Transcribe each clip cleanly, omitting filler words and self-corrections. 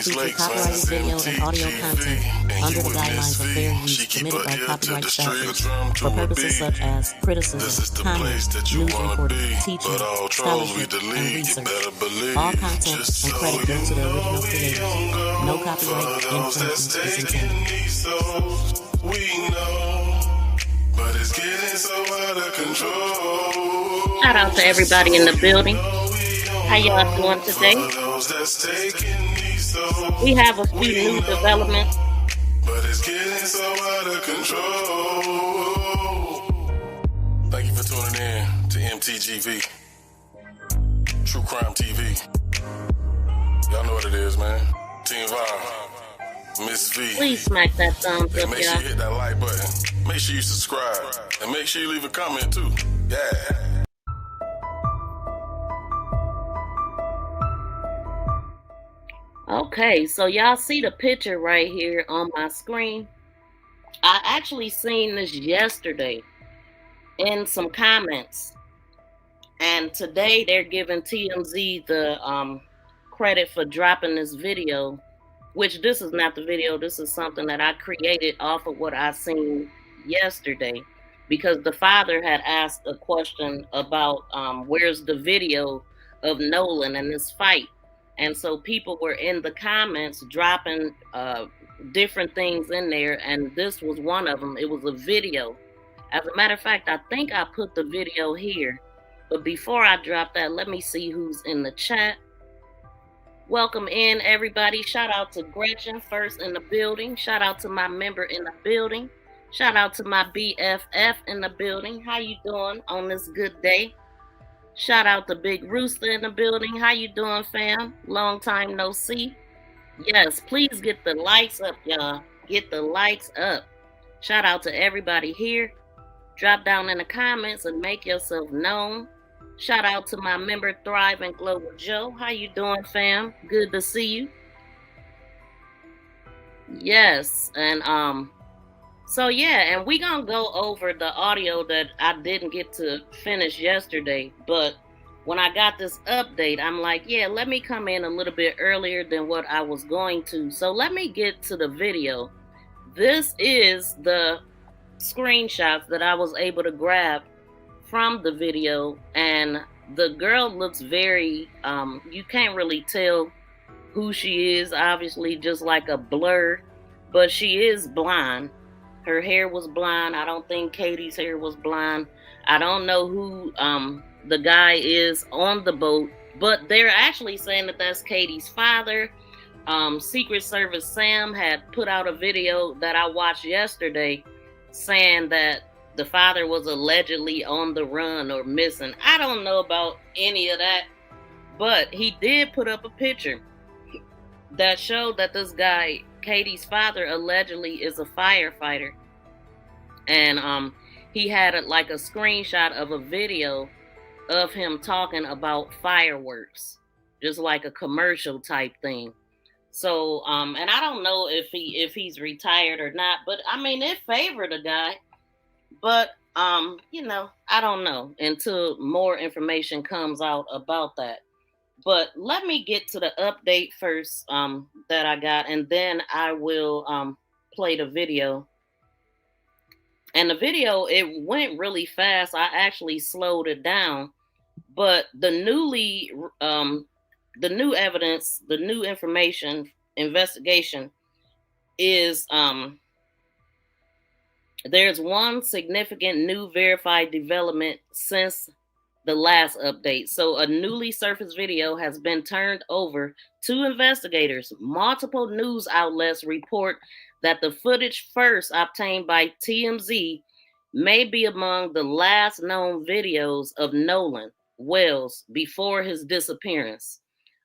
feature copyrighted video and audio content under the guidelines of fair use permitted by copyright statutes for purposes such as criticism, comment, news reporting, teaching, scholarship, and research. All content and credit go to the original creators. No copyright infringement is intended. But it's getting so out of control. Shout out to everybody in the building. How y'all doing today? We have a few new developments. But it's getting so out of control. Thank you for tuning in to MTGV, True Crime TV. Y'all know what it is, man. Team Vibe, Miss V. Please smack that thumbs up, Make sure you hit that like button. Make sure you subscribe. And make sure you leave a comment, too. Yeah. Okay, so y'all see the picture right here on my screen. I actually seen this yesterday in some comments. And today they're giving TMZ the credit for dropping this video, which this is not the video. This is something that I created off of what I seen yesterday, because the father had asked a question about where's the video of Nolan and this fight. And so people were in the comments dropping different things in there, and this was one of them. It was a video. As a matter of fact, I think I put the video here. But before I drop that, let me see who's in the chat. Welcome in, everybody. Shout out to Gretchen, first in the building. Shout out to my member in the building. Shout out to my BFF in the building. How you doing on this good day? Shout out to Big Rooster in the building. How you doing, fam? Long time no see. Yes, please get the likes up, y'all. Get the likes up. Shout out to everybody here. Drop down in the comments and make yourself known. Shout out to my member Thrive and Global Joe. How you doing, fam? Good to see you. Yes, and so yeah, and we gonna go over the audio that I didn't get to finish yesterday, but when I got this update, I'm like, yeah, let me come in a little bit earlier than what I was going to. So let me get to the video. This is the screenshots that I was able to grab from the video, and the girl looks very, you can't really tell who she is, obviously just like a blur, but she is blonde. Her hair was blonde. I don't think Katie's hair was blonde. I don't know who the guy is on the boat, but they're actually saying that that's Katie's father. Secret Service Sam had put out a video that I watched yesterday saying that the father was allegedly on the run or missing. I don't know about any of that, but he did put up a picture that showed that this guy, Katie's father, allegedly is a firefighter. And he had a screenshot of a video of him talking about fireworks, just like a commercial type thing. So, and I don't know if he's retired or not, but I mean, it favored the guy. But, you know, I don't know until more information comes out about that. But let me get to the update first that I got, and then I will play the video. And the video, it went really fast. I actually slowed it down. But the new evidence, the new information, investigation is there's one significant new verified development since the last update. So a newly surfaced video has been turned over to investigators. Multiple news outlets report that the footage first obtained by TMZ may be among the last known videos of Nolan Wells before his disappearance.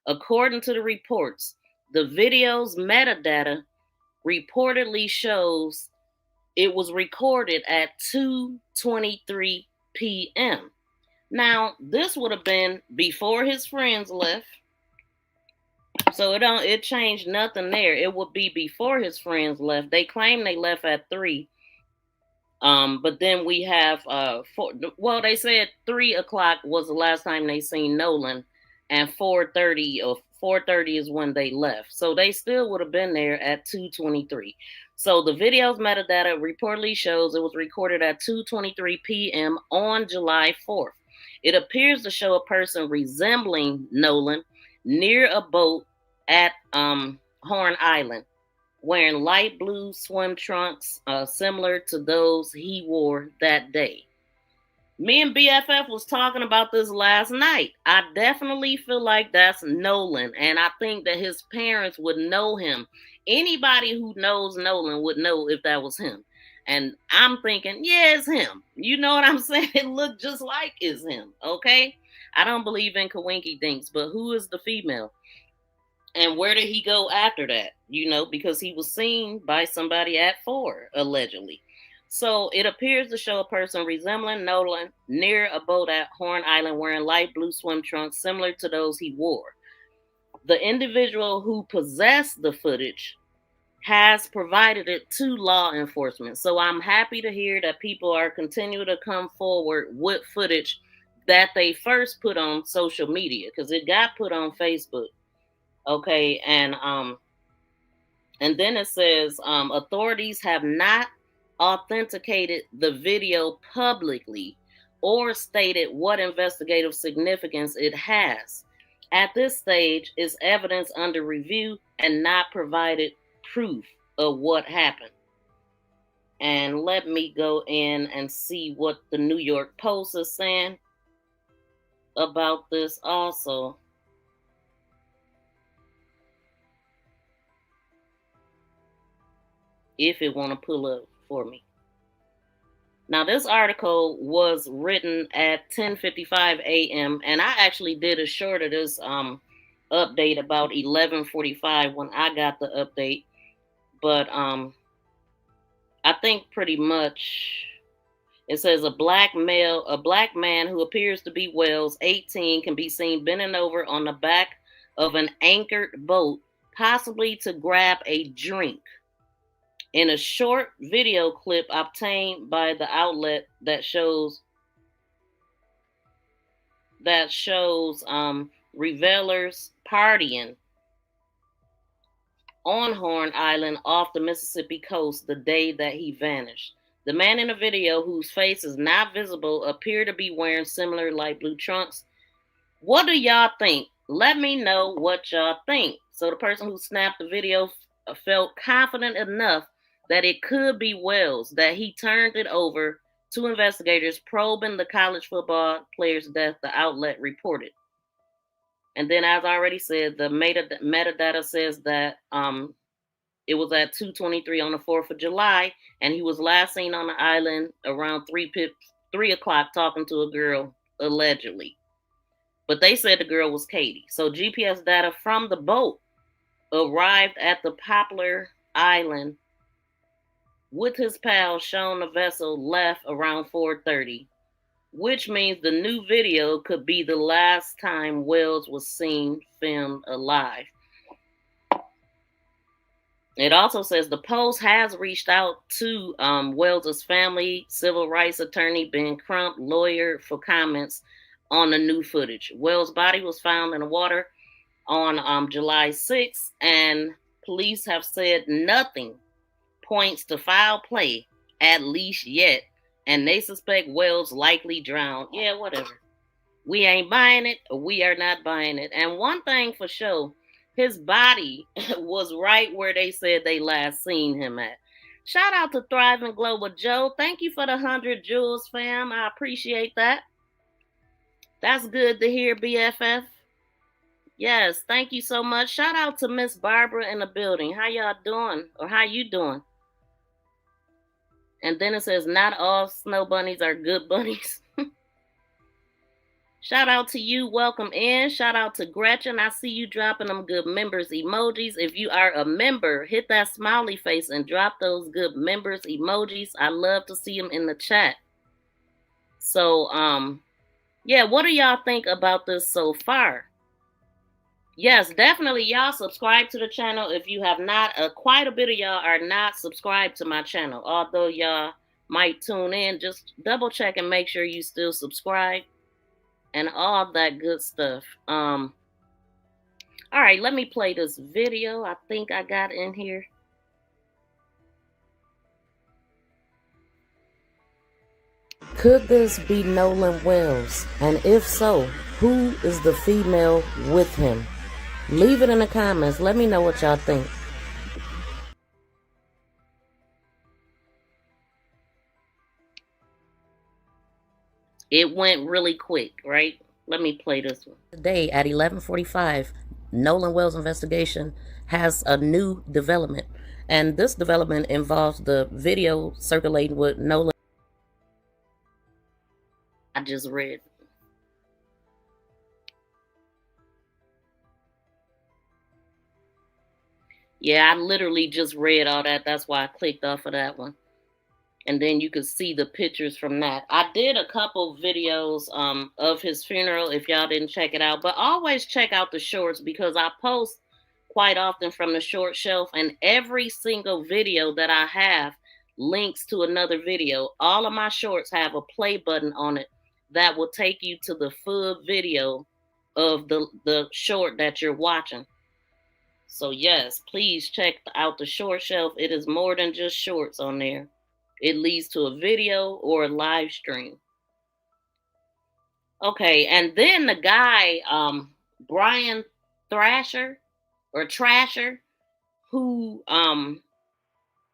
According to the reports, the video's metadata reportedly shows it was recorded at 2:23 p.m. Now, this would have been before his friends left. So it changed nothing there. It would be before his friends left. They claim they left at 3. But then we have they said 3 o'clock was the last time they seen Nolan, and 4:30 or 4:30 is when they left. So they still would have been there at 2:23. So the video's metadata reportedly shows it was recorded at 2:23 p.m. on July 4th. It appears to show a person resembling Nolan near a boat at Horn Island, wearing light blue swim trunks similar to those he wore that day. Me and BFF was talking about this last night. I definitely feel like that's Nolan, and I think that his parents would know him. Anybody who knows Nolan would know if that was him. And I'm thinking, yeah, it's him. You know what I'm saying? It looked just like it's him, okay? I don't believe in Kawinky Dinks, but who is the female? And where did he go after that? You know, because he was seen by somebody at 4, allegedly. So it appears to show a person resembling Nolan near a boat at Horn Island wearing light blue swim trunks similar to those he wore. The individual who possessed the footage has provided it to law enforcement. So I'm happy to hear that people are continuing to come forward with footage that they first put on social media, because it got put on Facebook. Okay, and then it says authorities have not authenticated the video publicly or stated what investigative significance it has. At this stage, it's evidence under review and not provided proof of what happened. And let me go in and see what the New York Post is saying about this also. If it want to pull up for me. Now, this article was written at 10:55 a.m. and I actually did a short of this update about 11:45 when I got the update. But I think pretty much it says a black man who appears to be Wells, 18, can be seen bending over on the back of an anchored boat, possibly to grab a drink. In a short video clip obtained by the outlet that shows revelers partying on Horn Island off the Mississippi coast the day that he vanished. The man in the video, whose face is not visible, appeared to be wearing similar light blue trunks. What do y'all think? Let me know what y'all think. So the person who snapped the video felt confident enough that it could be Wells, that he turned it over to investigators probing the college football player's death, the outlet reported. And then, as I already said, the metadata says that it was at 2:23 on the 4th of July, and he was last seen on the island around 3 o'clock talking to a girl, allegedly. But they said the girl was Katie. So GPS data from the boat arrived at the Poplar Island with his pal showing the vessel left around 4:30, which means the new video could be the last time Wells was seen filmed alive. It also says the Post has reached out to Wells' family, civil rights attorney Ben Crump, lawyer, for comments on the new footage. Wells' body was found in the water on July 6th, and police have said nothing points to foul play, at least yet, and they suspect Wells likely drowned. Yeah, whatever. We ain't buying it, or we are not buying it. And one thing for sure, his body was right where they said they last seen him at. Shout out to Thriving Global Joe. Thank you for the 100 jewels, fam. I appreciate that. That's good to hear, BFF. Yes, thank you so much. Shout out to Miss Barbara in the building. How y'all doing? Or how you doing? And then it says, not all snow bunnies are good bunnies. Shout out to you. Welcome in. Shout out to Gretchen. I see you dropping them good members emojis. If you are a member, hit that smiley face and drop those good members emojis. I love to see them in the chat. So, yeah, what do y'all think about this so far? Yes, definitely, y'all subscribe to the channel if you have not. Quite a bit of y'all are not subscribed to my channel. Although y'all might tune in, just double check and make sure you still subscribe and all that good stuff. I All right, let me play this video. I think I got in here. Could this be Nolan Wells? And if so, who is the female with him? Leave it in the comments. Let me know what y'all think. It went really quick, right? Let me play this one. Today at 11:45, Nolan Wells investigation has a new development. And this development involves the video circulating with Nolan. I just read. Yeah, I literally just read all that. That's why I clicked off of that one. And then you could see the pictures from that. I did a couple videos of his funeral if y'all didn't check it out. But always check out the shorts because I post quite often from the short shelf. And every single video that I have links to another video. All of my shorts have a play button on it that will take you to the full video of the short that you're watching. So yes, please check out the short shelf. It is more than just shorts on there. It leads to a video or a live stream. Okay, and then the guy, Brian Thrasher or Trasher, who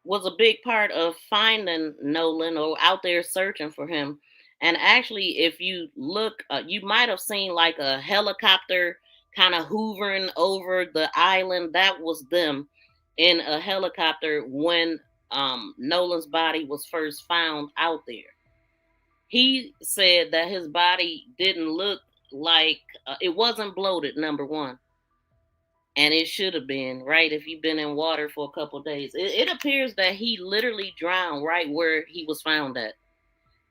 was a big part of finding Nolan or out there searching for him. And actually, if you look, you might have seen like a helicopter kind of hoovering over the island. That was them in a helicopter when Nolan's body was first found out there. He said that his body didn't look like it wasn't bloated, number one. And it should have been, right? If you've been in water for a couple days, it appears that he literally drowned right where he was found at.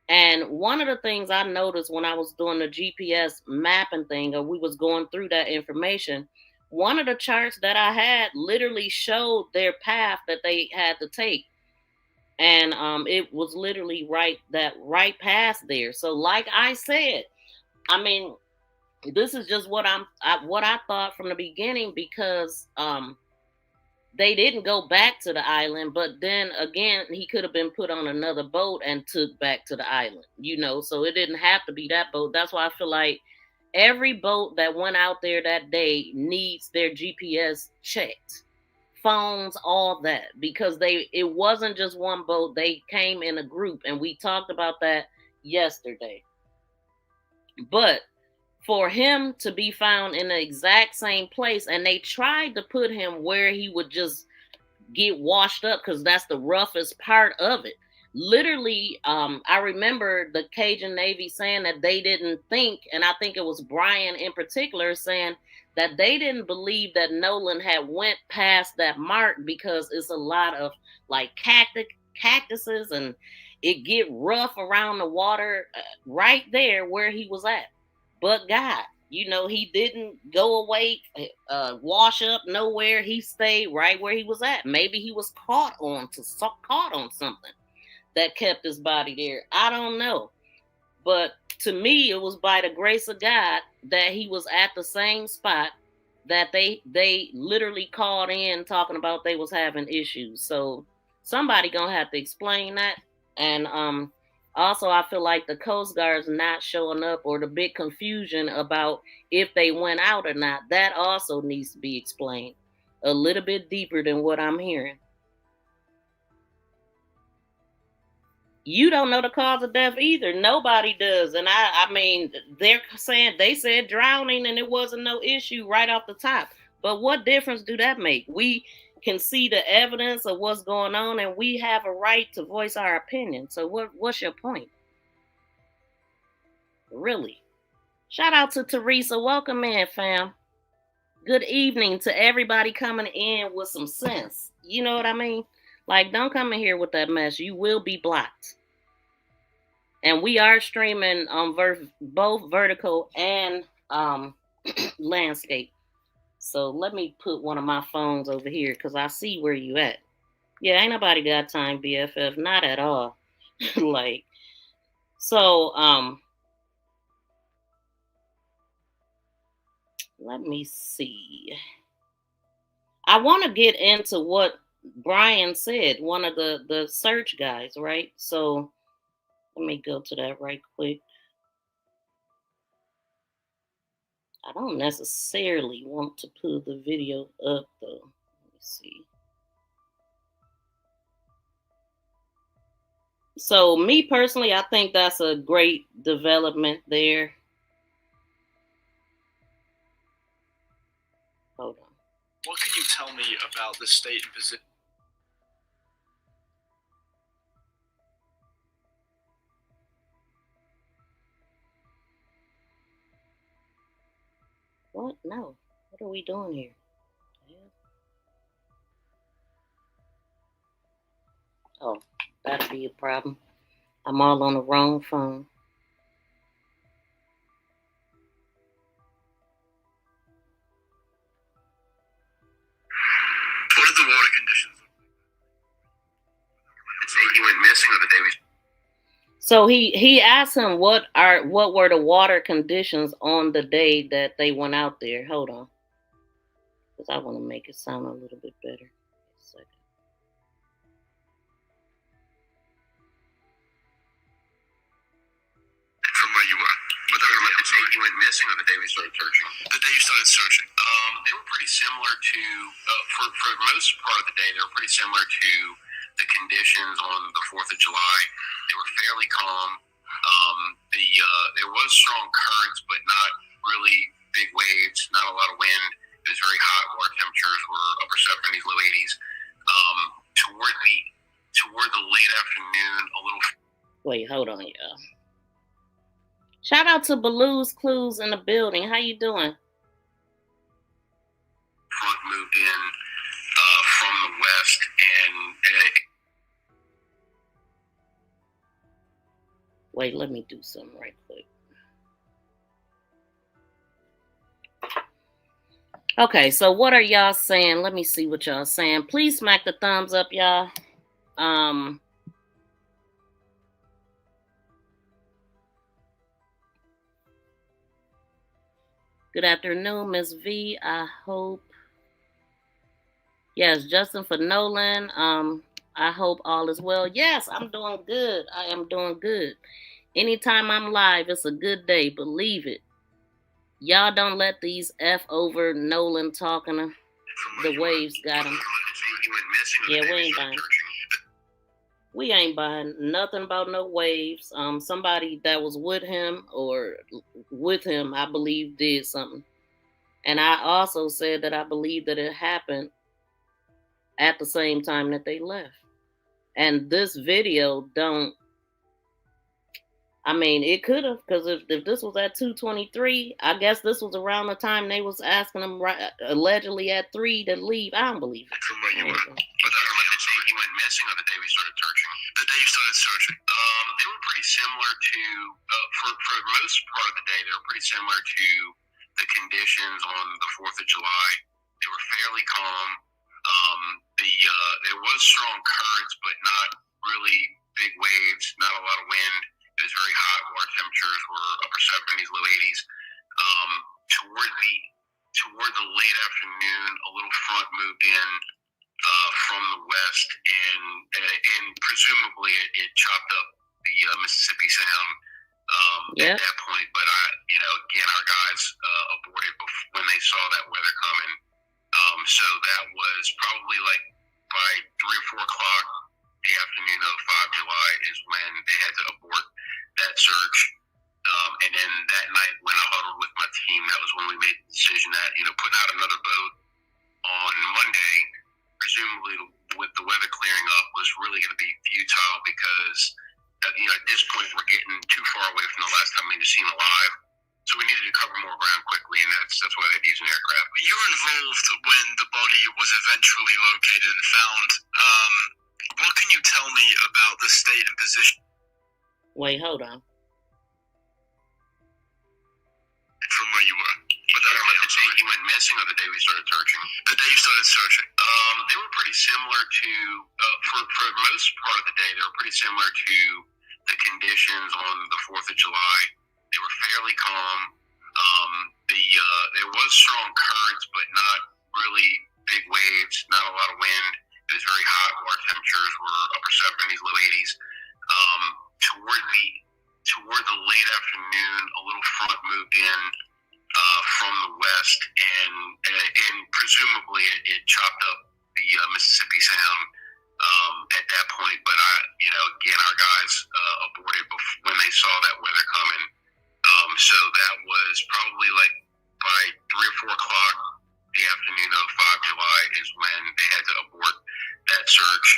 And one of the things I noticed when I was doing the GPS mapping thing, or we was going through that information, one of the charts that I had literally showed their path that they had to take. And it was literally right past there. So like I said, I mean, this is just what I thought from the beginning, because they didn't go back to the island, but then again, he could have been put on another boat and took back to the island, so it didn't have to be that boat. That's why I feel like every boat that went out there that day needs their GPS checked, phones, all that, because it wasn't just one boat. They came in a group, and we talked about that yesterday. But for him to be found in the exact same place, and they tried to put him where he would just get washed up, because that's the roughest part of it. Literally, I remember the Cajun Navy saying that they didn't think, and I think it was Brian in particular saying that they didn't believe that Nolan had went past that mark, because it's a lot of like cactuses, and it get rough around the water right there where he was at. But God, he didn't go away, wash up nowhere. He stayed right where he was at. Maybe he was caught on something that kept his body there. I don't know. But to me, it was by the grace of God that he was at the same spot that they literally called in talking about they was having issues. So somebody gonna have to explain that. And also, I feel like the Coast Guard's not showing up, or the big confusion about if they went out or not, that also needs to be explained a little bit deeper than what I'm hearing. You don't know the cause of death either. Nobody does. And I mean, they said drowning, and it wasn't no issue right off the top. But what difference do that make? We can see the evidence of what's going on, and we have a right to voice our opinion. So what's your point? Really? Shout out to Teresa. Welcome in, fam. Good evening to everybody coming in with some sense. You know what I mean? Like, don't come in here with that mess. You will be blocked. And we are streaming on both vertical and landscape. So let me put one of my phones over here, because I see where you at. Yeah, ain't nobody got time, BFF. Not at all. Like, so, let me see. I want to get into what Brian said, one of the search guys, right? So let me go to that right quick. I don't necessarily want to pull the video up though. Let me see. So me personally, I think that's a great development there. Hold on. What can you tell me about the state and position? What? No. What are we doing here? Oh, that'd be a problem. I'm all on the wrong phone. What are the water conditions? The day he went missing or the day we... So he asked him what were the water conditions on the day that they went out there. Hold on, because I want to make it sound a little bit better. A second. From where you were. But talking about the day he went missing or the day we started searching? The day you started searching. They were pretty similar to, for most part of the day, they were pretty similar to the conditions on the 4th of July. They were fairly calm. There was strong currents, but not really big waves, not a lot of wind. It was very hot. Water temperatures were upper 70s, low 80s. Toward the late afternoon, a little... Wait, hold on, y'all. Shout out to Baloo's Clues in the building. How you doing? Front moved in from the west, and wait, let me do something right quick. Okay, so what are y'all saying? Let me see what y'all saying. Please smack the thumbs up, y'all. Good afternoon, Miss V. I hope. Yes, Justin for Nolan. I hope all is well. Yes, I'm doing good. I am doing good. Anytime I'm live, it's a good day. Believe it. Y'all don't let these F over Nolan talking. The waves got him. Yeah, we ain't buying nothing about no waves. Somebody that was with him or with him, I believe, did something. And I also said that I believe that it happened at the same time that they left. And this video don't, I mean, it could have, because if this was at 2:23, I guess this was around the time they was asking him allegedly at 3 to leave. I don't believe it. From where you were. But the day he went missing or the day we started searching? The day you started searching. They were pretty similar to, for most part of the day, they were pretty similar to the conditions on the 4th of July. They were fairly calm. There was strong currents, but not really big waves, not a lot of wind. It was very hot. Water temperatures were upper 70s, low 80s. Toward the late afternoon, a little front moved in from the west, and presumably it chopped up the Mississippi Sound at that point. But again, our guys aborted when they saw that weather coming. So that was probably like by 3 or 4 o'clock the afternoon of 5 July is when they had to abort that search. And then that night when I huddled with my team, that was when we made the decision that, putting out another boat on Monday, presumably with the weather clearing up, was really going to be futile because, at this point we're getting too far away from the last time we seen alive. So we needed to cover more ground quickly, and that's why they're using aircraft. But you were involved when the body was eventually located and found. What can you tell me about the state and position? Wait, hold on. From where you were. But talking about the day he went missing or the day we started searching? The day you started searching. They were pretty similar to, for most part of the day, they were pretty similar to the conditions on the 4th of July. They were fairly calm. There was strong currents, but not really big waves, not a lot of wind. It was very hot. Water temperatures were upper 70s, low 80s. Toward the late afternoon, a little front moved in from the west, and presumably it chopped up the Mississippi Sound at that point. But again, our guys aborted when they saw that weather coming. So that was probably like by 3 or 4 o'clock the afternoon of 5 July is when they had to abort that search.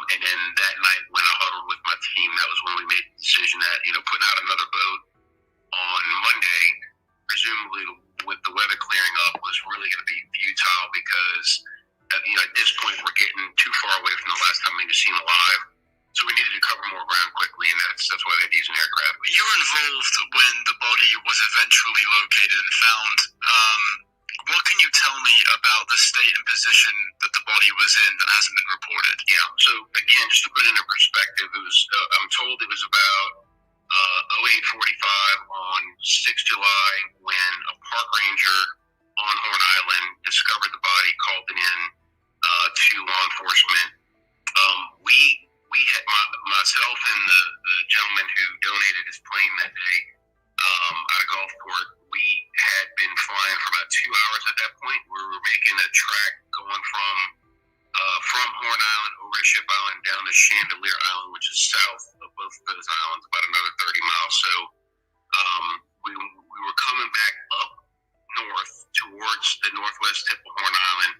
And then that night when I huddled with my team, that was when we made the decision that, putting out another boat on Monday, presumably with the weather clearing up, was really going to be futile because, at this point we're getting too far away from the last time we were seen alive. So we needed to cover more ground quickly, and that's why they had to use an aircraft. You were involved when the body was eventually located and found. What can you tell me about the state and position that the body was in that hasn't been reported? Yeah, so again, just to put it into perspective, it was I'm told it was about 08:45 on 6 July when a park ranger on Horn Island discovered the body, called it in to law enforcement. We had myself and the gentleman who donated his plane that day out of Gulfport. We had been flying for about 2 hours at that point. We were making a track going from Horn Island over to Ship Island down to Chandelier Island, which is south of both of those islands, about another 30 miles. So we were coming back up north towards the northwest tip of Horn Island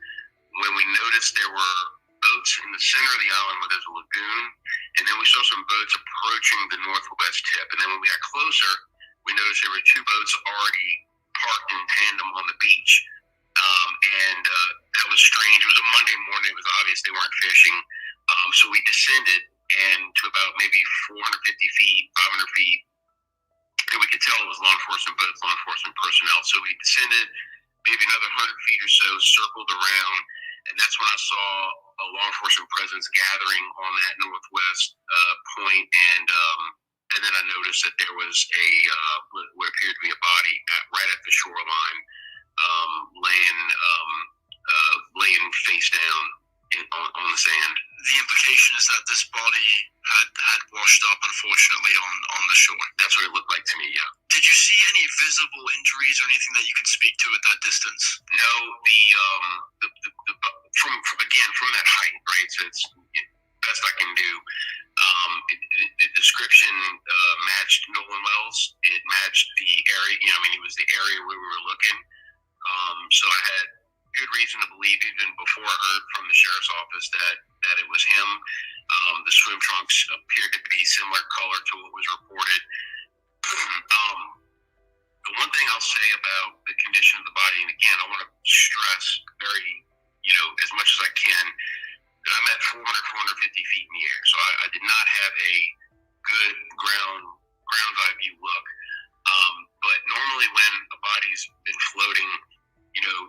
when we noticed there were boats in the center of the island where there's a lagoon, and then we saw some boats approaching the northwest tip. And then when we got closer, we noticed there were 2 boats already parked in tandem on the beach. And that was strange. It was a Monday morning. It was obvious they weren't fishing. So we descended and to about maybe 450 feet, 500 feet. And we could tell it was law enforcement boats, law enforcement personnel. So we descended maybe another 100 feet or so, circled around, and that's when I saw a law enforcement presence gathering on that northwest point. And then I noticed that there was what appeared to be a body right at the shoreline, laying face down on the sand. The implication is that this body had washed up, unfortunately, on the shore. That's what it looked like to me, yeah. Did you see any visible injuries or anything that you can speak to at that distance? No, from that height, right? So it's best I can do. The description matched Nolan Wells. It matched the area. It was the area where we were looking. So I had good reason to believe, even before I heard from the sheriff's office, that it was him. The swim trunks appeared to be similar color to what was reported. The one thing I'll say about the condition of the body, and again, I want to stress very, as much as I can, that I'm at 400, 450 feet in the air. So I did not have a good ground's eye view look. But normally when a body's been floating,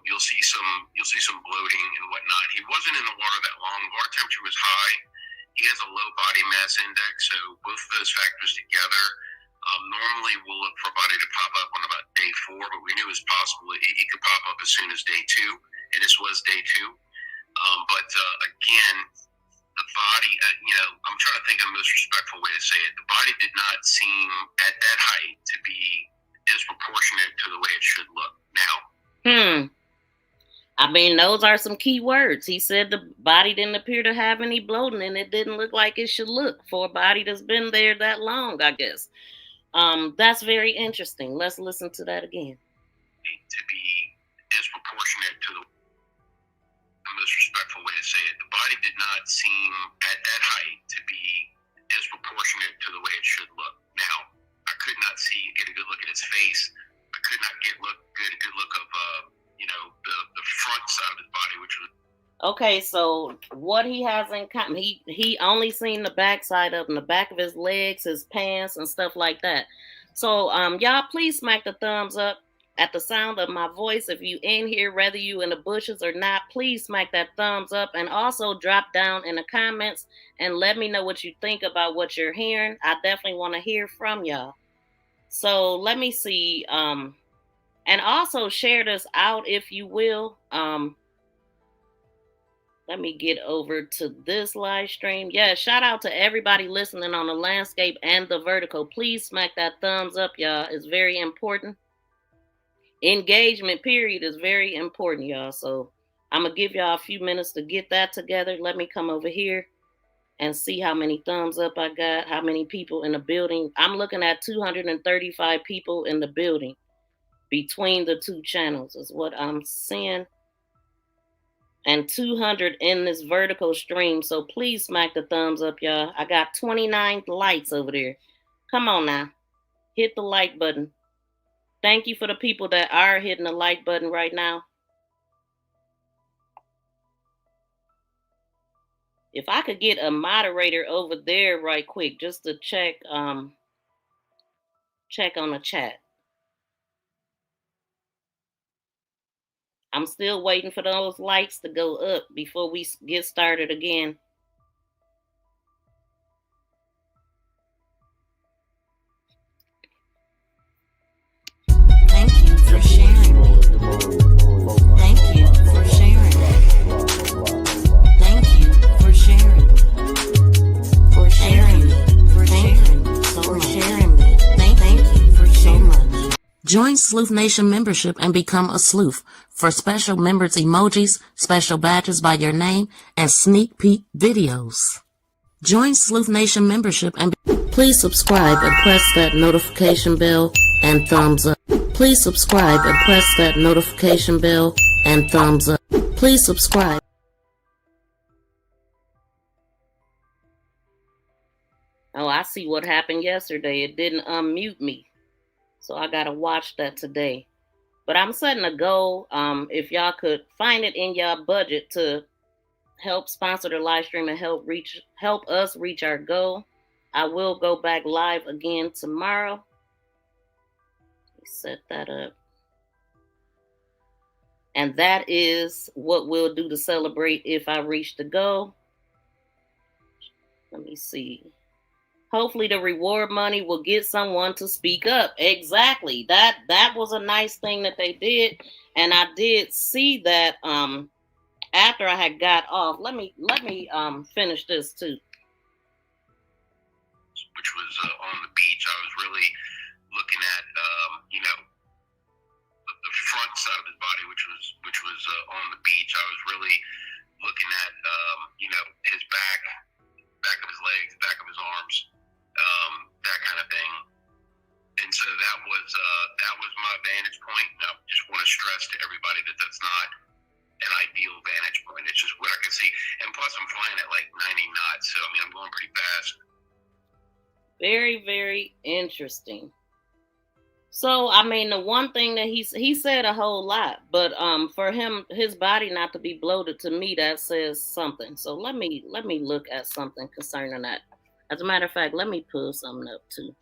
you'll see some bloating and whatnot. He wasn't in the water that long. The water temperature was high. He has a low body mass index, so both of those factors together. Normally we'll look for a body to pop up on about day 4, but we knew it was possible he could pop up as soon as day 2, and this was day 2. But again, the body, I'm trying to think of the most respectful way to say it. The body did not seem at that height to be disproportionate to the way it should look. Now, those are some key words. He said the body didn't appear to have any bloating, and it didn't look like it should look for a body that's been there that long, I guess. That's very interesting. Let's listen to that again. To be disproportionate to the most respectful way to say it. The body did not seem at that height to be disproportionate to the way it should look. Now, I could not get a good look at his face. I could not get a good look of the front side of his body, which was. Okay, so what he has in common, he only seen the backside of him, the back of his legs, his pants, and stuff like that. So y'all please smack the thumbs up at the sound of my voice. If you in here, whether you in the bushes or not, please smack that thumbs up, and also drop down in the comments and let me know what you think about what you're hearing. I definitely want to hear from y'all. So let me see. And also share this out if you will. Let me get over to this live stream. Yeah, shout out to everybody listening on the landscape and the vertical. Please smack that thumbs up, y'all. It's very important. Engagement, period, is very important, y'all. So I'm going to give y'all a few minutes to get that together. Let me come over here and see how many thumbs up I got, how many people in the building. I'm looking at 235 people in the building between the two channels is what I'm seeing. And 200 in this vertical stream. So please smack the thumbs up, y'all. I got 29 likes over there. Come on now. Hit the like button. Thank you for the people that are hitting the like button right now. If I could get a moderator over there right quick just to check on the chat. I'm still waiting for those likes to go up before we get started again. Thank you for sharing me. Thank you for sharing me. Thank you for sharing me. For sharing me. For sharing me. For sharing me. Thank you for so much. Join Sleuth Nation membership and become a sleuth for special members emojis, special badges by your name, and sneak peek videos. Join Sleuth Nation membership and please subscribe and press that notification bell and thumbs up. Please subscribe and press that notification bell and thumbs up. Please subscribe. Oh, I see what happened yesterday. It didn't unmute me. So I got to watch that today. But I'm setting a goal. If y'all could find it in y'all budget to help sponsor the live stream and help us reach our goal, I will go back live again tomorrow. Let me set that up. And that is what we'll do to celebrate if I reach the goal. Let me see. Hopefully the reward money will get someone to speak up. Exactly. That was a nice thing that they did. And I did see that after I had got off. Let me finish this too. Which was on the beach. I was really looking at the front side of his body, which was on the beach. I was really looking at his back of his legs, back of his arms, that kind of thing. And so that was my vantage point. And I just want to stress to everybody that that's not an ideal vantage point. It's just what I can see. And plus, I'm flying at like 90 knots, so I mean, I'm going pretty fast. Very, very interesting. So, I mean, the one thing that he said a whole lot, but for him, his body not to be bloated, to me, that says something. So let me look at something concerning that. As a matter of fact, let me pull something up too.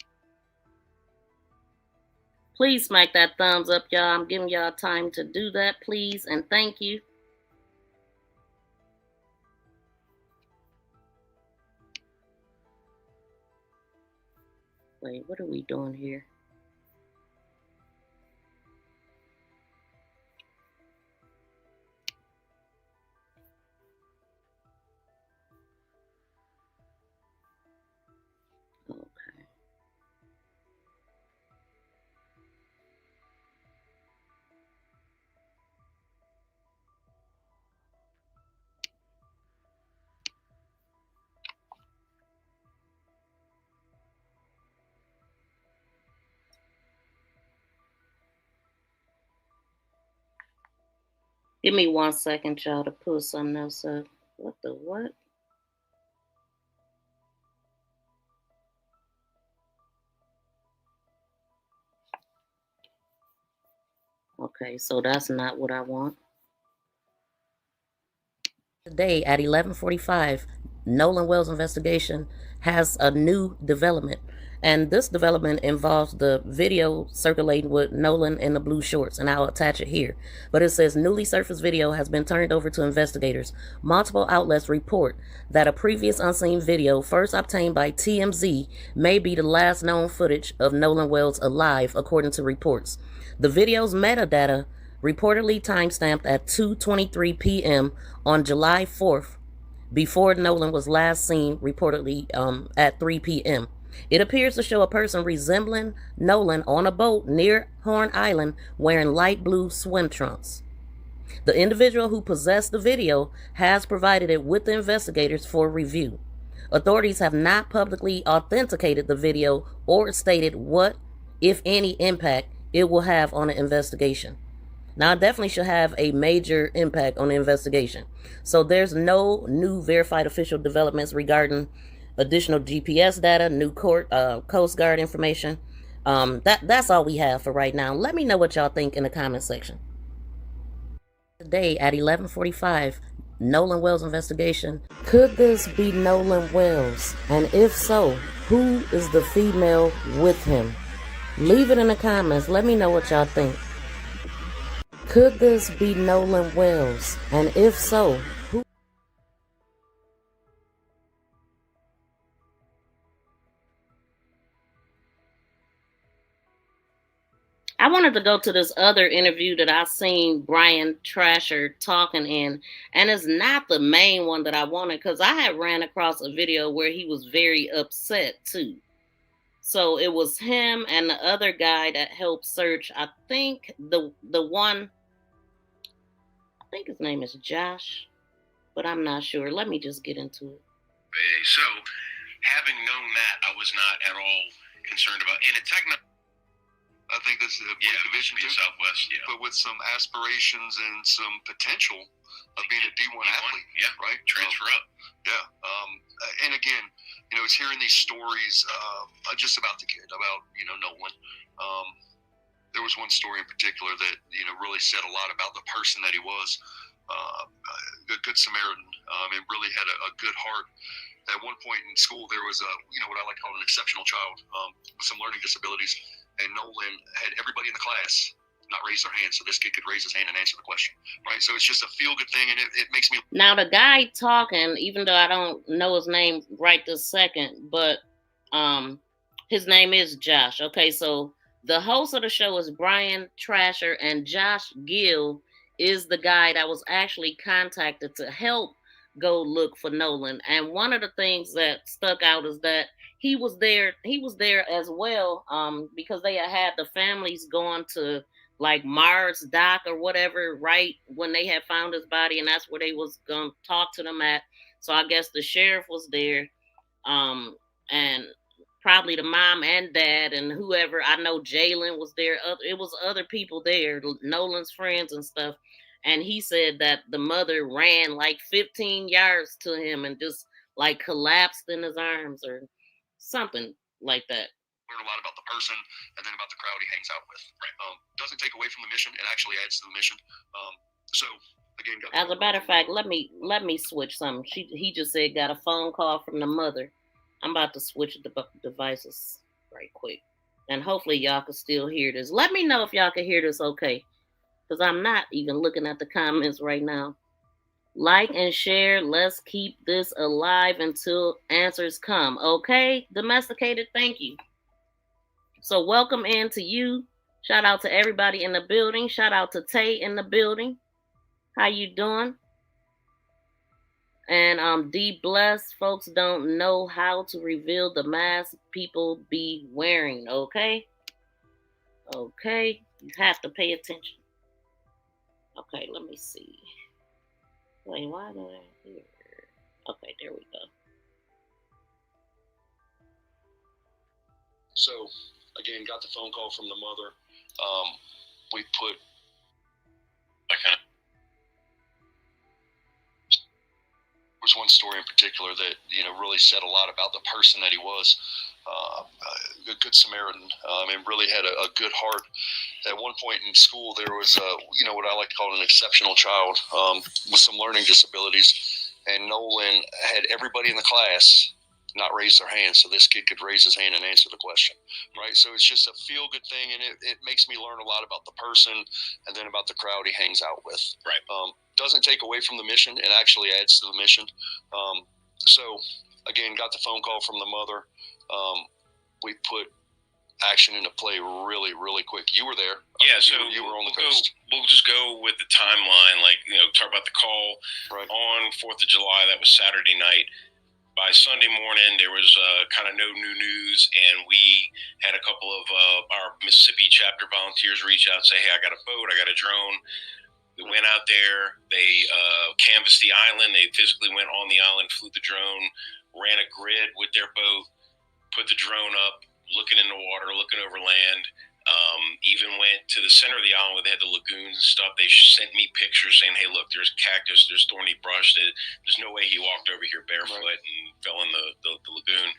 Please smack that thumbs up, y'all. I'm giving y'all time to do that, please, and thank you. Wait, what are we doing here? Give me 1 second, y'all, to pull something else up. What the what? Okay, so that's not what I want. Today at 11:45, Nolan Wells investigation has a new development. And this development involves the video circulating with Nolan in the blue shorts, and I'll attach it here. But it says, newly surfaced video has been turned over to investigators. Multiple outlets report that a previous unseen video, first obtained by TMZ, may be the last known footage of Nolan Wells alive, according to reports. The video's metadata reportedly timestamped at 2:23 p.m. on July 4th, before Nolan was last seen reportedly at 3 p.m. It appears to show a person resembling Nolan on a boat near Horn Island wearing light blue swim trunks. The individual who possessed the video has provided it with the investigators for review. Authorities have not publicly authenticated the video or stated what, if any, impact it will have on the investigation. Now, it definitely should have a major impact on the investigation. So there's no new verified official developments regarding additional GPS data, new Coast Guard information. That's all we have for right now. Let me know what y'all think in the comment section. Today at 11:45, Nolan Wells investigation. Could this be Nolan Wells? And if so, who is the female with him? Leave it in the comments. Let me know what y'all think. Could this be Nolan Wells? And if so, who? I wanted to go to this other interview that I seen Brian Trasher talking in, and it's not the main one that I wanted because I had ran across a video where he was very upset too. So it was him and the other guy that helped search. I think the one, I think his name is Josh, but I'm not sure. Let me just get into it. So, having known that, I was not at all concerned about. And it's technically, I think this is a division too, Southwest, but with some aspirations and some potential of being a D1 athlete, right? Transfer up. And again, it's hearing these stories just about the kid, about Nolan. There was one story in particular that really said a lot about the person that he was. A good Samaritan, and really had a good heart. At one point in school, there was what I like to call an exceptional child with some learning disabilities. And Nolan had everybody in the class not raise their hand, so this kid could raise his hand and answer the question, right? So it's just a feel-good thing, and it makes me... Now, the guy talking, even though I don't know his name right this second, but his name is Josh. Okay, so the host of the show is Brian Trasher, and Josh Gill is the guy that was actually contacted to help go look for Nolan. And one of the things that stuck out is that he was there as well, because they had the families going to like Mars Dock or whatever right when they had found his body, and that's where they was gonna talk to them at. So I guess the sheriff was there, and probably the mom and dad and whoever. I know Jalen was there. It was other people there, Nolan's friends and stuff. And he said that the mother ran like 15 yards to him and just like collapsed in his arms or something like that. Learn a lot about the person and then about the crowd he hangs out with. Right. Doesn't take away from the mission; it actually adds to the mission. So again, as a matter of fact, let me switch something. He just said got a phone call from the mother. I'm about to switch the devices right quick, and hopefully y'all can still hear this. Let me know if y'all can hear this okay, because I'm not even looking at the comments right now. Like and share. Let's keep this alive until answers come. Okay, domesticated. Thank you. So welcome in to you. Shout out to everybody in the building. Shout out to Tay in the building. How you doing? And D bless. Folks don't know how to reveal the mask people be wearing. Okay. Okay. You have to pay attention. Okay, let me see. Wait, why do I hear? Okay, there we go. So, again, got the phone call from the mother. We put... There was one story in particular that, really said a lot about the person that he was. A good Samaritan, and really had a good heart. At one point in school, there was, what I like to call an exceptional child with some learning disabilities. And Nolan had everybody in the class not raise their hand, so this kid could raise his hand and answer the question, right? So it's just a feel-good thing, and it makes me learn a lot about the person and then about the crowd he hangs out with. Right. Doesn't take away from the mission. It actually adds to the mission. So, again, got the phone call from the mother. We put action into play really, really quick. You were there. Yeah, so you were on the coast. We'll just go with the timeline. Like, talk about the call on 4th of July. That was Saturday night. By Sunday morning, there was kind of no new news, and we had a couple of our Mississippi chapter volunteers reach out and say, hey, I got a boat, I got a drone. We went out there, they canvassed the island, they physically went on the island, flew the drone, ran a grid with their boat, put the drone up, looking in the water, looking over land. Even went to the center of the island where they had the lagoons and stuff. They sent me pictures saying, hey, look, there's cactus, there's thorny brush. There's no way he walked over here barefoot and fell in the lagoon.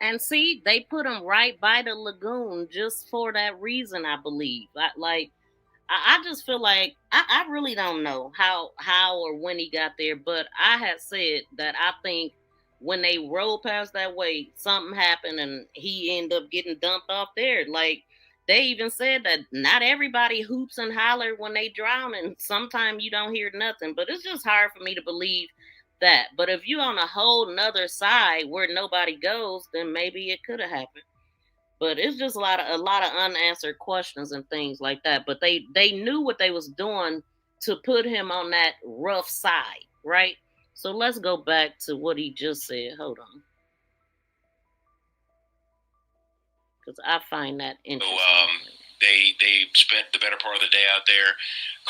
And see, they put him right by the lagoon just for that reason, I believe. I just feel like I really don't know how or when he got there, but I had said that I think when they rolled past that way, something happened and he ended up getting dumped off there. Like, they even said that not everybody hoops and holler when they drown, and sometimes you don't hear nothing. But it's just hard for me to believe that. But if you're on a whole nother side where nobody goes, then maybe it could have happened. But it's just a lot of unanswered questions and things like that. But they knew what they was doing to put him on that rough side, right? So let's go back to what he just said. Hold on. Because I find that interesting. They spent the better part of the day out there,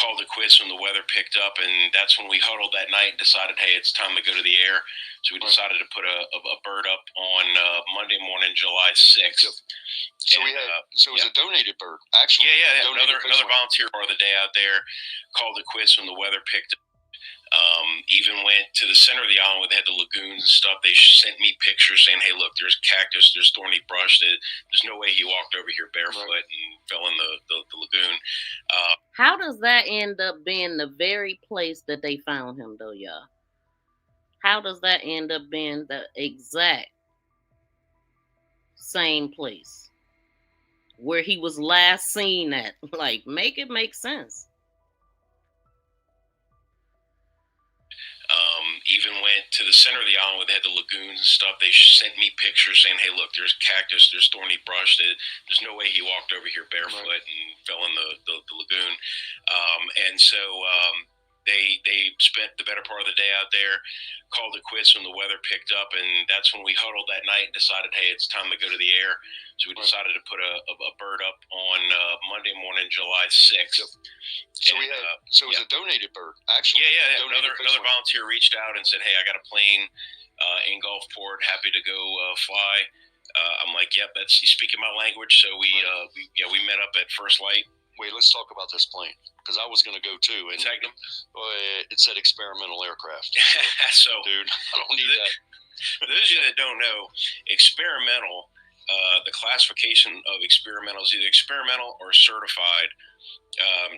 called it quits when the weather picked up, and that's when we huddled that night and decided, hey, it's time to go to the air. So we decided to put a bird up on Monday morning, July 6th. Yep. So it was a donated bird, actually. Yeah. Another volunteer part of the day out there, called it quits when the weather picked up. Even went to the center of the island where they had the lagoons and stuff. They sent me pictures saying, hey, look, there's cactus, there's thorny brush. There's no way he walked over here barefoot and fell in the lagoon. How does that end up being the very place that they found him, though, y'all? How does that end up being the exact same place where he was last seen at? Like, make it make sense. Even went to the center of the island where they had the lagoons and stuff. They sent me pictures saying, hey, look, there's cactus, there's thorny brush. There's no way he walked over here barefoot and fell in the lagoon. They spent the better part of the day out there, called it quits when the weather picked up, and that's when we huddled that night and decided, hey, it's time to go to the air. So we decided to put a bird up on Monday morning, July 6th. Yep. So it was a donated bird, actually. Yeah. Another volunteer reached out and said, hey, I got a plane in Gulfport, happy to go fly. I'm like, yep, you speaking my language. So we met up at First Light. Wait, let's talk about this plane, because I was going to go too. And it said experimental aircraft. So, dude, I don't need that. For those of you that don't know, experimental, the classification of experimental is either experimental or certified.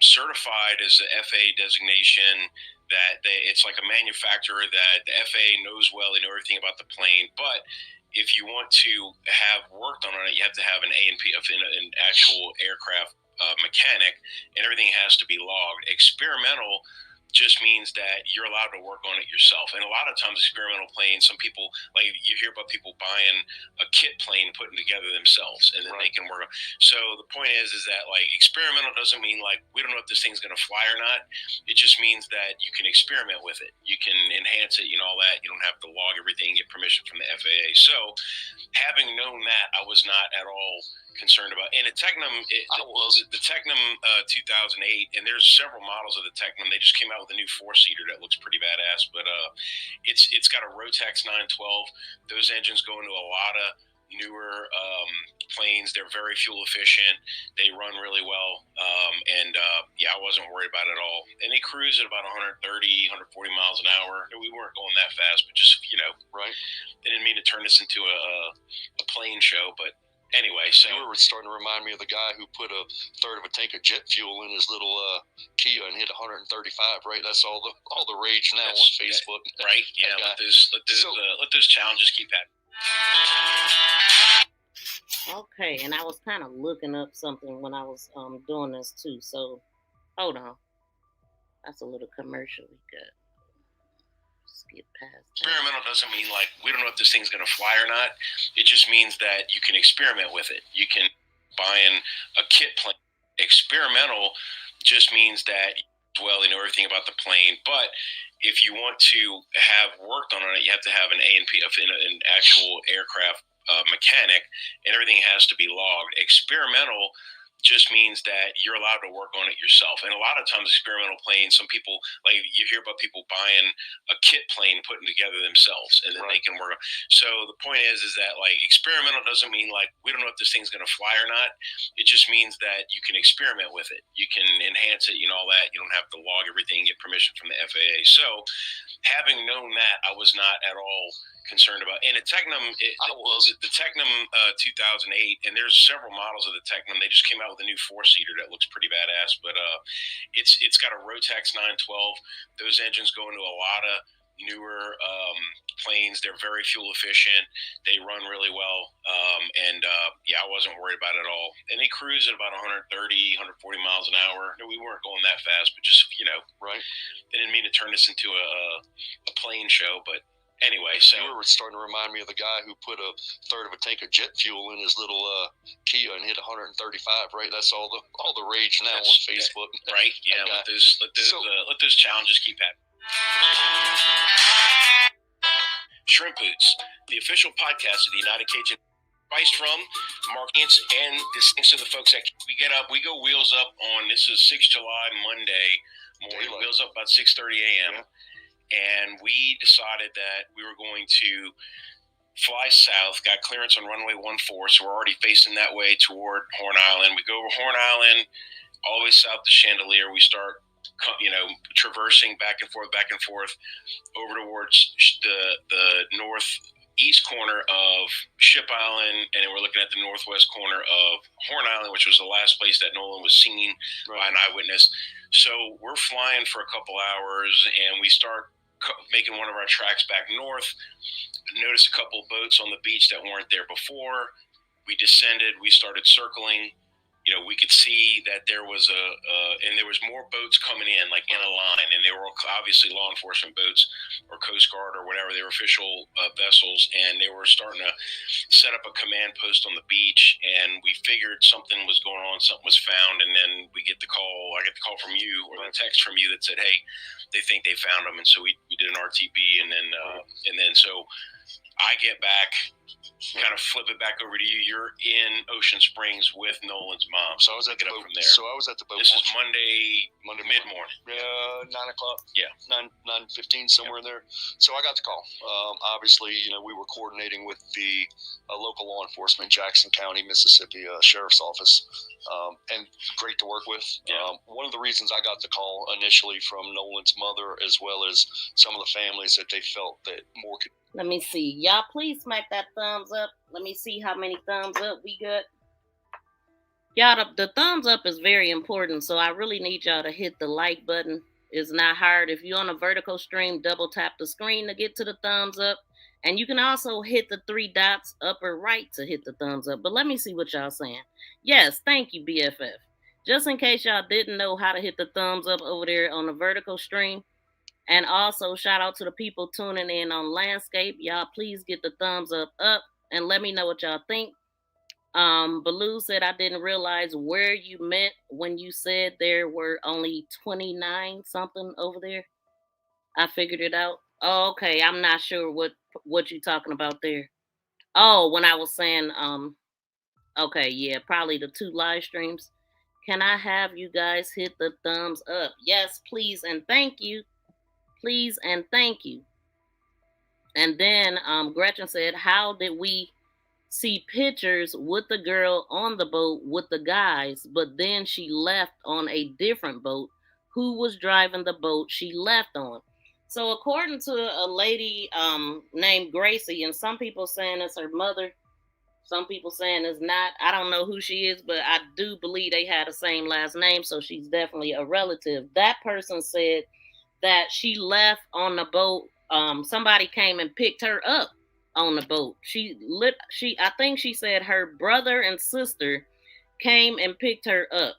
Certified is the FAA designation that it's like a manufacturer that the FAA knows well, they know everything about the plane, but if you want to have worked on it, you have to have an A&P, an actual aircraft mechanic, and everything has to be logged. Experimental just means that you're allowed to work on it yourself. And a lot of times experimental planes, some people, like you hear about people buying a kit plane, putting together themselves, and then they can work. So the point is that like experimental doesn't mean like we don't know if this thing's going to fly or not. It just means that you can experiment with it. You can enhance it, all that. You don't have to log everything, get permission from the FAA. So having known that, I was not at all concerned about. And the Technum, the Technum 2008, and there's several models of the Technum. They just came out with a new 4-seater that looks pretty badass, but it's got a Rotax 912. Those engines go into a lot of newer planes. They're very fuel efficient. They run really well. I wasn't worried about it at all. And they cruise at about 130, 140 miles an hour. We weren't going that fast, but just, right. They didn't mean to turn this into a plane show, but anyway, so you were starting to remind me of the guy who put a third of a tank of jet fuel in his little Kia and hit 135. Right, that's all the rage now on Facebook. Right, yeah. Let those challenges keep happening. Okay, and I was kind of looking up something when I was doing this too. So hold on, that's a little commercial we got. get past that. Experimental doesn't mean like we don't know if this thing's going to fly or not. It just means that you can experiment with it. You can buy in a kit plane. Experimental just means that well, you know everything about the plane, but if you want to have worked on it, you have to have an A&P, an actual aircraft mechanic, and everything has to be logged. Experimental just means that you're allowed to work on it yourself. And a lot of times experimental planes, some people, like you hear about people buying a kit plane, putting together themselves, and then they can work. So the point is that like experimental doesn't mean like we don't know if this thing's going to fly or not. It just means that you can experiment with it. You can enhance it, all that. You don't have to log everything, get permission from the FAA. So having known that, I was not at all concerned about. And the Technum, the Technum 2008, and there's several models of the Technum. They just came out with a new 4-seater that looks pretty badass. But it's got a Rotax 912. Those engines go into a lot of newer planes. They're very fuel efficient. They run really well. I wasn't worried about it at all. And they cruise at about 130, 140 miles an hour. No, we weren't going that fast, but just, Right. They didn't mean to turn this into a plane show, but anyway, so you were starting to remind me of the guy who put a third of a tank of jet fuel in his little Kia and hit 135. Right, that's all the rage now on Facebook. Right, yeah. Let those challenges keep happening. Shrimp Boots, the official podcast of the United Cajun. Spiced from Mark Ince and thanks to the folks that we get up. We go wheels up on this is 6th July Monday morning. Wheels up about 6:30 a.m. Yeah. And we decided that we were going to fly south, got clearance on runway 14, so we're already facing that way toward Horn Island. We go over Horn Island, all the way south to Chandelier. We start, traversing back and forth over towards the northeast corner of Ship Island, and then we're looking at the northwest corner of Horn Island, which was the last place that Nolan was seen by an eyewitness. So we're flying for a couple hours, and we start making one of our tracks back north. Noticed a couple boats on the beach that weren't there before. We descended. We started circling. We could see that there was and there was more boats coming in, like in a line, and they were obviously law enforcement boats or Coast Guard or whatever. They were official vessels, and they were starting to set up a command post on the beach, and we figured something was going on, something was found, and then we get the call. I get the call from you or the text from you that said, hey, they think they found them, and so we did an RTB, and then so I get back, kind of flip it back over to you. You're in Ocean Springs with Nolan's mom. So I was at the boat. So I was at the boat. This is Monday mid-morning. 9 o'clock. Yeah. 9:15, somewhere in there. So I got the call. Obviously, we were coordinating with the local law enforcement, Jackson County, Mississippi Sheriff's Office, and great to work with. Yeah. One of the reasons I got the call initially from Nolan's mother, as well as some of the families, that they felt that more could. Let me see. Y'all, please smack that thumbs up. Let me see how many thumbs up we got. Y'all, the thumbs up is very important, so I really need y'all to hit the like button. It's not hard. If you're on a vertical stream, double tap the screen to get to the thumbs up. And you can also hit the 3 dots upper right to hit the thumbs up. But let me see what y'all saying. Yes, thank you, BFF. Just in case y'all didn't know how to hit the thumbs up over there on the vertical stream. And also, shout out to the people tuning in on Landscape. Y'all, please get the thumbs up and let me know what y'all think. Baloo said, I didn't realize where you meant when you said there were only 29 something over there. I figured it out. Oh, okay. I'm not sure what you're talking about there. Oh, when I was saying, okay, yeah, probably the 2 live streams. Can I have you guys hit the thumbs up? Yes, please, and thank you. Please and thank you. And then Gretchen said, how did we see pictures with the girl on the boat with the guys, but then she left on a different boat? Who was driving the boat she left on? So according to a lady named Gracie, and some people saying it's her mother, some people saying it's not. I don't know who she is, but I do believe they had the same last name, so she's definitely a relative. That person said that she left on the boat. Somebody came and picked her up on the boat. I think she said her brother and sister came and picked her up.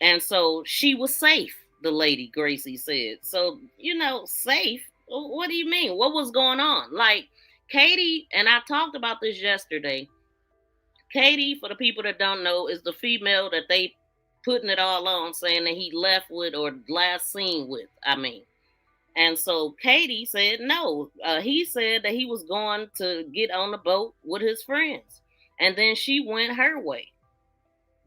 And so she was safe, the lady Gracie said. So, safe. What do you mean? What was going on? Like, Katie, and I talked about this yesterday. Katie, for the people that don't know, is the female that they putting it all on, saying that he left with or last seen with. I mean, and so Katie said no. He said that he was going to get on the boat with his friends, and then she went her way.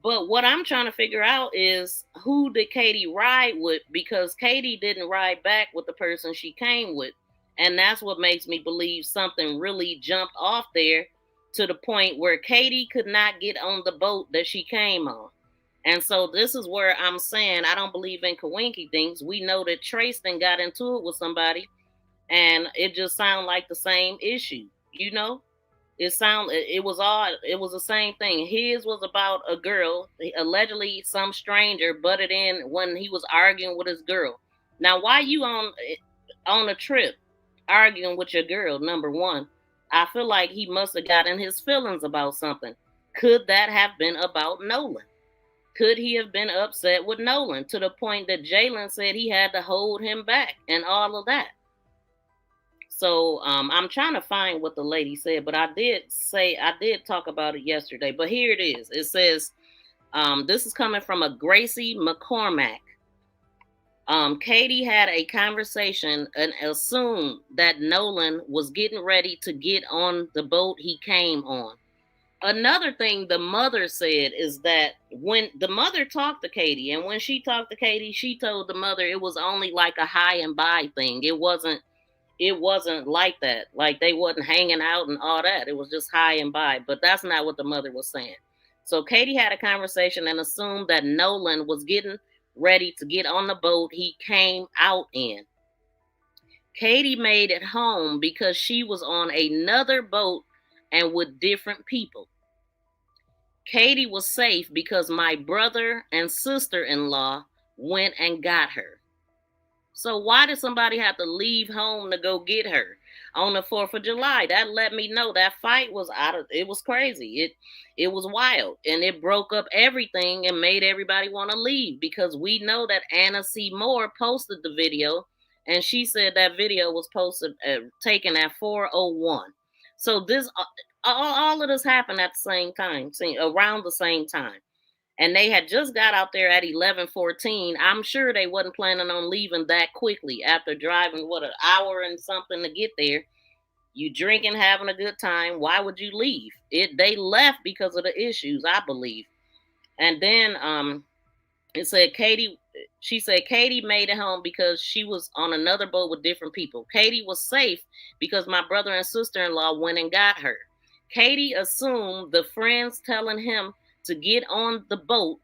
But what I'm trying to figure out is, who did Katie ride with? Because Katie didn't ride back with the person she came with. And that's what makes me believe something really jumped off there, to the point where Katie could not get on the boat that she came on. And so this is where I'm saying I don't believe in coinky things. We know that Trayston got into it with somebody, and it just sounded like the same issue, you know? It was all, it was the same thing. His was about a girl. Allegedly some stranger butted in when he was arguing with his girl. Now, why you on a trip arguing with your girl? Number one, I feel like he must have gotten his feelings about something. Could that have been about Nolan? Could he have been upset with Nolan to the point that Jalen said he had to hold him back and all of that? So I'm trying to find what the lady said, but I did talk about it yesterday. But here it is. It says, this is coming from a Gracie McCormack. Katie had a conversation and assumed that Nolan was getting ready to get on the boat he came on. Another thing the mother said is that when the mother talked to Katie, and when she talked to Katie, she told the mother it was only like a high and by thing. It wasn't like that. Like, they wasn't hanging out and all that. It was just high and by. But that's not what the mother was saying. So Katie had a conversation and assumed that Nolan was getting ready to get on the boat he came out in. Katie made it home because she was on another boat and with different people. Katie was safe because my brother and sister-in-law went and got her. So why did somebody have to leave home to go get her on the 4th of July? That let me know that fight was it was crazy. It was wild, and it broke up everything and made everybody want to leave, because we know that Anna C. Moore posted the video, and she said that video was taken at 4:01. So this all of this happened at the same time, around the same time. And they had just got out there at 11:14. I'm sure they wasn't planning on leaving that quickly after driving, an hour and something to get there. You drinking, having a good time. Why would you leave? They left because of the issues, I believe. And then it said she said Katie made it home because she was on another boat with different people. Katie was safe because my brother and sister-in-law went and got her. Katie assumed the friends telling him to get on the boat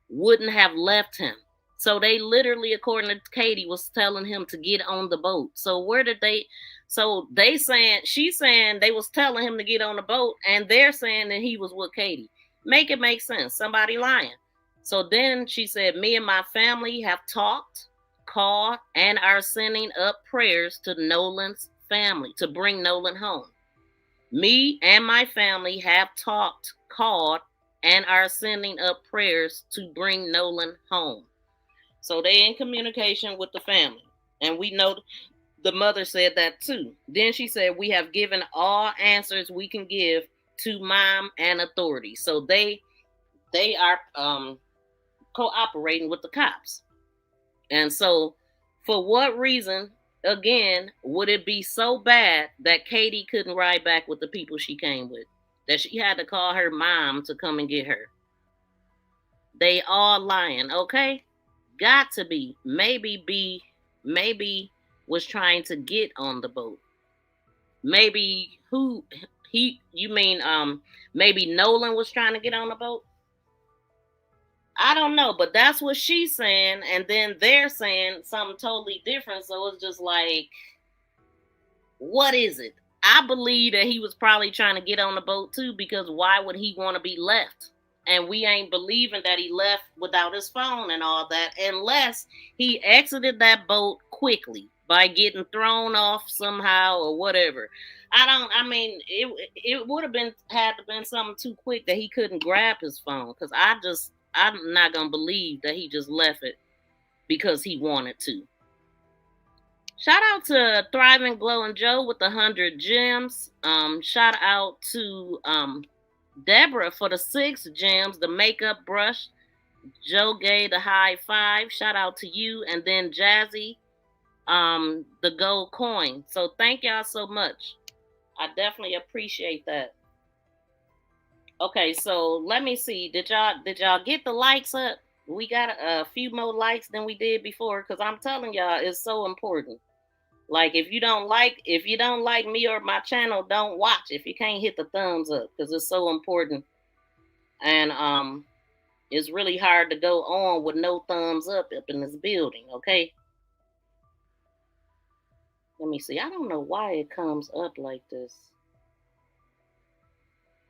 wouldn't have left him. So they literally, according to Katie, was telling him to get on the boat. So she's saying they was telling him to get on the boat, and they're saying that he was with Katie. Make it make sense. Somebody lying. So then she said, me and my family have talked, called, and are sending up prayers to Nolan's family to bring Nolan home. Me and my family have talked, called, and are sending up prayers to bring Nolan home. So they in communication with the family. And we know the mother said that too. Then she said, we have given all answers we can give to mom and authorities. So they are cooperating with the cops. And so for what reason, again, would it be so bad that Katie couldn't ride back with the people she came with? That she had to call her mom to come and get her? They all lying, okay? Got to be. Maybe was trying to get on the boat. Maybe maybe Nolan was trying to get on the boat? I don't know, but that's what she's saying, and then they're saying something totally different. So it's just like, what is it? I believe that he was probably trying to get on the boat too, because why would he want to be left? And we ain't believing that he left without his phone and all that, unless he exited that boat quickly by getting thrown off somehow or whatever. It would have had to been something too quick that he couldn't grab his phone, because I'm not gonna believe that he just left it because he wanted to. Shout out to Thriving Glow and Joe with 100 gems. Shout out to Deborah for the 6 gems, the makeup brush. Joe gave the high 5. Shout out to you. And then Jazzy, the gold coin. So thank y'all so much. I definitely appreciate that. Okay, so let me see. Did y'all get the likes up? We got a few more likes than we did before, because I'm telling y'all, it's so important. Like, if you don't like me or my channel, don't watch. If you can't hit the thumbs up, because it's so important. And it's really hard to go on with no thumbs up in this building, okay? Let me see. I don't know why it comes up like this.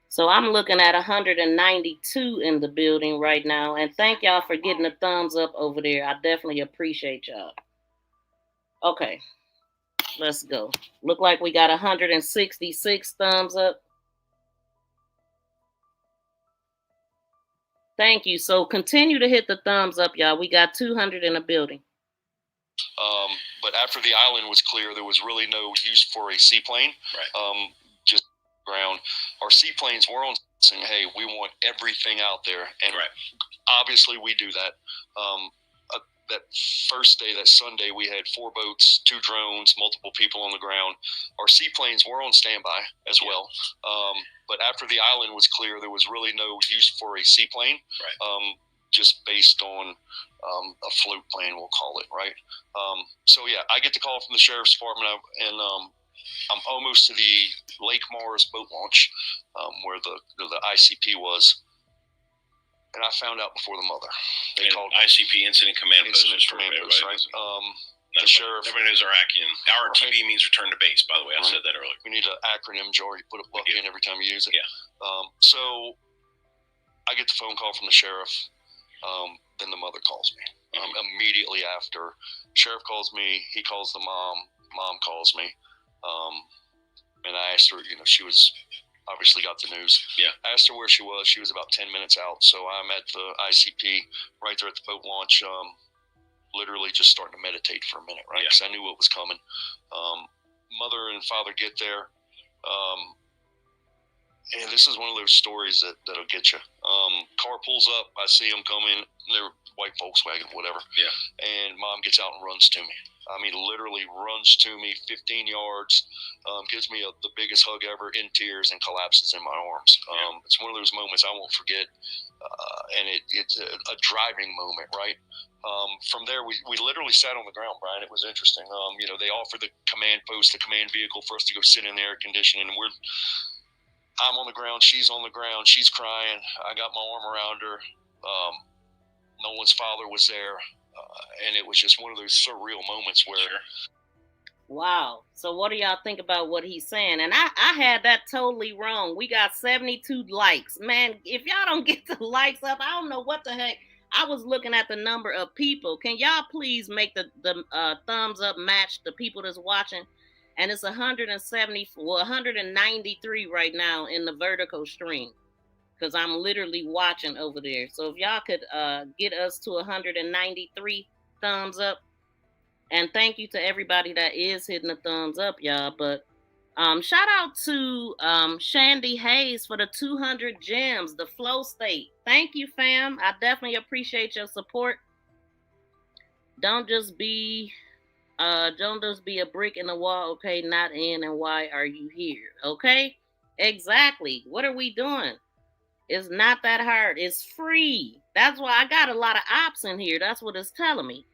So I'm looking at 192 in the building right now. And thank y'all for getting the thumbs up over there. I definitely appreciate y'all. Okay, let's go. Look like we got 166 thumbs up. Thank you. So continue to hit the thumbs up, y'all. We got 200 in the building. But after the island was clear, there was really no use for a seaplane. Right. Just ground. Our seaplanes were on saying, hey, we want everything out there. And right. Obviously we do that. That first day, that Sunday, we had 4 boats, 2 drones, multiple people on the ground. Our seaplanes were on standby as well. But after the island was clear, there was really no use for a seaplane. Right. Just based on a float plane, we'll call it, right? So yeah, I get the call from the sheriff's department, and I'm almost to the Lake Mars boat launch, where the ICP was, and I found out before the mother. They called ICP Incident Command Post, right? The sheriff. Everybody knows RACI. RTB means return to base, by the way. I said that earlier. We need an acronym, Jory. You put a buck in every time you use it. Yeah. So I get the phone call from the sheriff. Then the mother calls me. Immediately after, sheriff calls me. He calls the mom. Mom calls me. And I asked her, she was obviously got the news. Yeah. I asked her where she was. She was about 10 minutes out. So I'm at the ICP right there at the boat launch, literally just starting to meditate for a minute, right? Because I knew what was coming. Mother and father get there. And this is one of those stories that'll get you. Car pulls up. I see them coming. They're white Volkswagen, whatever. Yeah. And mom gets out and runs to me. I mean, literally runs to me 15 yards, gives me the biggest hug ever, in tears, and collapses in my arms. It's one of those moments I won't forget. And it's a driving moment, right? From there, we literally sat on the ground, Brian. It was interesting. They offered the command post, the command vehicle for us to go sit in the air conditioning, and I'm on the ground, she's on the ground, she's crying. I got my arm around her. Nolan's father was there, and it was just one of those surreal moments where. Sure. Wow. So what do y'all think about what he's saying? And I had that totally wrong. We got 72 likes. Man, if y'all don't get the likes up, I don't know what the heck. I was looking at the number of people. Can y'all please make the thumbs up match the people that's watching? And it's 193 right now in the vertical stream, because I'm literally watching over there. So if y'all could get us to 193 thumbs up, and thank you to everybody that is hitting the thumbs up, y'all. But shout out to Shandy Hayes for the 200 gems, the flow state. Thank you, fam. I definitely appreciate your support. Don't just be a brick in the wall, okay? Not in, and why are you here? Okay? Exactly. What are we doing? It's not that hard. It's free. That's why I got a lot of ops in here. That's what it's telling me.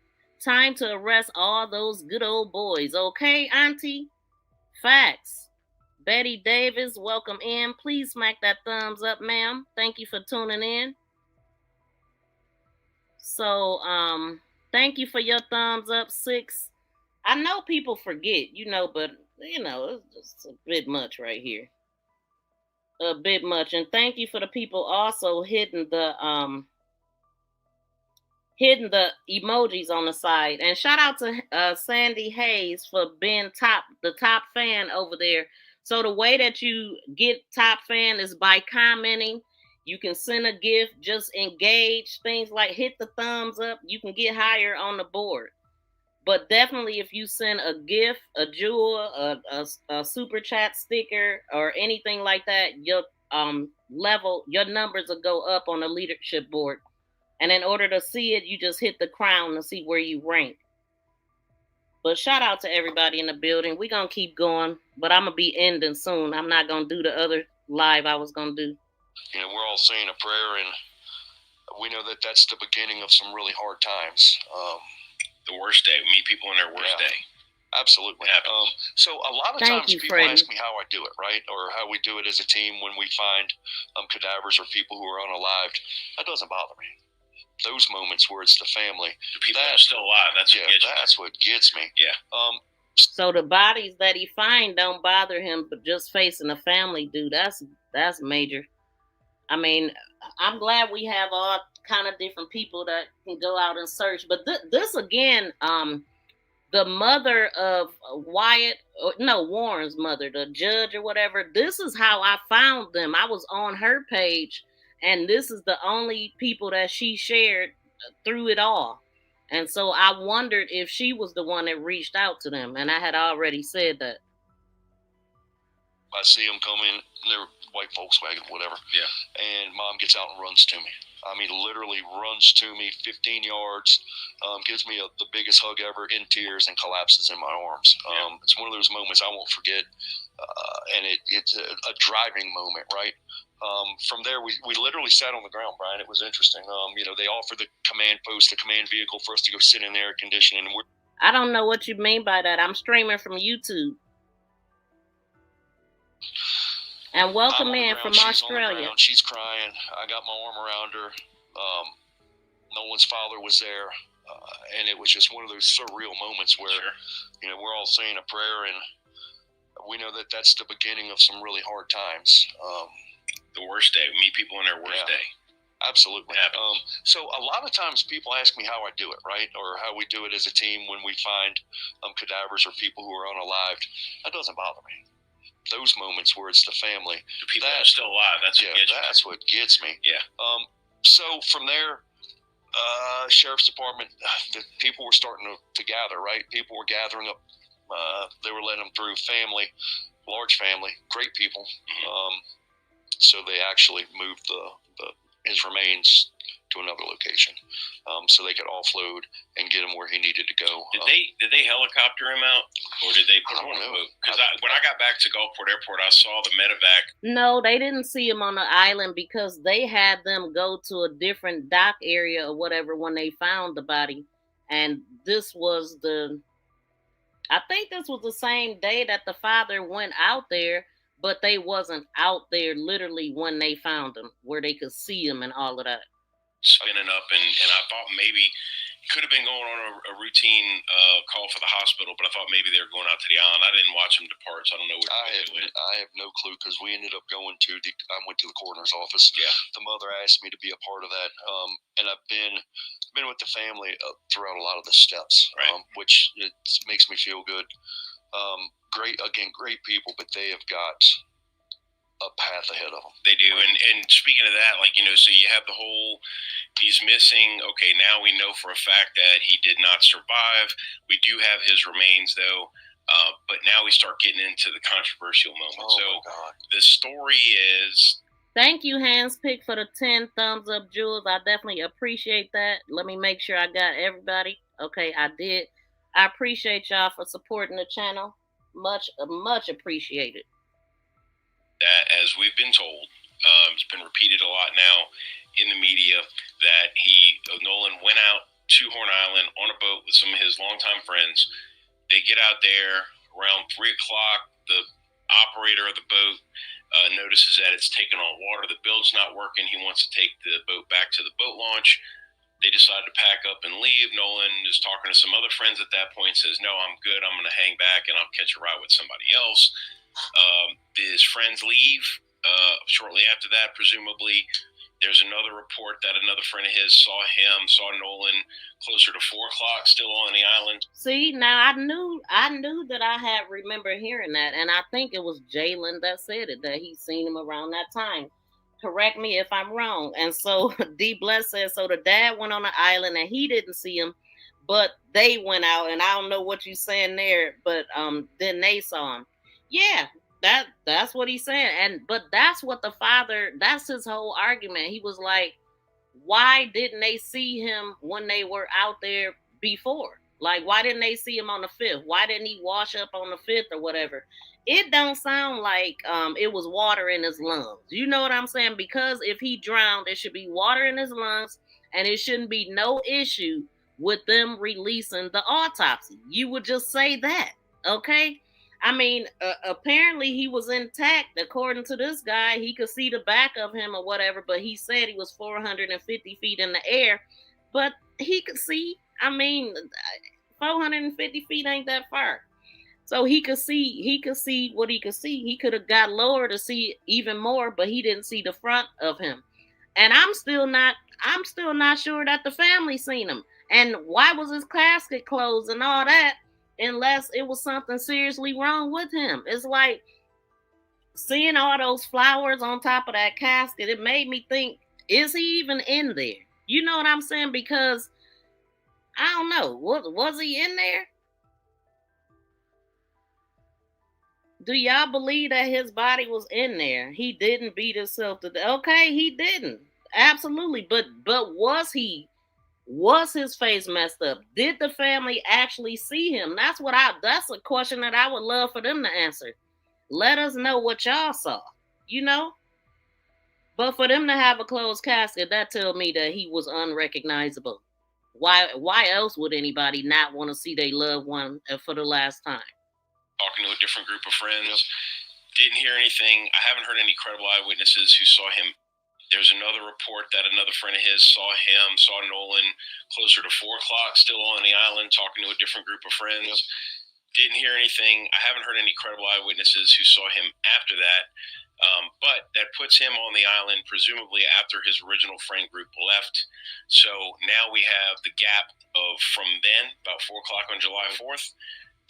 Time to arrest all those good old boys. Okay, auntie? Facts. Betty Davis, welcome in. Please smack that thumbs up, ma'am. Thank you for tuning in. So, thank you for your thumbs up, 6. I know people forget, but, it's just a bit much right here. A bit much. And thank you for the people also hitting the emojis on the side. And shout out to Sandy Hayes for being the top fan over there. So the way that you get top fan is by commenting. You can send a gift, just engage, things like hit the thumbs up. You can get higher on the board. But definitely, if you send a gift, a jewel, a super chat sticker, or anything like that, your your numbers will go up on the leadership board. And in order to see it, you just hit the crown to see where you rank. But shout out to everybody in the building. We're going to keep going, but I'm going to be ending soon. I'm not going to do the other live I was going to do. You know, we're all saying a prayer, and we know that that's the beginning of some really hard times. The worst day. Meet people in their worst day. Absolutely. So a lot of times people ask me how I do it, right? Or how we do it as a team when we find cadavers or people who are unalived. That doesn't bother me. Those moments where it's the family. The people that are still alive. That's what gets that's what gets me. Yeah. So the bodies that he find don't bother him, but just facing the family, dude, that's major. I mean, I'm glad we have all kind of different people that can go out and search. But this again, the mother of Warren's mother, the judge or whatever, this is how I found them. I was on her page, and this is the only people that she shared through it all. And so I wondered if she was the one that reached out to them, and I had already said that. I see them come in, they're white Volkswagen, whatever. Yeah. And mom gets out and runs to me. I mean, literally runs to me 15 yards, gives me the biggest hug ever, in tears, and collapses in my arms. It's one of those moments I won't forget, and it's a driving moment, right? From there, we literally sat on the ground, Brian. It was interesting. They offered the command post, the command vehicle for us to go sit in the air conditioning. And I don't know what you mean by that. I'm streaming from YouTube. And welcome in from Australia. She's crying. I got my arm around her. Nolan's father was there. And it was just one of those surreal moments where, we're all saying a prayer, and we know that that's the beginning of some really hard times. The worst day. Meet people in their worst day. Absolutely. So a lot of times people ask me how I do it, right? Or how we do it as a team when we find cadavers or people who are unalived. That doesn't bother me. Those moments where it's the family. The people that are still alive. That's what gets me. That's what gets me. Yeah. So from there, Sheriff's Department, the people were starting to gather, right? People were gathering up. They were letting them through. Family, large family, great people. So they actually moved his remains to another location, so they could offload and get him where he needed to go. Did they helicopter him out, or did they put him on a boat? Because when I got back to Gulfport Airport, I saw the medevac. No, they didn't see him on the island because they had them go to a different dock area or whatever when they found the body. And this was I think this was the same day that the father went out there, but they wasn't out there literally when they found him, where they could see him and all of that. Spinning up, and I thought maybe could have been going on a routine call for the hospital, but I thought maybe they were going out to the island. I didn't watch them depart, so I don't know what I have no clue, because we ended up going I went to the coroner's office. Yeah. The mother asked me to be a part of that, and I've been with the family throughout a lot of the steps, right. Which it makes me feel good. Great people, but they have got a path ahead of them. They do. And speaking of that, so you have the whole, he's missing. Okay, now we know for a fact that he did not survive. We do have his remains, though. But now we start getting into the controversial moment. My God. The story is... Thank you, Handspick, for the 10 thumbs up, Jules. I definitely appreciate that. Let me make sure I got everybody. Okay, I did. I appreciate y'all for supporting the channel. Much appreciated. That, as we've been told, it's been repeated a lot now in the media, that Nolan went out to Horn Island on a boat with some of his longtime friends. They get out there around 3 o'clock. The operator of the boat notices that it's taking on water. The build's not working. He wants to take the boat back to the boat launch. They decide to pack up and leave. Nolan is talking to some other friends at that point, says, no, I'm good. I'm going to hang back and I'll catch a ride with somebody else. His friends leave. Shortly after that, presumably, there's another report that another friend of his saw Nolan closer to 4 o'clock still on the island. See, now I knew that I had remember hearing that, and I think it was Jalen that said it, that he seen him around that time. Correct me if I'm wrong. And so D Bless says, so the dad went on the island and he didn't see him, but they went out, and I don't know what you're saying there, but then they saw him. Yeah, that's what he's saying. But that's what the father, that's his whole argument. He was like, why didn't they see him when they were out there before? Like, why didn't they see him on the 5th? Why didn't he wash up on the 5th or whatever? It don't sound like it was water in his lungs. You know what I'm saying? Because if he drowned, it should be water in his lungs, and it shouldn't be no issue with them releasing the autopsy. You would just say that, okay? I mean, apparently he was intact. According to this guy, he could see the back of him or whatever, but he said he was 450 feet in the air. But he could see, I mean, 450 feet ain't that far. So he could see what he could see. He could have got lower to see even more, but he didn't see the front of him. And I'm still not sure that the family seen him. And why was his casket closed and all that? Unless it was something seriously wrong with him. It's like seeing all those flowers on top of that casket. It made me think, is he even in there? You know what I'm saying? Because I don't know. Was he in there? Do y'all believe that his body was in there? He didn't beat himself to death. Okay, he didn't. Absolutely. But was he? Was his face messed up? Did the family actually see him? That's a question that I would love for them to answer. Let us know what y'all saw, you know? But for them to have a closed casket, that tells me that he was unrecognizable. Why else would anybody not want to see their loved one for the last time? Talking to a different group of friends, didn't hear anything. I haven't heard any credible eyewitnesses who saw him. There's another report that another friend of his saw Nolan closer to 4 o'clock, still on the island, talking to a different group of friends. Didn't hear anything. I haven't heard any credible eyewitnesses who saw him after that. But that puts him on the island, presumably after his original friend group left. So now we have the gap of from then, about 4 o'clock on July 4th,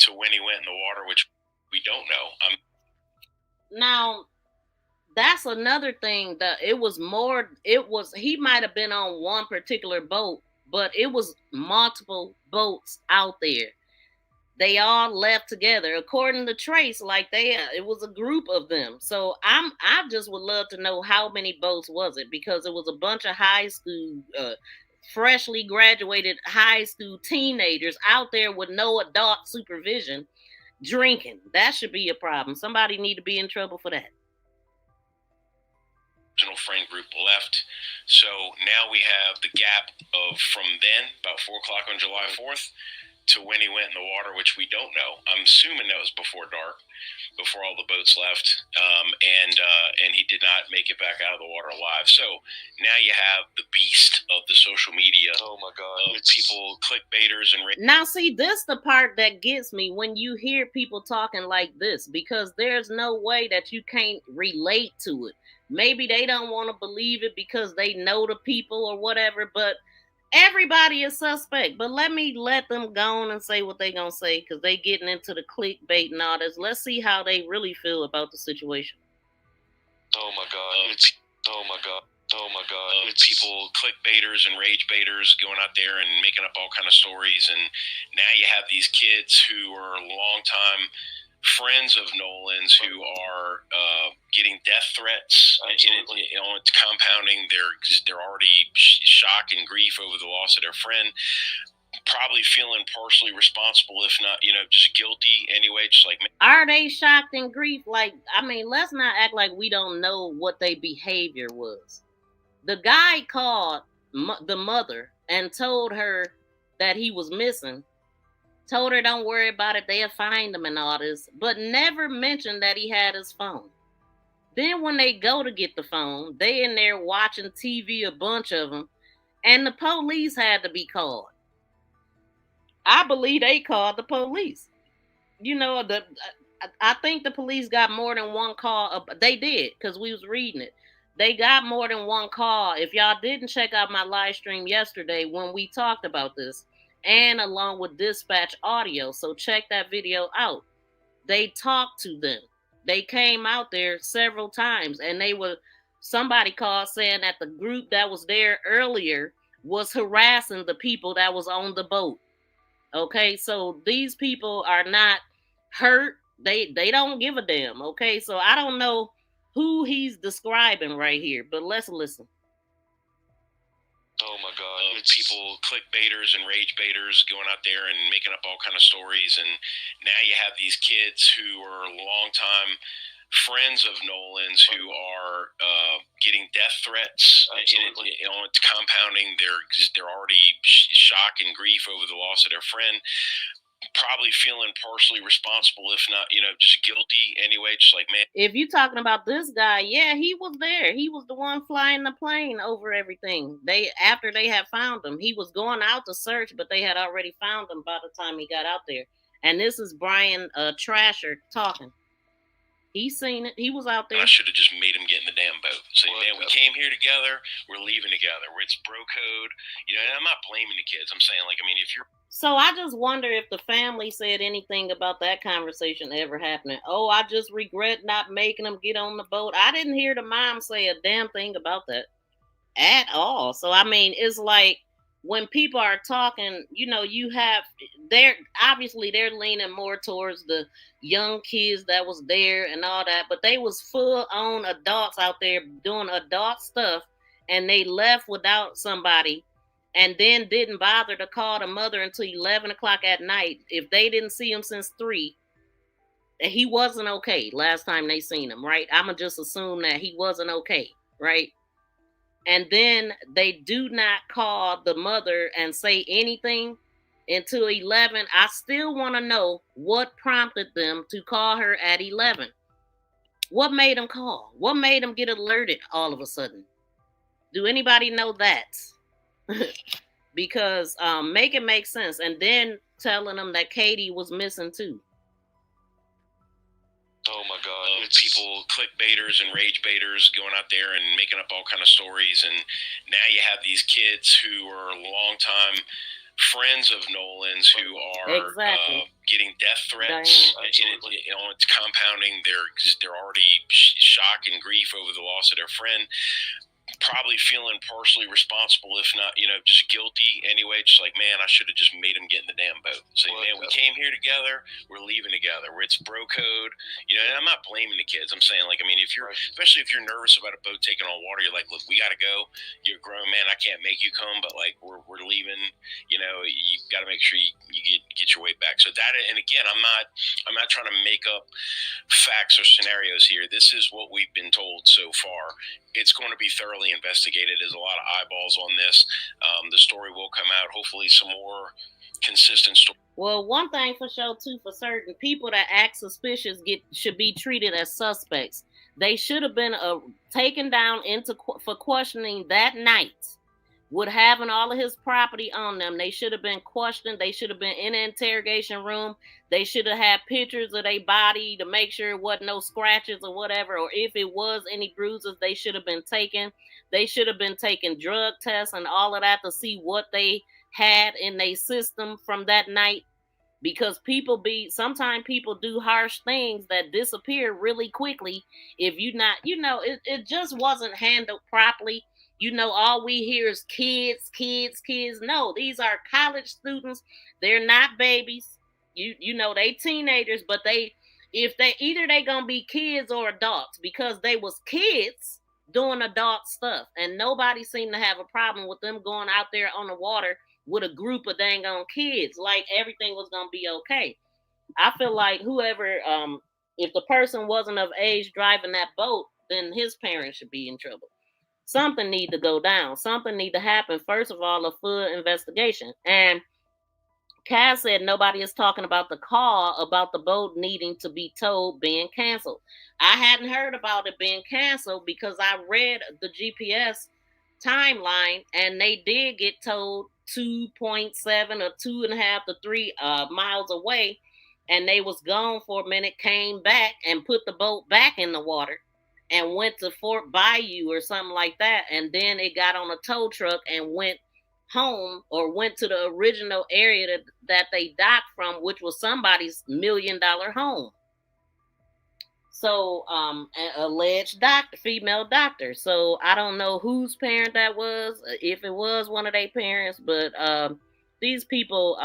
to when he went in the water, which we don't know. Now, that's another thing that he might have been on one particular boat, but it was multiple boats out there. They all left together, according to Trace. Like it was a group of them. So I just would love to know how many boats was it, because it was a bunch of high school, freshly graduated high school teenagers out there with no adult supervision, drinking. That should be a problem. Somebody need to be in trouble for that. Original friend group left. So now we have the gap of from then, about 4 o'clock on July 4th, to when he went in the water, which we don't know. I'm assuming that was before dark, before all the boats left, and he did not make it back out of the water alive. So now you have the beast of the social media. Oh my God! Of people, clickbaiters, and now see, this the part that gets me when you hear people talking like this, because there's no way that you can't relate to it. Maybe they don't want to believe it because they know the people or whatever, but everybody is suspect. But let them go on and say what they gonna say, because they getting into the clickbait and all this. Let's see how they really feel about the situation. Oh my God! Oh my God! Oh my God! People, clickbaiters and rage baiters, going out there and making up all kind of stories, and now you have these kids who are long-time friends of Nolan's who are getting death threats. Absolutely. It's compounding. They're already shock and grief over the loss of their friend, probably feeling partially responsible, if not, just guilty anyway. Just like, are they shocked and grief? Like, I mean, let's not act like we don't know what their behavior was. The guy called the mother and told her that he was missing. Told her don't worry about it, they'll find him and all this, but never mentioned that he had his phone. Then when they go to get the phone, they in there watching TV, a bunch of them, and the police had to be called. I believe they called the police. I think the police got more than one call. They did, because we was reading it. They got more than one call. If y'all didn't check out my live stream yesterday when we talked about this, and along with dispatch audio, so check that video out. They talked to them. They came out there several times, and somebody called saying that the group that was there earlier was harassing the people that was on the boat. Okay, so these people are not hurt. They don't give a damn. Okay, so I don't know who he's describing right here, but let's listen. Oh my God! It's people, clickbaiters and rage baiters, going out there and making up all kind of stories, and now you have these kids who are longtime friends of Nolan's who are getting death threats. Absolutely. It's compounding their already shock and grief over the loss of their friend. Probably feeling partially responsible, if not, just guilty anyway. Just like, man. If you're talking about this guy, yeah, he was there. He was the one flying the plane over everything. After they had found him, he was going out to search, but they had already found him by the time he got out there. And this is Brian Trasher talking. He seen it. He was out there. I should have just made him get in the damn boat. Saying, man, we came here together. We're leaving together. It's bro code. And I'm not blaming the kids. I'm saying, if you're. So I just wonder if the family said anything about that conversation ever happening. Oh, I just regret not making them get on the boat. I didn't hear the mom say a damn thing about that at all. So, it's like when people are talking, they're leaning more towards the young kids that was there and all that, but they was full on adults out there doing adult stuff, and they left without somebody, and then didn't bother to call the mother until 11 o'clock at night. If they didn't see him since 3, he wasn't okay last time they seen him, right? I'ma just assume that he wasn't okay, right? And then they do not call the mother and say anything until 11. I still want to know what prompted them to call her at 11. What made them call? What made them get alerted all of a sudden? Do anybody know that? Because make it make sense. And then telling them that Katie was missing too. Oh my God! It's people, clickbaiters and rage baiters, going out there and making up all kind of stories, and now you have these kids who are longtime friends of Nolan's who are getting death threats. It's compounding their already shock and grief over the loss of their friend. Probably feeling partially responsible, if not, just guilty anyway. Just like, man, I should have just made him get in the damn boat. Saying, man, we came here together. We're leaving together. It's bro code. And I'm not blaming the kids. I'm saying, if you're, especially if you're nervous about a boat taking on water, you're like, look, we got to go. You're a grown man. I can't make you come, but we're leaving. You've got to make sure you get your way back. So that, and again, I'm not trying to make up facts or scenarios here. This is what we've been told so far. It's going to be thoroughly investigated. There's a lot of eyeballs on this. The story will come out. Hopefully some more consistent story. Well, one thing for sure too, for certain, people that act suspicious should be treated as suspects. They should have been taken down for questioning that night. With having all of his property on them, they should have been questioned. They should have been in an interrogation room. They should have had pictures of their body to make sure it wasn't no scratches or whatever. Or if it was any bruises, they should have been taken. They should have been taking drug tests and all of that to see what they had in their system from that night. Because sometimes people do harsh things that disappear really quickly. If you not, it just wasn't handled properly. All we hear is kids. No, these are college students. They're not babies. They teenagers, but either they gonna be kids or adults, because they was kids doing adult stuff, and nobody seemed to have a problem with them going out there on the water with a group of dang on kids. Like everything was gonna be okay. I feel like whoever, if the person wasn't of age driving that boat, then his parents should be in trouble. Something need to go down. Something need to happen. First of all, a full investigation. And Cass said nobody is talking about the call about the boat needing to be towed being canceled. I hadn't heard about it being canceled because I read the GPS timeline, and they did get towed 2.7 or 2.5 to 3 miles away, and they was gone for a minute, came back and put the boat back in the water and went to Fort Bayou or something like that. And then it got on a tow truck and went home, or went to the original area that they docked from, which was somebody's $1 million home. So, an alleged female doctor. So I don't know whose parent that was, if it was one of their parents, but these people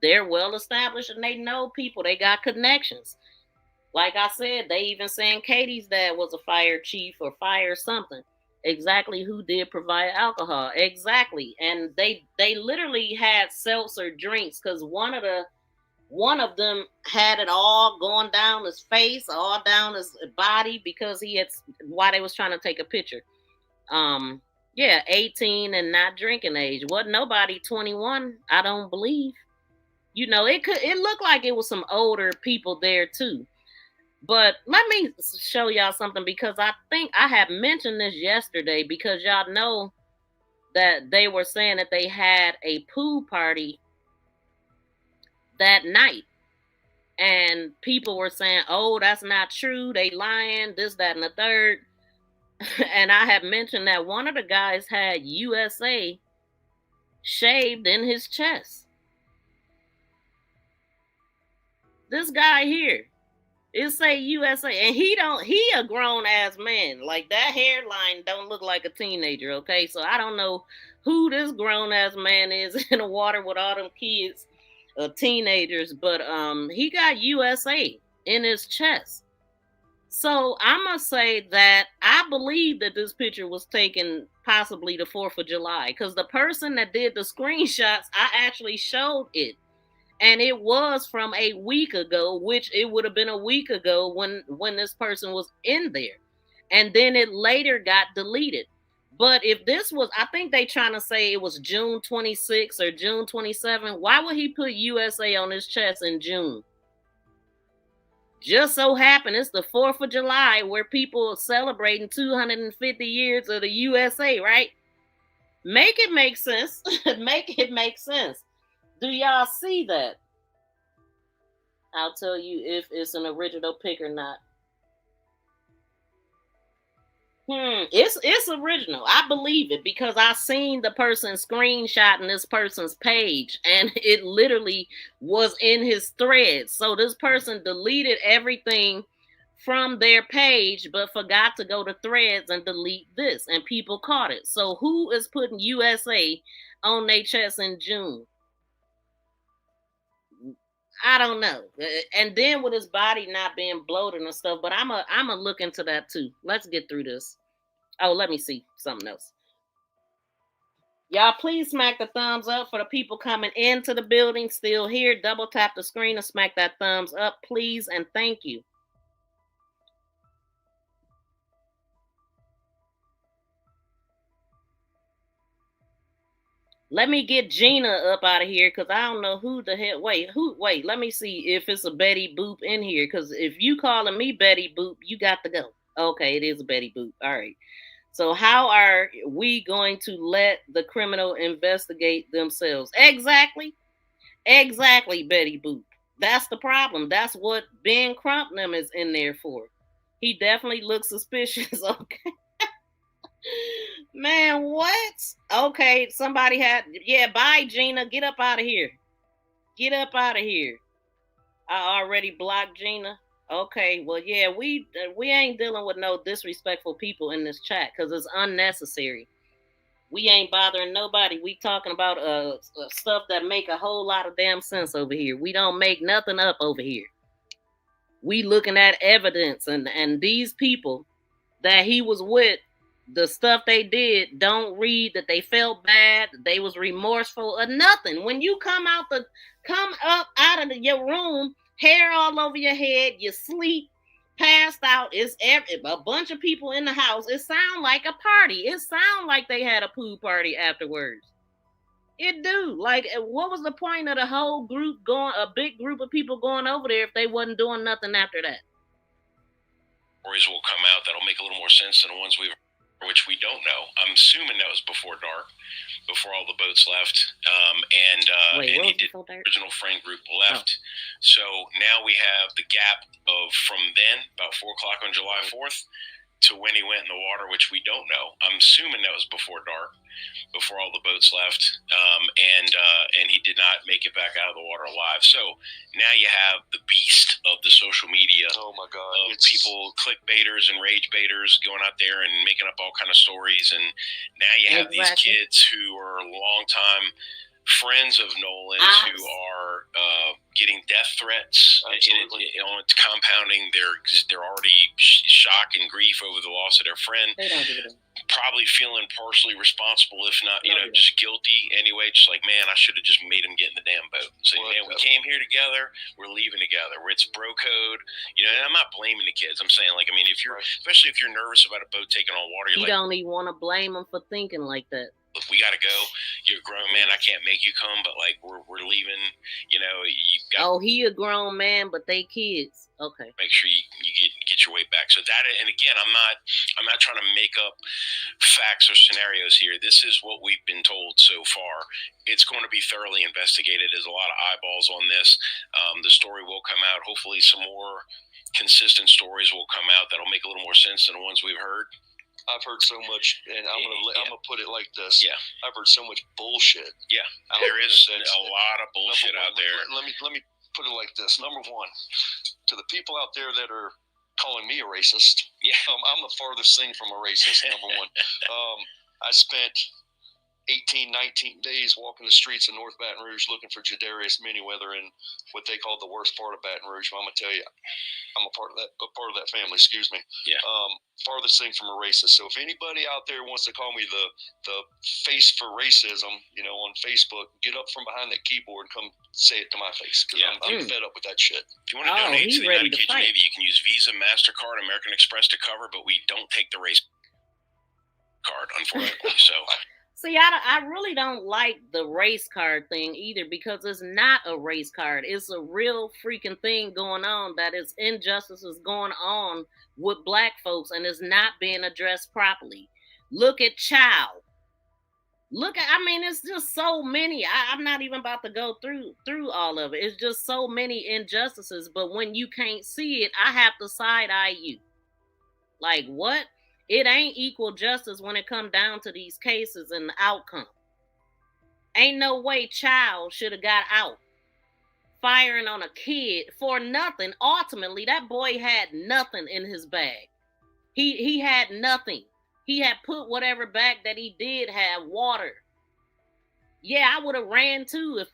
They're well established and they know people. They got connections. Like I said, they even saying Katie's dad was a fire chief or fire something. Exactly who did provide alcohol. Exactly. And they literally had seltzer drinks because one of them had it all going down his face, all down his body because he had while they was trying to take a picture. Yeah, 18 and not drinking age. Wasn't nobody 21, I don't believe. It looked like it was some older people there too. But let me show y'all something because I think I had mentioned this yesterday because y'all know that they were saying that they had a pool party that night. And people were saying, oh, that's not true. They lying, this, that, and the third. And I had mentioned that one of the guys had USA shaved in his chest. This guy here. It say USA, and he a grown ass man. Like that hairline don't look like a teenager, okay? So I don't know who this grown ass man is in the water with all them kids, teenagers, but he got USA in his chest. So I'm gonna say that I believe that this picture was taken possibly the 4th of July, because the person that did the screenshots, I actually showed it. And it was from a week ago, which it would have been a week ago when this person was in there. And then it later got deleted. But if this was, I think they trying to say it was June 26 or June 27. Why would he put USA on his chest in June? Just so happened it's the 4th of July where people are celebrating 250 years of the USA, right? Make it make sense. Make it make sense. Do y'all see that? I'll tell you if it's an original pic or not. It's original. I believe it because I seen the person screenshotting this person's page and it literally was in his thread. So this person deleted everything from their page but forgot to go to threads and delete this and people caught it. So who is putting USA on their chest in June? I don't know. And then with his body not being bloated and stuff, but I'm a look into that too. Let's get through this. Oh, let me see something else. Y'all, please smack the thumbs up for the people coming into the building still here. Double tap the screen and smack that thumbs up, please, and thank you. Let me get Gina up out of here because I don't know who the hell. Wait, let me see if it's a Betty Boop in here. Because if you calling me Betty Boop, you got to go. Okay, it is a Betty Boop. All right. So how are we going to let the criminal investigate themselves? Exactly, Betty Boop. That's the problem. That's what Ben Crump them is in there for. He definitely looks suspicious. Okay. Man, what? Okay, somebody had. Yeah, bye, Gina. Get up out of here. Get up out of here. I already blocked Gina. Okay, well, yeah, we ain't dealing with no disrespectful people in this chat because it's unnecessary. We ain't bothering nobody. We talking about stuff that make a whole lot of damn sense over here. We don't make nothing up over here. We looking at evidence and these people that he was with, the stuff they did, don't read that they felt bad, they was remorseful or nothing. When you come up out of your room, hair all over your head, you sleep, passed out, it's a bunch of people in the house. It sound like a party. It sound like they had a pool party afterwards. It do. Like, what was the point of the whole group a big group of people going over there if they wasn't doing nothing after that? Stories will come out that'll make a little more sense than the ones we've, which we don't know. I'm assuming that was before dark, before all the boats left, and he did. The original friend group left, so now we have the gap of from then about 4:00 on July 4th to when he went in the water, which we don't know. I'm assuming that was before dark, before all the boats left, and he did not make it back out of the water alive. So now you have the beast of the social media. Oh my God! Of people, clickbaiters and rage baiters going out there and making up all kind of stories, and now you have these kids who are longtime friends of Nolan's who are getting death threats. It's compounding. They're already shock and grief over the loss of their friend. They don't give it. Probably feeling partially responsible, if not, just guilty anyway. Just like, man, I should have just made him get in the damn boat. So, man, we came here together. We're leaving together. It's bro code. And I'm not blaming the kids. I'm saying, like, I mean, especially if you're nervous about a boat taking on water, you don't even want to blame them for thinking like that. Look, we got to go. You're a grown man. I can't make you come, but like we're leaving. You got. He a grown man, but they kids. Okay. Make sure you get your way back. So that, and again, I'm not trying to make up facts or scenarios here. This is what we've been told so far. It's going to be thoroughly investigated. There's a lot of eyeballs on this. The story will come out. Hopefully, some more consistent stories will come out that'll make a little more sense than the ones we've heard. I've heard so much, and I'm gonna put it like this. Yeah, I've heard so much bullshit. Yeah, there is a lot of bullshit out there. Let me put it like this. Number one, to the people out there that are calling me a racist, I'm the farthest thing from a racist. Number one, I spent 18, 19 days walking the streets of North Baton Rouge looking for Jadarius Manyweather in what they call the worst part of Baton Rouge. But I'm gonna tell you, I'm a part of that family. Excuse me. Yeah. Farthest thing from a racist. So if anybody out there wants to call me the face for racism, on Facebook, get up from behind that keyboard and come say it to my face, because I'm fed up with that shit. If you want to donate to the United Kids Navy, you can use Visa, MasterCard, American Express to cover, but we don't take the race card, unfortunately. So. See, I really don't like the race card thing either, because it's not a race card. It's a real freaking thing going on, that is injustices going on with black folks, and it's not being addressed properly. Look at Child. It's just so many. I'm not even about to go through all of it. It's just so many injustices, but when you can't see it, I have to side-eye you. Like, what? It ain't equal justice when it come down to these cases and the outcome. Ain't no way Child should have got out. Firing on a kid for nothing. Ultimately, that boy had nothing in his bag. He had nothing. He had put whatever bag that he did have, water. Yeah, I would have ran too if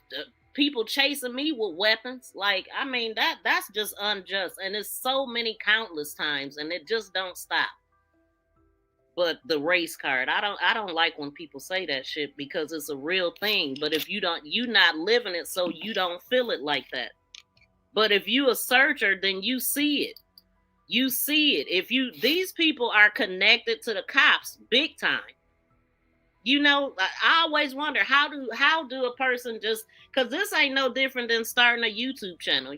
people chasing me with weapons. Like, that's just unjust. And it's so many countless times, and it just don't stop. But the race card, I don't like when people say that shit, because it's a real thing. But if you not living it, so you don't feel it like that. But if you a searcher, then you see it. You see it. These people are connected to the cops big time. I always wonder, how do a person just, because this ain't no different than starting a YouTube channel,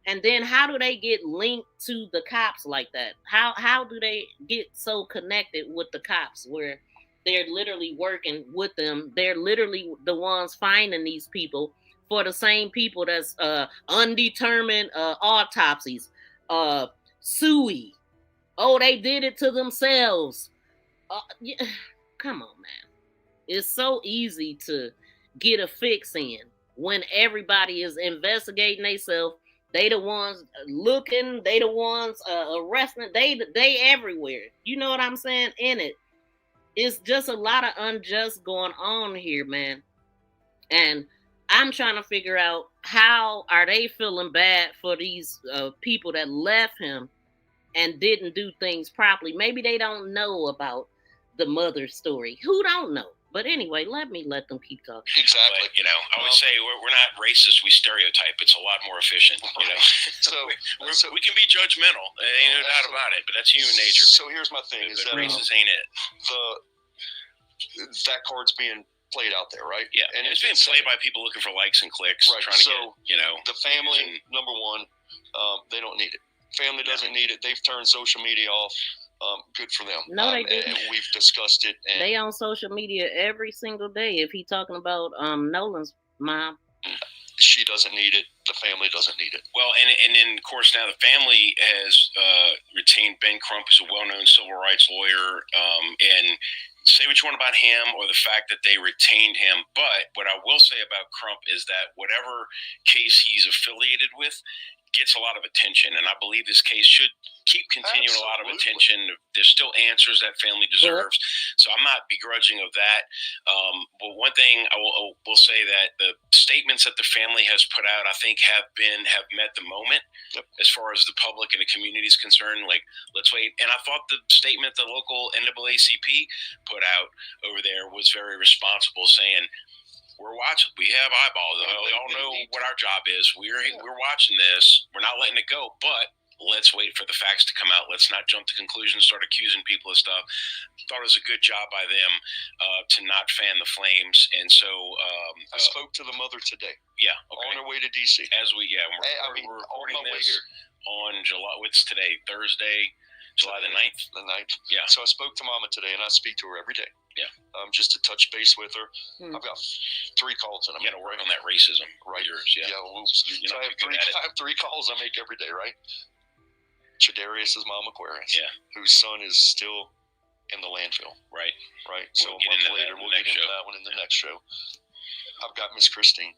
And then how do they get linked to the cops like that? How do they get so connected with the cops where they're literally working with them? They're literally the ones finding these people for the same people that's undetermined autopsies, SUI. Oh, they did it to themselves. Yeah. Come on, man. It's so easy to get a fix in when everybody is investigating themselves. They the ones looking, they the ones arresting, they everywhere. You know what I'm saying? In it. It's just a lot of unjust going on here, man. And I'm trying to figure out, how are they feeling bad for these people that left him and didn't do things properly? Maybe they don't know about the mother's story. Who don't know? But anyway, let them keep talking. Exactly. But, I would say we're not racist. We stereotype. It's a lot more efficient. So we can be judgmental. Ain't no doubt about it. But that's human nature. So here's my thing: is that racist ain't it? That card's being played out there, right? Yeah, and it's being played by people looking for likes and clicks, right? Trying to get the family. Number one, they don't need it. Family doesn't need it. They've turned social media off. Good for them. No, they didn't. And we've discussed it. And they on social media every single day. If he talking about Nolan's mom, she doesn't need it. The family doesn't need it. Well, and then of course now the family has retained Ben Crump, who's a well-known civil rights lawyer, and say what you want about him or the fact that they retained him. But what I will say about Crump is that whatever case he's affiliated with, gets a lot of attention, and I believe this case should keep continuing a lot of attention. There's still answers that family deserves, so I'm not begrudging of that. But one thing I will say that the statements that the family has put out, I think, have met the moment as far as the public and the community is concerned. Like, let's wait. And I thought the statement the local NAACP put out over there was very responsible, saying, we're watching. We have eyeballs. We all know what our job is. We're watching this. We're not letting it go. But let's wait for the facts to come out. Let's not jump to conclusions, start accusing people of stuff. Thought it was a good job by them to not fan the flames. And so I spoke to the mother today. Yeah, okay. On her way to DC. We're recording this on July. What's today? Thursday, July the 9th. The 9th. Yeah. So I spoke to Mama today, and I speak to her every day. Yeah. Just to touch base with her. I've got 3 calls, and I'm going to work on that racism. Right. Yours, yeah. Well, so I have 3 calls I make every day, right? Chadarius's mom, Aquarius, whose son is still in the landfill. Right. So a month later, we'll get into that one in the next show. I've got Miss Christine,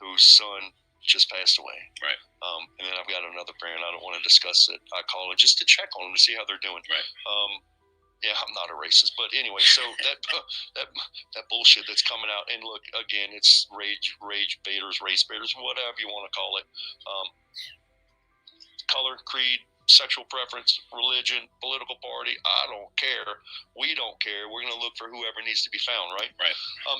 whose son just passed away. Right. And then I've got another parent. I don't want to discuss it. I call it just to check on them to see how they're doing. Right. Yeah, I'm not a racist, but anyway, so that bullshit that's coming out, and look, again, it's rage baiters, race baiters, whatever you want to call it. Color, creed, sexual preference, religion, political party, I don't care. We don't care. We're going to look for whoever needs to be found, right? Right.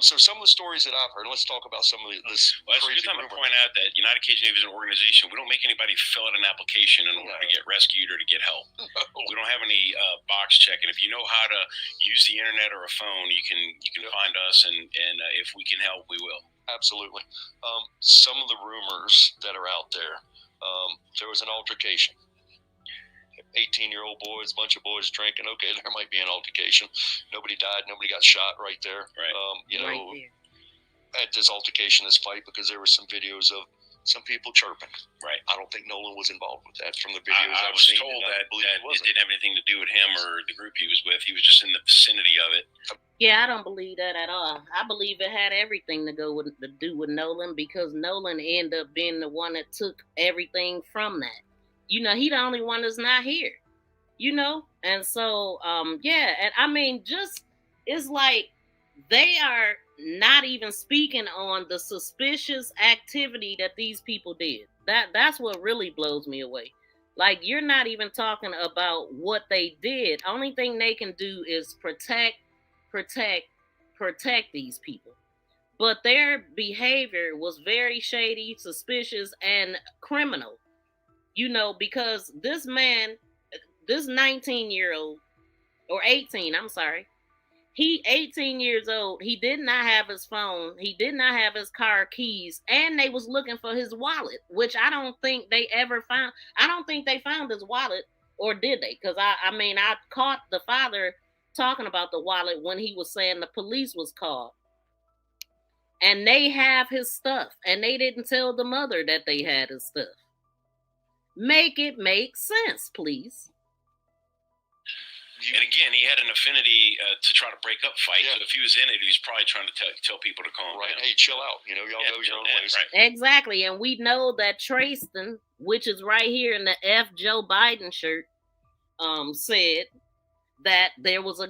So some of the stories that I've heard, let's talk about some of this. Well, it's a good time to point out that United Cajun Navy is an organization. We don't make anybody fill out an application in order to get rescued or to get help. We don't have any box checking. If you know how to use the internet or a phone, you can find us, and if we can help, we will. Absolutely. Some of the rumors that are out there, there was an altercation. 18-year-old boys, bunch of boys drinking. Okay, there might be an altercation. Nobody died. Nobody got shot right there. Right. At this altercation, this fight, because there were some videos of some people chirping. Right. I don't think Nolan was involved with that from the videos I was told that it didn't have anything to do with him or the group he was with. He was just in the vicinity of it. Yeah, I don't believe that at all. I believe it had everything to do with Nolan, because Nolan ended up being the one that took everything from that. He the only one that's not here, And so, and I mean, just, it's like they are not even speaking on the suspicious activity that these people did. That's what really blows me away. Like, you're not even talking about what they did. Only thing they can do is protect these people. But their behavior was very shady, suspicious, and criminal. Because this man, this 19-year-old, or 18, I'm sorry, he 18 years old, he did not have his phone, he did not have his car keys, and they was looking for his wallet, which I don't think they ever found. I don't think they found his wallet, or did they? Because I caught the father talking about the wallet when he was saying the police was called. And they have his stuff, and they didn't tell the mother that they had his stuff. Make it make sense, please. And again, he had an affinity to try to break up fights. Yeah. So if he was in it, he was probably trying to tell people to calm down. Hey, chill out. Y'all go your own ways. Right. Exactly. And we know that Trayston, which is right here in the F. Joe Biden shirt, said that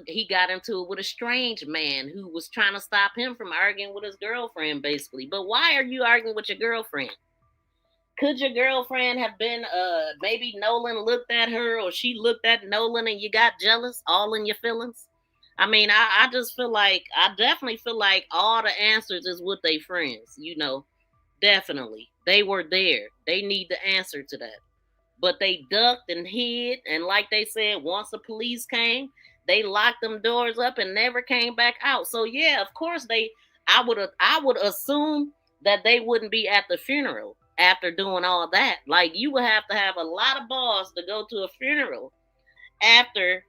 he got into it with a strange man who was trying to stop him from arguing with his girlfriend, basically. But why are you arguing with your girlfriend? Could your girlfriend have been, maybe Nolan looked at her, or she looked at Nolan and you got jealous, all in your feelings? I mean, I definitely feel like all the answers is with their friends, definitely. They were there. They need the answer to that. But they ducked and hid, and like they said, once the police came, they locked them doors up and never came back out. So yeah, of course I would assume that they wouldn't be at the funeral after doing all that. Like, you would have to have a lot of balls to go to a funeral after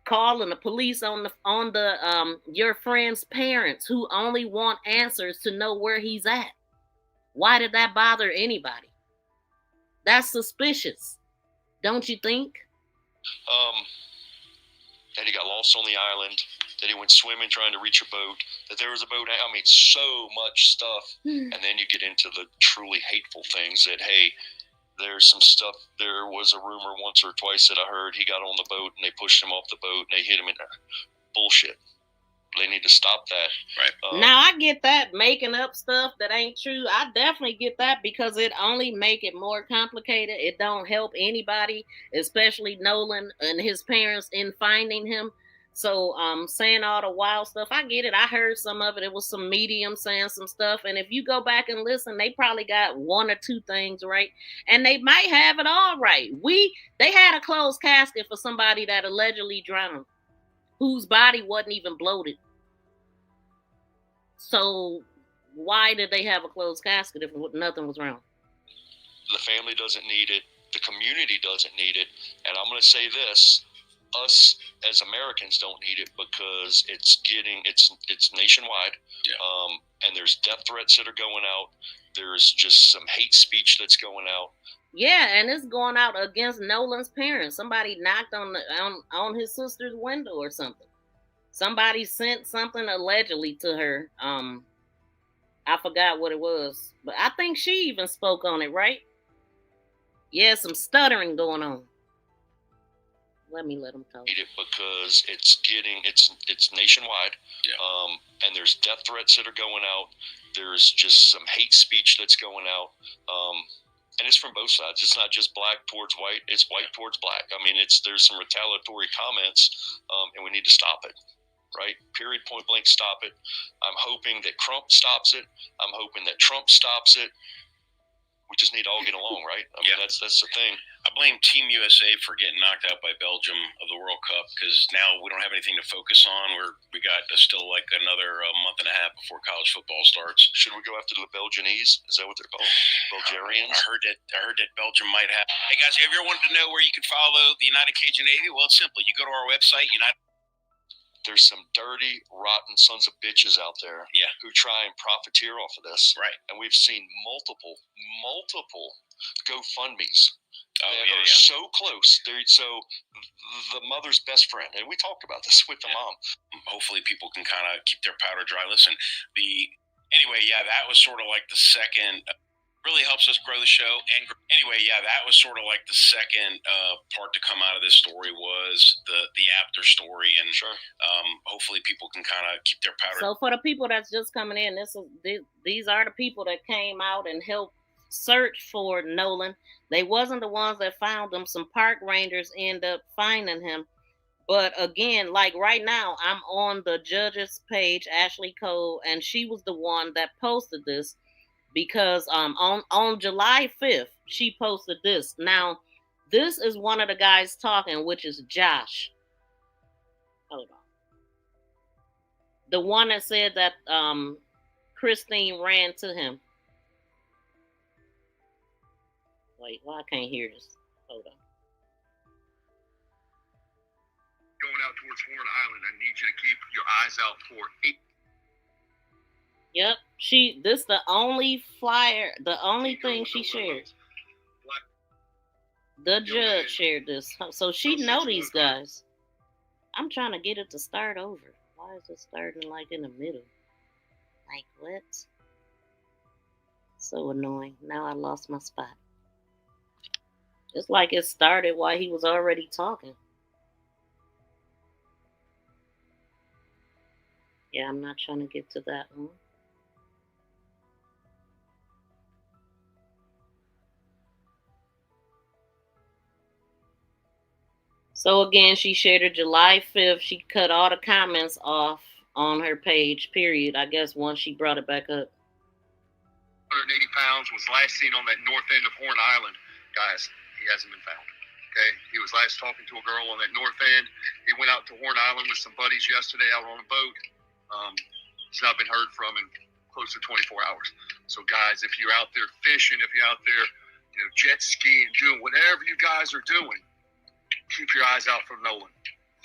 calling the police on your friend's parents, who only want answers to know where he's at. Why did that bother anybody? That's suspicious, don't you think? And he got lost on the island. that he went swimming trying to reach a boat, that there was a boat. I mean, so much stuff. And then you get into the truly hateful things that, hey, there's some stuff. There was a rumor once or twice that I heard he got on the boat and they pushed him off the boat and they hit him in there. Bullshit. They need to stop that. Right. Now I get that, making up stuff that ain't true. I definitely get that, because it only make it more complicated. It don't help anybody, especially Nolan and his parents, in finding him. So saying all the wild stuff, I get it. I heard some of it. It was some medium saying some stuff. And if you go back and listen, they probably got one or two things right. And they might have it all right. They had a closed casket for somebody that allegedly drowned, whose body wasn't even bloated. So why did they have a closed casket if nothing was wrong? The family doesn't need it. The community doesn't need it. And I'm going to say this, us as Americans don't need it, because it's nationwide. Yeah. And there's death threats that are going out. There's just some hate speech that's going out. Yeah, and it's going out against Nolan's parents. Somebody knocked on his sister's window or something. Somebody sent something allegedly to her. I forgot what it was, but I think she even spoke on it, right? Yeah, some stuttering going on. Let them talk. Need it because it's nationwide. Yeah. And there's death threats that are going out. There's just some hate speech that's going out. And it's from both sides. It's not just black towards white. It's white towards black. I mean, there's some retaliatory comments, and we need to stop it. Right? Period. Point blank. Stop it. I'm hoping that Trump stops it. I'm hoping that Trump stops it. We just need to all get along, right? I mean, that's the thing. I blame Team USA for getting knocked out by Belgium of the World Cup, because now we don't have anything to focus on. We got still like another month and a half before college football starts. Should we go after the Belgianese? Is that what they're called? Bulgarians? I heard that Belgium might have. Hey guys, have you ever wanted to know where you can follow the United Cajun Navy? Well, it's simple. You go to our website, There's some dirty, rotten sons of bitches out there who try and profiteer off of this. Right. And we've seen multiple GoFundMes that are so close. So the mother's best friend, and we talked about this with the mom. Hopefully people can kind of keep their powder dry. Listen, that was sort of like the second... really helps us grow the show. And that was sort of like the second part to come out of this story, was the after story, and hopefully people can kind of keep their powder. So for the people that's just coming in, these are the people that came out and helped search for Nolan. They wasn't the ones that found him. Some park rangers end up finding him. But again, like right now, I'm on the judge's page, Ashley Cole, and she was the one that posted this. Because on July 5th, she posted this. Now, this is one of the guys talking, which is Josh. Hold on. The one that said that Christine ran to him. Wait, I can't hear this. Hold on. Going out towards Horn Island, I need you to keep your eyes out for 8. Yep, this the only flyer, the only thing she shared. The judge shared this, so she know these guys. I'm trying to get it to start over. Why is it starting like in the middle? Like what? So annoying. Now I lost my spot. It's like it started while he was already talking. Yeah, I'm not trying to get to that one. So again, she shared it July 5th. She cut all the comments off on her page, period. I guess once she brought it back up. 180 pounds, was last seen on that north end of Horn Island. Guys, he hasn't been found. Okay? He was last talking to a girl on that north end. He went out to Horn Island with some buddies yesterday out on a boat. He's not been heard from in close to 24 hours. So guys, if you're out there fishing, if you're out there, jet skiing, doing whatever you guys are doing, keep your eyes out for Nolan.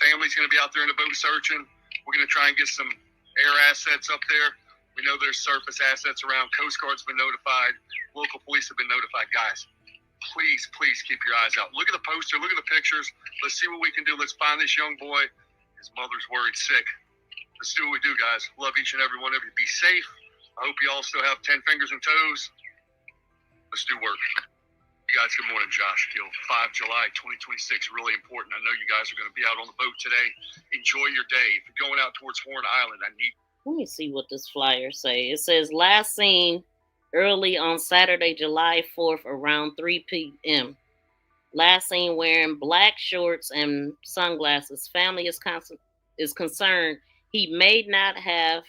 Family's going to be out there in the boat searching. We're going to try and get some air assets up there. We know there's surface assets around. Coast Guard's been notified. Local police have been notified. Guys, please keep your eyes out. Look at the poster. Look at the pictures. Let's see what we can do. Let's find this young boy. His mother's worried sick. let's do what we do, guys. Love each and every one of you. Be safe. I hope you all still have 10 fingers and toes. Let's do work. You guys, good morning. Josh Gill, 5 July 2026. Really important. I know you guys are going to be out on the boat today. Enjoy your day. If you're going out towards Horn Island, I need. Let me see what this flyer say. It says last seen early on Saturday, July 4th, around 3 p.m. Last seen wearing black shorts and sunglasses. Family is concerned he may not have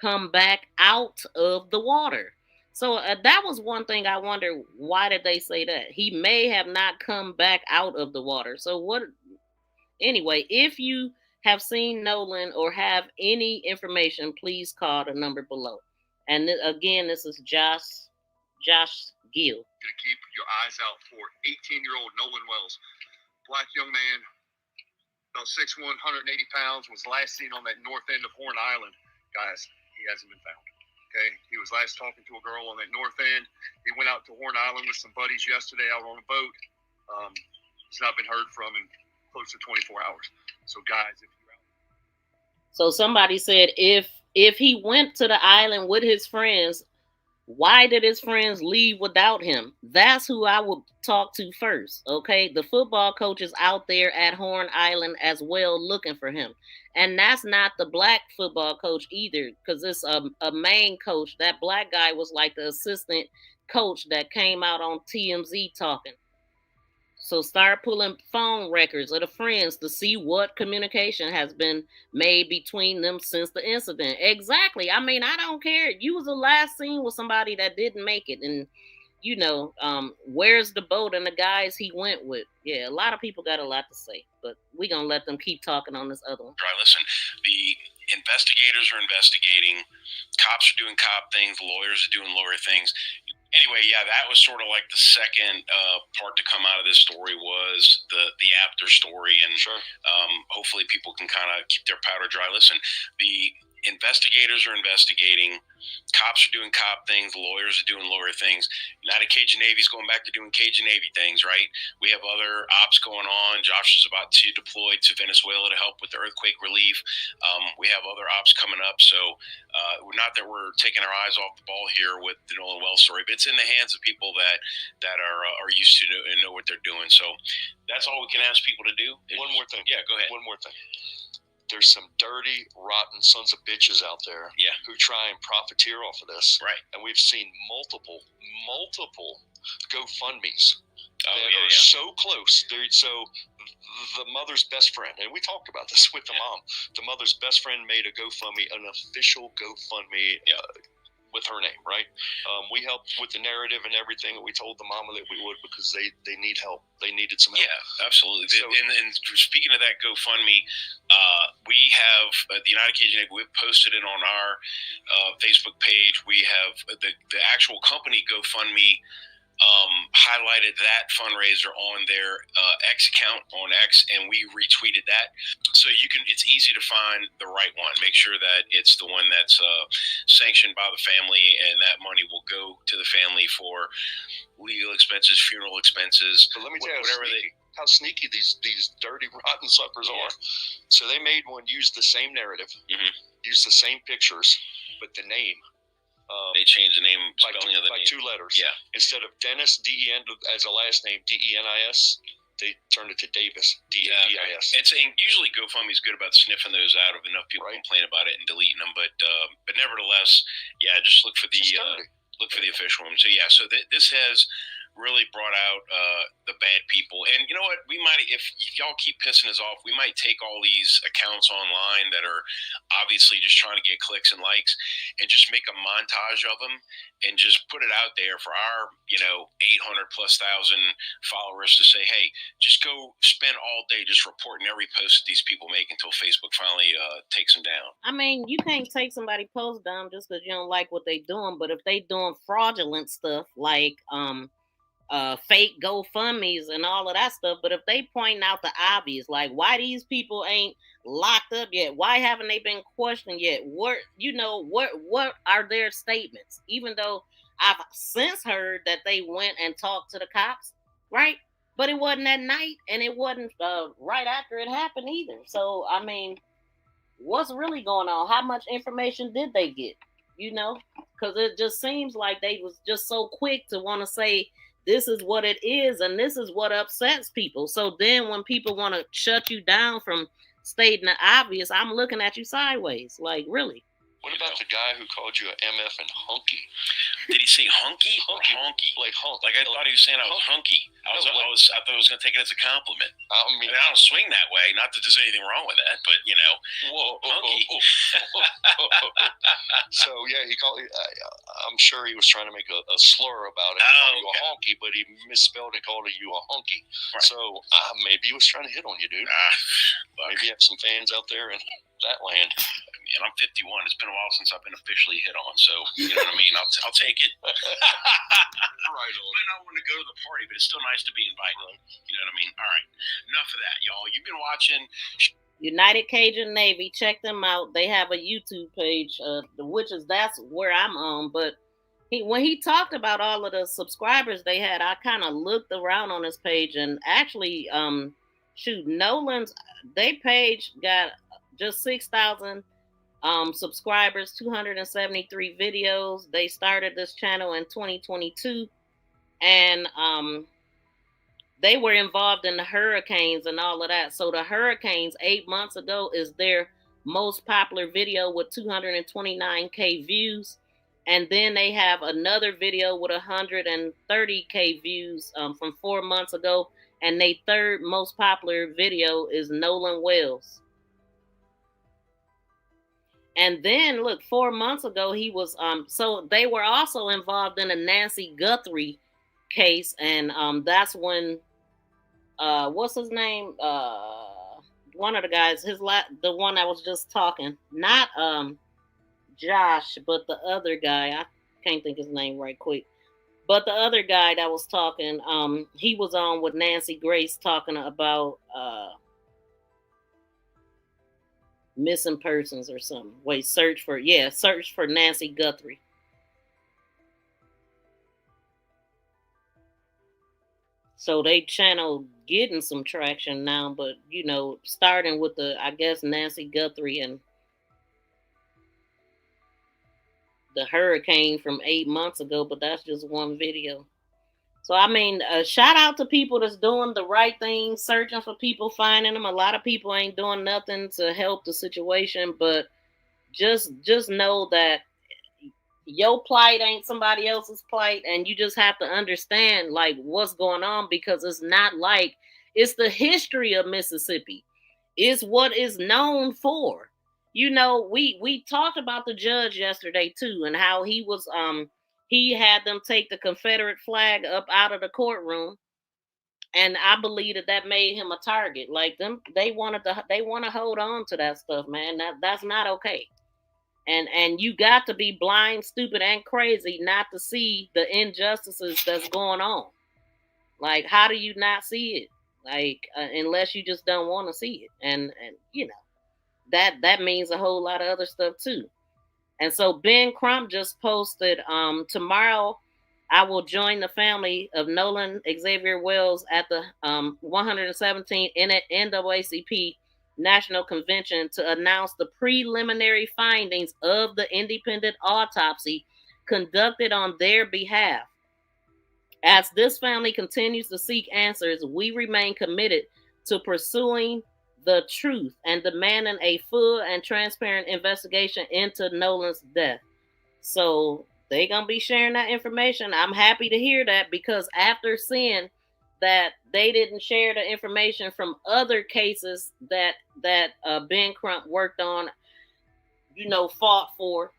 come back out of the water. So that was one thing I wonder, why did they say that? He may have not come back out of the water. So what? Anyway, if you have seen Nolan or have any information, please call the number below. And again, this is Josh Gill. To keep your eyes out for 18-year-old Nolan Wells, black young man, about 6'1", 180 pounds, was last seen on that north end of Horn Island. Guys, he hasn't been found. Okay, he was last talking to a girl on that north end. He went out to Horn Island with some buddies yesterday out on a boat. He's not been heard from in close to 24 hours. So, guys, if you're out. So somebody said if he went to the island with his friends, why did his friends leave without him? That's who I would talk to first, okay? The football coach is out there at Horn Island as well looking for him. And that's not the black football coach either, because it's a main coach. That black guy was like the assistant coach that came out on TMZ talking. So start pulling phone records of the friends to see what communication has been made between them since the incident. Exactly. I mean, I don't care. You was the last seen with somebody that didn't make it. And, you know, where's the boat and the guys he went with? Yeah, a lot of people got a lot to say. But we're going to let them keep talking on this other one. Right, listen, the investigators are investigating. Cops are doing cop things. Lawyers are doing lawyer things. Anyway, yeah, that was sort of like the second part to come out of this story was the after story, and sure. Hopefully people can kind of keep their powder dry. Listen, the investigators are investigating, cops are doing cop things, lawyers are doing lawyer things. United Cajun Navy's going back to doing Cajun Navy things, right? We have other ops going on. Josh is about to deploy to Venezuela to help with the earthquake relief. We have other ops coming up, so not that we're taking our eyes off the ball here with the Nolan Wells story, but it's in the hands of people that are used to and know what they're doing. So that's all we can ask people to do. One more thing. Yeah, go ahead. One more thing. There's some dirty, rotten sons of bitches out there who try and profiteer off of this. Right. And we've seen multiple GoFundMes that are so close. So the mother's best friend, and we talked about this with the mom, the mother's best friend made a GoFundMe, an official GoFundMe with her name, right? We helped with the narrative and everything, and we told the mama that we would because they need help. They needed some help. Yeah, absolutely. So, and speaking of that GoFundMe, we have the United Cajun Navy. We've posted it on our Facebook page. We have the actual company GoFundMe highlighted that fundraiser on their X account on X, and we retweeted that. So it's easy to find the right one. Make sure that it's the one that's sanctioned by the family, and that money will go to the family for legal expenses, funeral expenses. But let me tell you how sneaky these dirty, rotten suckers are. So they made one, used the same narrative, used the same pictures, but the name. They changed the name, spelling of the name. 2 letters. Yeah. Instead of Dennis, D-E-N, as a last name, D-E-N-I-S, they turned it to Davis, D-A-V-I-S. It's usually GoFundMe's good about sniffing those out if enough people complain about it and deleting them. But nevertheless, just look for the official one. So so this has really brought out the bad people. And you know what? We might, if y'all keep pissing us off, we might take all these accounts online that are obviously just trying to get clicks and likes and just make a montage of them and just put it out there for our, 800 plus thousand followers to say, hey, just go spend all day just reporting every post that these people make until Facebook finally takes them down. I mean, you can't take somebody's post down just because you don't like what they doing. But if they doing fraudulent stuff like fake GoFundMes and all of that stuff, but if they point out the obvious, like why these people ain't locked up yet, why haven't they been questioned yet, what are their statements, even though I've since heard that they went and talked to the cops, right? But it wasn't that night, and it wasn't right after it happened either. So I mean, what's really going on? How much information did they get? You know, because it just seems like they was just so quick to want to say this is what it is and this is what upsets people. So then when people want to shut you down from stating the obvious, I'm looking at you sideways. Like, really? What about the guy who called you a MF and hunky? Did he say hunky? Honky. Like hunk. Like I thought he was saying I was hunky. I thought I was going to take it as a compliment. I mean, I don't swing that way. Not that there's anything wrong with that, but hunky. So yeah, he called. I'm sure he was trying to make a slur about it. You a honky, but he misspelled it, called you a hunky. Right. So maybe he was trying to hit on you, dude. Maybe you have some fans out there in that land. And I'm 51. It's been a while since I've been officially hit on, so you know what I mean. I'll take it. Right on. I might not want to go to the party, but it's still nice to be invited. You know what I mean? All right, enough of that, y'all. You've been watching United Cajun Navy. Check them out. They have a YouTube page, that's where I'm on. But when he talked about all of the subscribers they had, I kind of looked around on his page and actually, Nolan's page got just 6,000 subscribers, 273 videos. They started this channel in 2022, and they were involved in the hurricanes and all of that. So the hurricanes 8 months ago is their most popular video with 229K views. And then they have another video with 130K views from 4 months ago. And their third most popular video is Nolan Wells. And then look, 4 months ago, he was, so they were also involved in a Nancy Guthrie case. And that's when, what's his name? One of the guys, the one that was just talking, not Josh, but the other guy, I can't think his name right quick. But the other guy that was talking, he was on with Nancy Grace talking about missing persons or something. Wait, search for Nancy Guthrie. So they channel getting some traction now, but starting with Nancy Guthrie and the hurricane from 8 months ago, but that's just one video. So, I mean, shout out to people that's doing the right thing, searching for people, finding them. A lot of people ain't doing nothing to help the situation, but just know that your plight ain't somebody else's plight, and you just have to understand, like, what's going on, because it's not like it's the history of Mississippi. It's what is known for. We talked about the judge yesterday, too, and how he was he had them take the Confederate flag up out of the courtroom, and I believe that made him a target. Like they want to hold on to that stuff, man. That's not okay. And you got to be blind, stupid, and crazy not to see the injustices that's going on. Like, how do you not see it? Like, unless you just don't want to see it, and that means a whole lot of other stuff too. And so Ben Crump just posted, tomorrow I will join the family of Nolan Xavier Wells at the 117th NAACP National Convention to announce the preliminary findings of the independent autopsy conducted on their behalf. As this family continues to seek answers, we remain committed to pursuing the truth and demanding a full and transparent investigation into Nolan's death. So they're going to be sharing that information. I'm happy to hear that, because after seeing that they didn't share the information from other cases that Ben Crump worked on, fought for,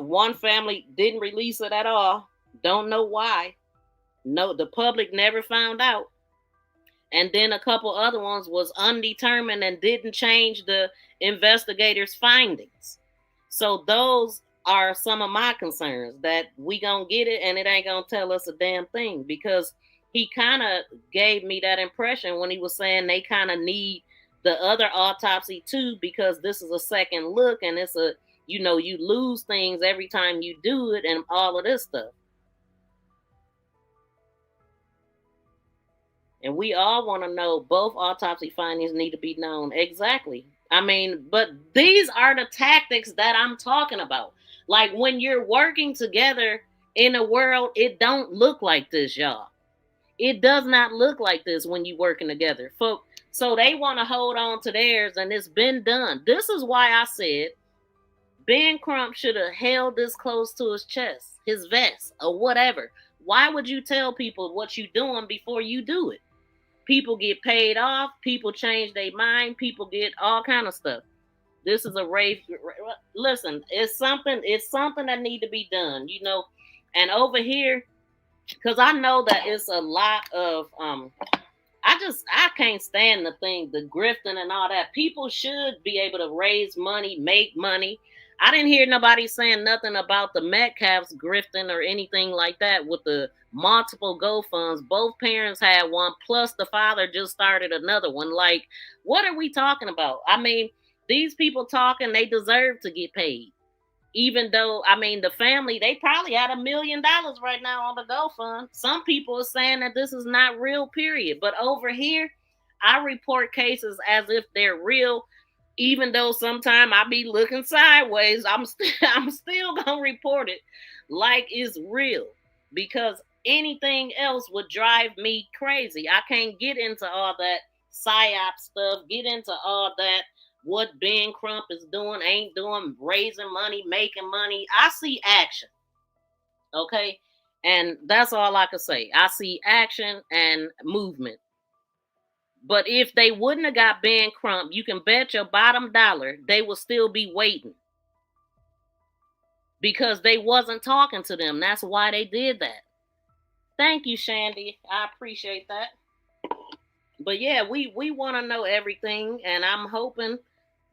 one family didn't release it at all. Don't know why. No, the public never found out. And then a couple other ones was undetermined and didn't change the investigators' findings. So those are some of my concerns, that we gonna get it and it ain't gonna tell us a damn thing, because he kind of gave me that impression when he was saying they kind of need the other autopsy too, because this is a second look and it's you lose things every time you do it and all of this stuff. And we all want to know, both autopsy findings need to be known. Exactly. I mean, but these are the tactics that I'm talking about. Like when you're working together in a world, it don't look like this, y'all. It does not look like this when you working together. So they want to hold on to theirs, and it's been done. This is why I said Ben Crump should have held this close to his chest, his vest, or whatever. Why would you tell people what you doing before you do it? People get paid off. People change their mind. People get all kind of stuff. This is a race. Listen, it's something. It's something that need to be done. You know, and over here, because I know that it's a lot of I can't stand the grifting and all that. People should be able to raise money, make money. I didn't hear nobody saying nothing about the Metcalfs grifting or anything like that with the multiple GoFunds. Both parents had one, plus the father just started another one. Like, what are we talking about? I mean, these people talking, they deserve to get paid. Even though, I mean, the family, they probably had $1 million right now on the GoFund. Some people are saying that this is not real, period. But over here, I report cases as if they're real, even though sometimes I be looking sideways. I'm still gonna report it like it's real, because anything else would drive me crazy. I can't get into all that psyop stuff, get into all that what Ben Crump is doing, ain't doing, raising money, making money. I see action. Okay. And that's all I can say. I see action and movement. But if they wouldn't have got Ben Crump, you can bet your bottom dollar they will still be waiting. Because they wasn't talking to them. That's why they did that. Thank you, Shandy. I appreciate that. But yeah, we want to know everything, and I'm hoping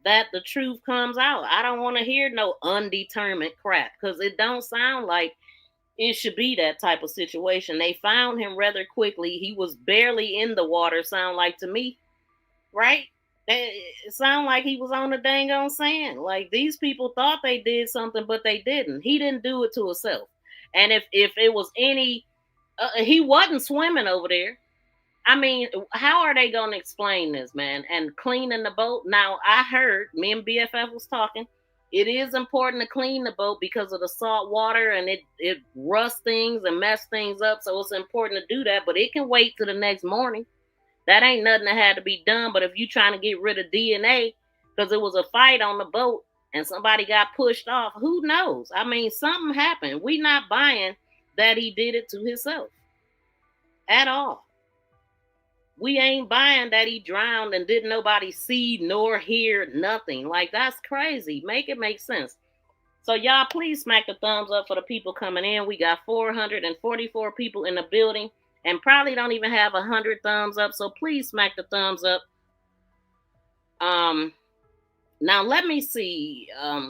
that the truth comes out. I don't want to hear no undetermined crap, because it don't sound like it should be that type of situation. They found him rather quickly. He was barely in the water, sound like to me, right? It sound like he was on the dang on sand. Like these people thought they did something, but they didn't. He didn't do it to himself. And if it was any, he wasn't swimming over there. I mean, how are they going to explain this, man? And cleaning the boat. Now, I heard, me and BFF was talking, it is important to clean the boat because of the salt water, and it rusts things and mess things up. So it's important to do that, but it can wait till the next morning. That ain't nothing that had to be done. But if you trying to get rid of DNA because it was a fight on the boat and somebody got pushed off, who knows? I mean, something happened. We not buying that he did it to himself at all. We ain't buying that he drowned and didn't nobody see nor hear nothing. Like, that's crazy. Make it make sense. So y'all, please smack the thumbs up for the people coming in. We got 444 people in the building and probably don't even have 100 thumbs up. So please smack the thumbs up. Now let me see,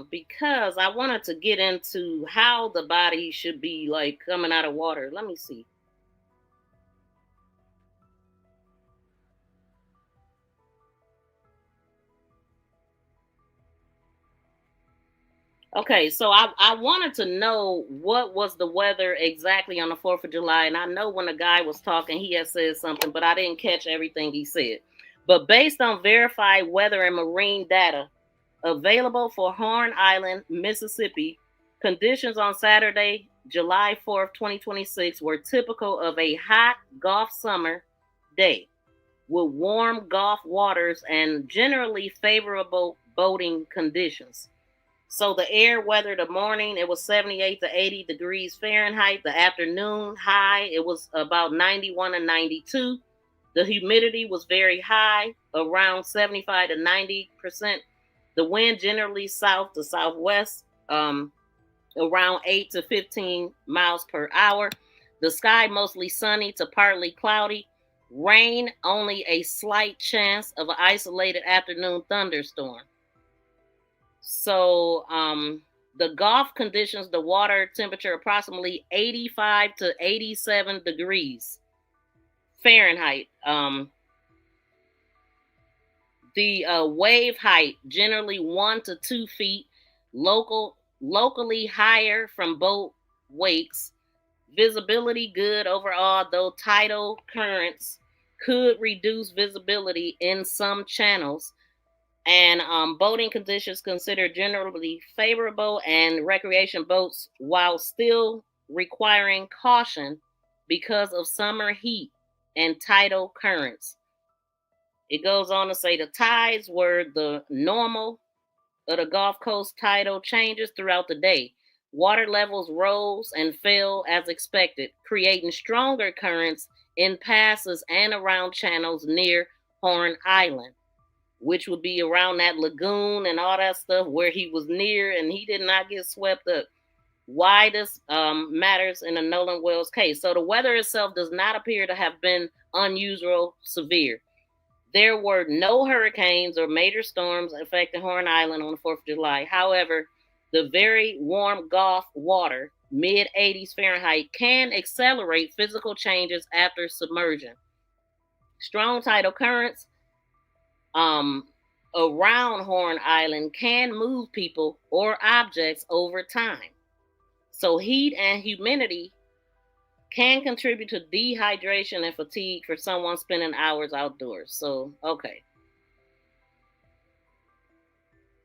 because I wanted to get into how the body should be like coming out of water. Let me see. Okay, so I wanted to know what was the weather exactly on the 4th of July. And I know when the guy was talking, he had said something, but I didn't catch everything he said. But based on verified weather and marine data available for Horn Island, Mississippi, conditions on Saturday, July 4th, 2026 were typical of a hot Gulf summer day with warm Gulf waters and generally favorable boating conditions. So the air weather, the morning, it was 78 to 80 degrees Fahrenheit. The afternoon high, it was about 91 and 92. The humidity was very high, around 75 to 90%. The wind generally south to southwest, around 8 to 15 miles per hour. The sky mostly sunny to partly cloudy. Rain, only a slight chance of an isolated afternoon thunderstorm. So the Gulf conditions, the water temperature approximately 85 to 87 degrees Fahrenheit. The wave height generally 1 to 2 feet, locally higher from boat wakes. Visibility good overall, though tidal currents could reduce visibility in some channels And boating conditions considered generally favorable, and recreation boats, while still requiring caution because of summer heat and tidal currents. It goes on to say the tides were the normal of the Gulf Coast tidal changes throughout the day. Water levels rose and fell as expected, creating stronger currents in passes and around channels near Horn Island, which would be around that lagoon and all that stuff where he was near, and he did not get swept up. Why this matters in the Nolan Wells case. So the weather itself does not appear to have been unusual severe. There were no hurricanes or major storms affecting Horn Island on the 4th of July. However, the very warm Gulf water, mid 80s Fahrenheit, can accelerate physical changes after submersion. Strong tidal currents around Horn Island can move people or objects over time. So heat and humidity can contribute to dehydration and fatigue for someone spending hours outdoors. So, okay.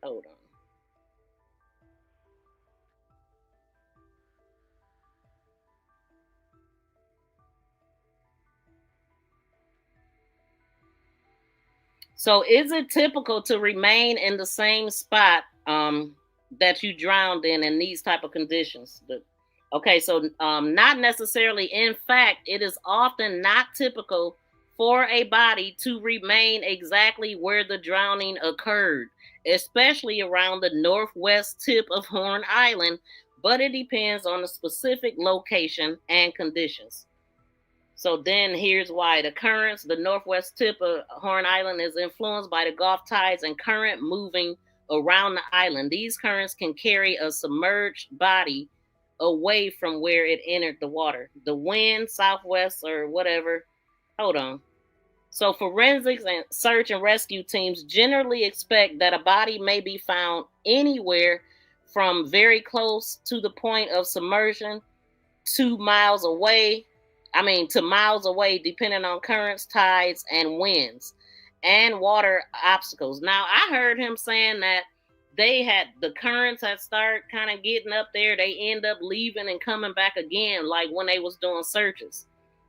Hold on. So, is it typical to remain in the same spot that you drowned in these type of conditions? Okay, so not necessarily. In fact, it is often not typical for a body to remain exactly where the drowning occurred, especially around the northwest tip of Horn Island, but it depends on the specific location and conditions. So then here's why. The currents, the northwest tip of Horn Island is influenced by the Gulf tides and current moving around the island. These currents can carry a submerged body away from where it entered the water. The wind, southwest or whatever. Hold on. So forensics and search and rescue teams generally expect that a body may be found anywhere from very close to the point of submersion 2 miles away. To miles away, depending on currents, tides, and winds, and water obstacles. Now, I heard him saying that the currents had started kind of getting up there. They end up leaving and coming back again, like when they was doing searches.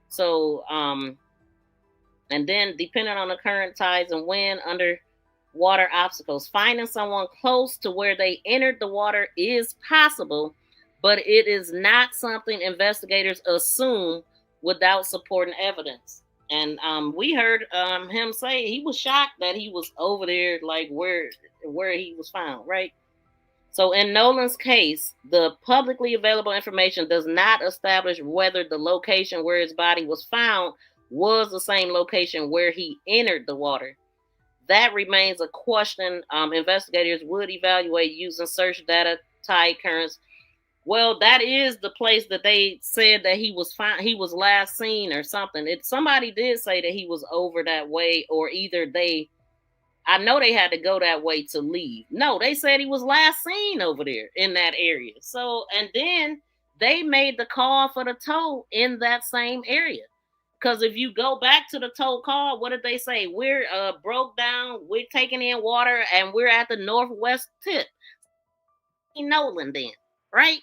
So, and then depending on the current, tides, and wind, underwater obstacles, finding someone close to where they entered the water is possible, but it is not something investigators assume without supporting evidence. And we heard him say he was shocked that he was over there, like where he was found, right? So in Nolan's case, the publicly available information does not establish whether the location where his body was found was the same location where he entered the water. That remains a question investigators would evaluate using search data, tide currents. Well, that is the place that they said that he was found. He was last seen or something. Somebody did say that he was over that way, or either I know they had to go that way to leave. No, they said he was last seen over there in that area. So, and then they made the call for the tow in that same area. Because if you go back to the tow call, what did they say? We're broke down, we're taking in water, and we're at the northwest tip. Nolan then, right?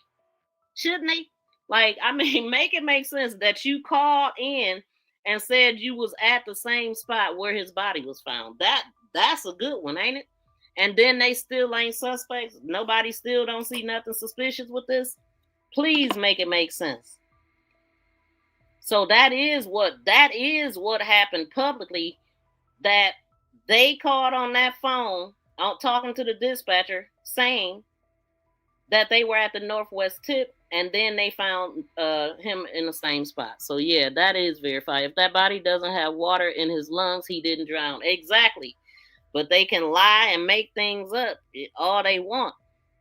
Shouldn't they? Make it make sense that you called in and said you was at the same spot where his body was found. That's a good one, ain't it? And then they still ain't suspects. Nobody still don't see nothing suspicious with this. Please make it make sense. So that is what happened publicly. That they called on that phone, talking to the dispatcher, saying that they were at the northwest tip, and then they found him in the same spot. So yeah, that is verified. If that body doesn't have water in his lungs, he didn't drown. Exactly. But they can lie and make things up all they want.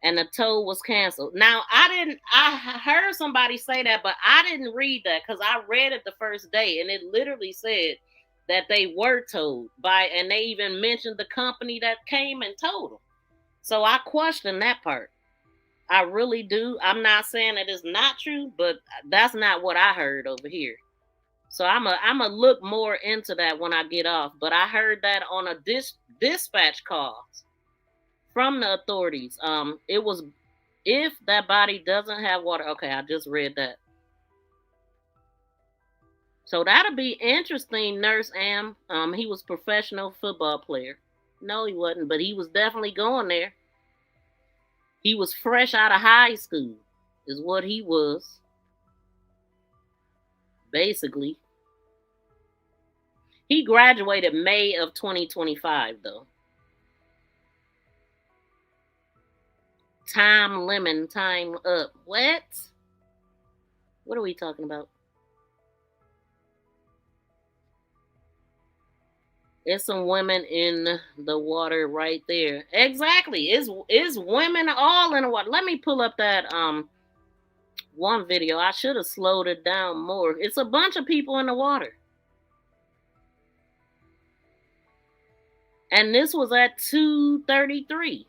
And the tow was canceled. Now, I heard somebody say that, but I didn't read that because I read it the first day, and it literally said that they were towed and they even mentioned the company that came and towed them. So I question that part. I really do. I'm not saying that it's not true, but that's not what I heard over here. So I'm a look more into that when I get off. But I heard that on a dispatch calls from the authorities. It was, if that body doesn't have water. Okay, I just read that. So that'll be interesting, Nurse Am. He was a professional football player. No, he wasn't, but he was definitely going there. He was fresh out of high school, is what he was. Basically. He graduated May of 2025, though. Time lemon, time up. What? What are we talking about? There's some women in the water right there. Exactly. It's women all in the water. Let me pull up that one video. I should have slowed it down more. It's a bunch of people in the water. And this was at 2:33.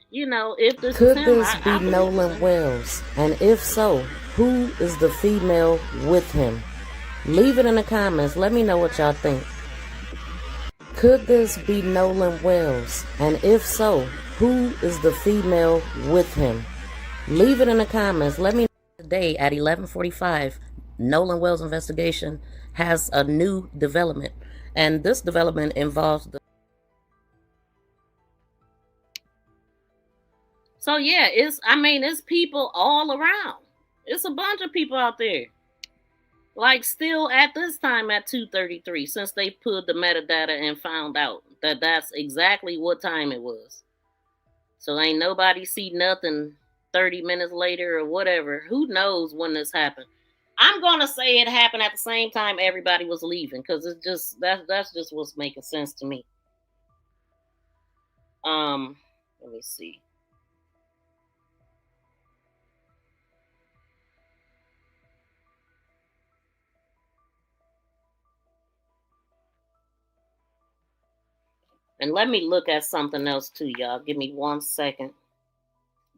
You know, if this Could is him, this I be Nolan Wells? And if so, who is the female with him? Leave it in the comments. Let me know what y'all think. Could this be Nolan Wells? And if so, who is the female with him? Leave it in the comments. Let me know. Today at 11:45, Nolan Wells investigation has a new development. And this development involves the... So yeah, it's people all around. It's a bunch of people out there. Like still at this time at 2:33, since they pulled the metadata and found out that that's exactly what time it was. So ain't nobody see nothing 30 minutes later or whatever. Who knows when this happened? I'm gonna say it happened at the same time everybody was leaving, because it's just that's just what's making sense to me. Let me see. And let me look at something else too, y'all. Give me 1 second.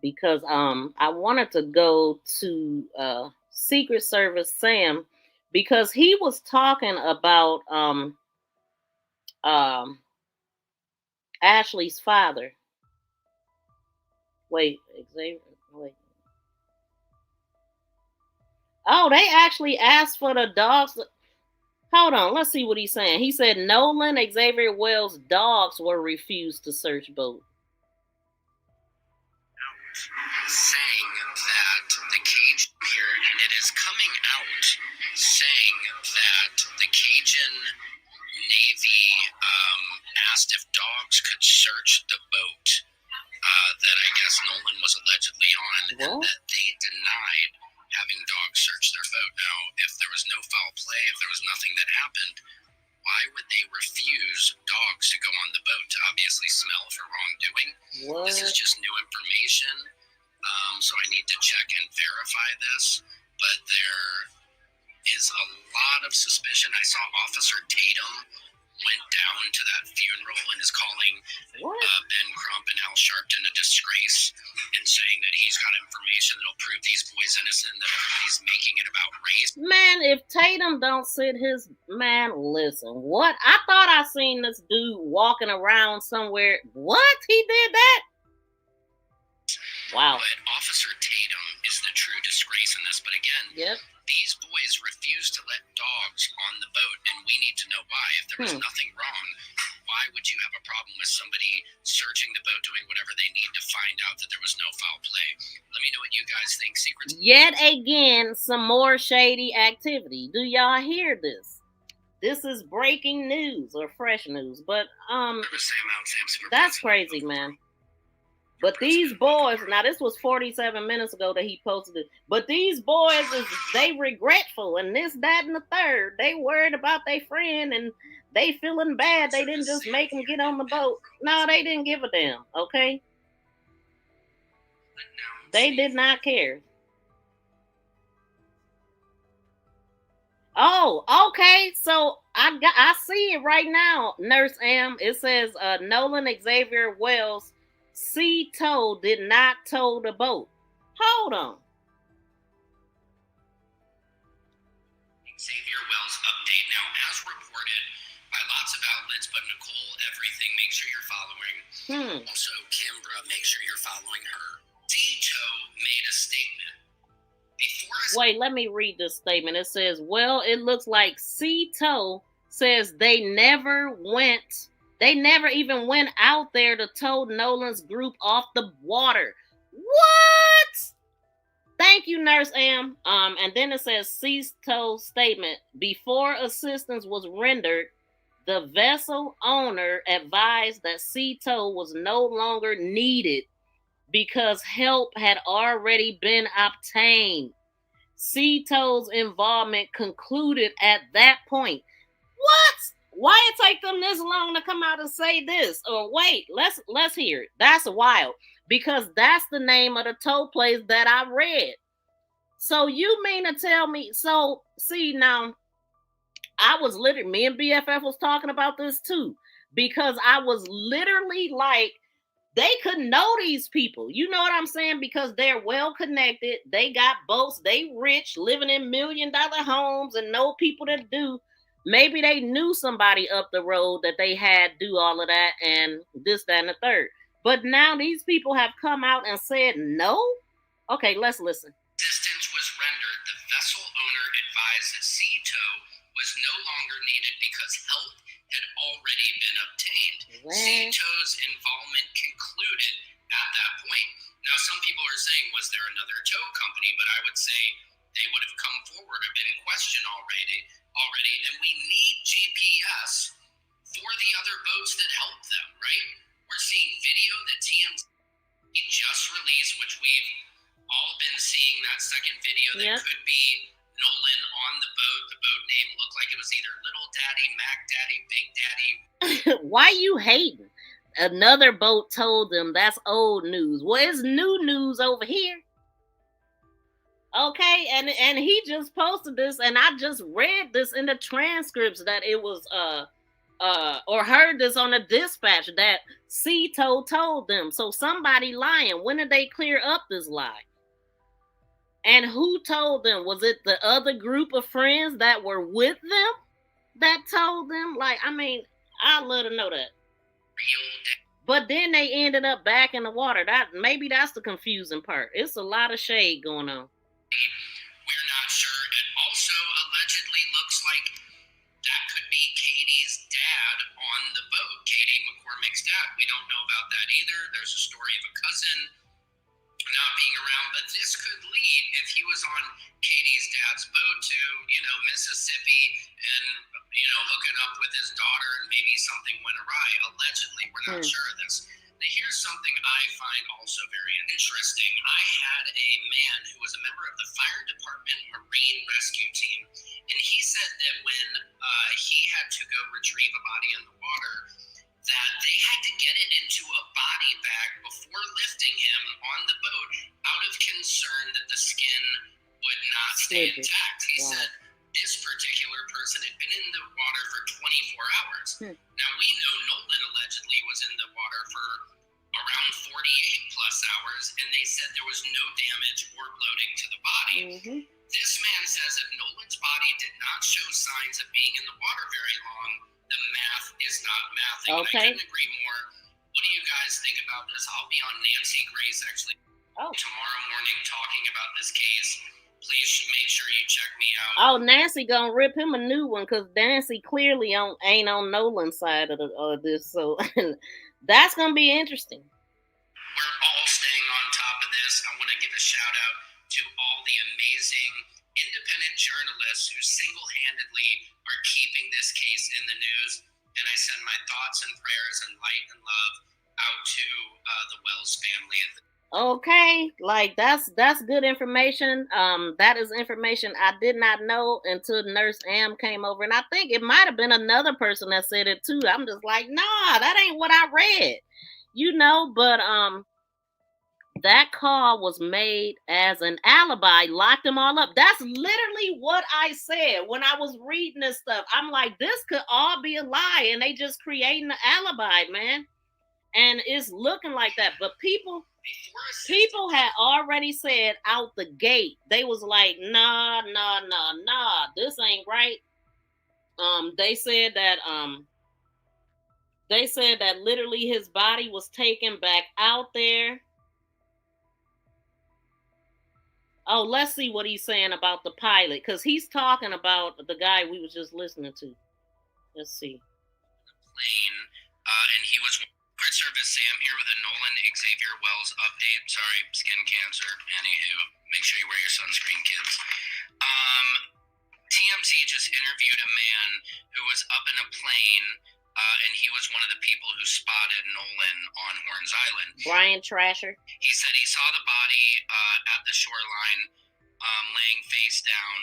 Because I wanted to go to Secret Service Sam, because he was talking about Ashley's father. Wait, Xavier, wait. Oh, they actually asked for the dogs. Hold on, let's see what he's saying. He said Nolan Xavier Wells' dogs were refused to search boat. Saying that the Cajun here, and it is coming out saying that the Cajun Navy asked if dogs could search the boat that I guess Nolan was allegedly on, and that they denied having dogs search their boat. Now, if there was no foul play, if there was nothing that happened, why would they refuse dogs to go on the boat to obviously smell for wrongdoing? What? This is just new information, so I need to check and verify this. But there is a lot of suspicion. I saw Officer Tatum went down to that funeral and is calling Ben Crump and Al Sharpton a disgrace and saying that he's got information that'll prove these boys innocent, that everybody's making it about race. Man, if Tatum don't sit his... Man, listen, what? I thought I seen this dude walking around somewhere. What? He did that? Wow. But Officer Tatum is the true disgrace in this. But again, these boys refuse to let dogs on the boat, and we need to know why. If there was nothing wrong, why would you have a problem with somebody searching the boat, doing whatever they need to find out that there was no foul play? Let me know what you guys think. Secrets. Yet again, some more shady activity. Do y'all hear this? This is breaking news or fresh news, but that's crazy, man. But these boys, now this was 47 minutes ago that he posted it, but these boys, they regretful and this, that, and the third. They worried about their friend and they feeling bad. They didn't just make them get on the boat. No, they didn't give a damn, okay? They did not care. Oh, okay. So I see it right now, Nurse Am. It says Nolan Xavier Wells sea tow did not tow the boat. Hold on. Xavier Wells update. Now, as reported by lots of outlets, but Nicole Everything listening, make sure you're following. Also, Kimbra, make sure you're following her. Tito made a statement. Wait, let me read this statement. It says, well, it looks like Cito says they never even went out there to tow Nolan's group off the water. What? Thank you, Nurse Am. And then it says Cito's statement. Before assistance was rendered, the vessel owner advised that Cito was no longer needed because help had already been obtained. Cito's involvement concluded at that point. What? Why it take them this long to come out and say this? Or wait, let's hear it. That's wild because that's the name of the tow place that I read. So you mean to tell me? So see now, I was literally me and BFF was talking about this too because I was literally like, they could know these people. You know what I'm saying? Because they're well connected. They got boats. They rich, living in $1 million homes and know people that do. Maybe they knew somebody up the road that they had do all of that and this, that, and the third. But now these people have come out and said no? Okay, let's listen. Assistance was rendered. The vessel owner advised that Cito was no longer needed because help had already been obtained. Cito's involvement concluded at that point. Now, some people are saying, was there another tow company? But I would say they would have come forward or been in question already. And we need GPS for the other boats that help them, right? We're seeing video that TMZ just released, which we've all been seeing that second video that could be Nolan on the boat. The boat name looked like it was either Little Daddy, Mac Daddy, Big Daddy. Why you hating? Another boat told them that's old news. Well, it's new news over here. Okay, and he just posted this, and I just read this in the transcripts that it was or heard this on a dispatch that Cito told them. So somebody lying. When did they clear up this lie? And who told them? Was it the other group of friends that were with them that told them? Like, I mean, I'd love to know that. But then they ended up back in the water. Maybe that's the confusing part. It's a lot of shade going on. We're not sure. It also allegedly looks like that could be Katie's dad on the boat. Katie McCormick's dad. We don't know about that either. There's a story of a cousin not being around, but this could lead, if he was on Katie's dad's boat, to, Mississippi and, hooking up with his daughter, and maybe something went awry. Allegedly, we're not sure of this. Now, here's something I find also very interesting. I had a man who was a member of the fire department marine rescue team, and he said that when he had to go retrieve a body in the water, that they had to get it into a body bag before lifting him on the boat out of concern that the skin would not stay intact. He said this particular person had been in the water for 24 hours. Now, we know Nolan allegedly was in the water for around 48 plus hours, and they said there was no damage or bloating to the body. This man says if Nolan's body did not show signs of being in the water very long, the math is not mathing. Okay. I couldn't agree more. What do you guys think about this? I'll be on Nancy Grace actually tomorrow morning talking about this case. Please make sure you check me out. Oh, Nancy gonna rip him a new one because Nancy clearly ain't on Nolan's side of this. So that's gonna be interesting. We're all staying on top of this. I want to give a shout out to all the amazing independent journalists who single-handedly are keeping this case in the news. And I send my thoughts and prayers and light and love out to the Wells family. Okay, like that's good information. That is information I did not know until Nurse Am came over, and I think it might have been another person that said it too. I'm just like, nah, that ain't what I read, But that call was made as an alibi, locked them all up. That's literally what I said when I was reading this stuff. I'm like, this could all be a lie, and they just creating an alibi, man. And it's looking like that, but people had already said out the gate, they was like, nah, this ain't right. They said that They said that literally his body was taken back out there. Oh, let's see what he's saying about the pilot, because he's talking about the guy we was just listening to. Let's see. Plane, and he was Secret Service Sam here with a Nolan Xavier Wells update. Sorry, skin cancer. Anywho, make sure you wear your sunscreen, kids. TMZ just interviewed a man who was up in a plane, and he was one of the people who spotted Nolan on Horns Island. Brian Trasher. He said he saw the body at the shoreline, laying face down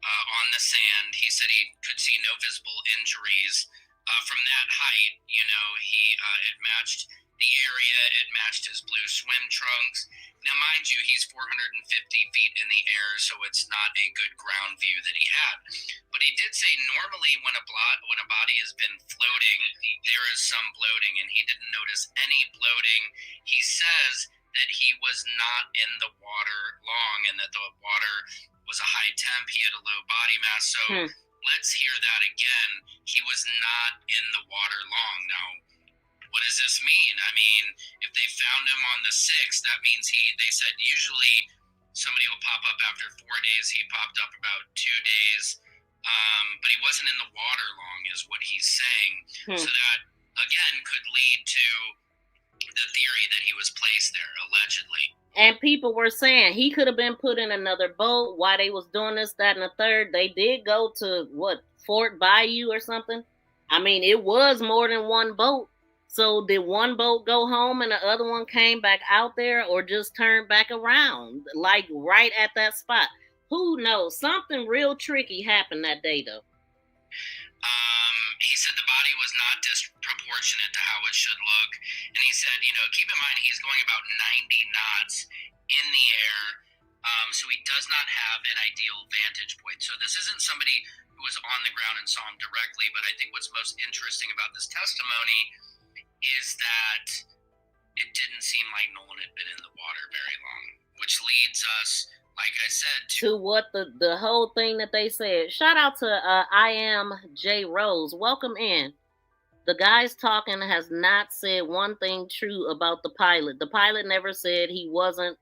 on the sand. He said he could see no visible injuries. From that height, you know, it matched the area, it matched his blue swim trunks. Now, mind you, he's 450 feet in the air, so it's not a good ground view that he had. But he did say normally when a body has been floating, there is some bloating, and he didn't notice any bloating. He says that he was not in the water long and that the water was a high temp. He had a low body mass. So let's hear that again. He was not in the water long. Now, what does this mean? I mean, if they found him on the 6th, that means they said usually somebody will pop up after 4 days. He popped up about 2 days. But he wasn't in the water long is what he's saying. So that, again, could lead to the theory that he was placed there, allegedly. And people were saying he could have been put in another boat while they was doing this, that, and the third. They did go to, Fort Bayou or something? I mean, it was more than one boat. So did one boat go home and the other one came back out there, or just turned back around, like right at that spot? Who knows? Something real tricky happened that day, though. He said the body was not disproportionate to how it should look. And he said, you know, keep in mind he's going about 90 knots in the air. So he does not have an ideal vantage point. So this isn't somebody who was on the ground and saw him directly. But I think what's most interesting about this testimony is that it didn't seem like Nolan had been in the water very long, which leads us, like I said, to what the whole thing that they said. Shout out to I am J Rose. Welcome in. The guys talking has not said one thing true about the pilot. The pilot never said he wasn't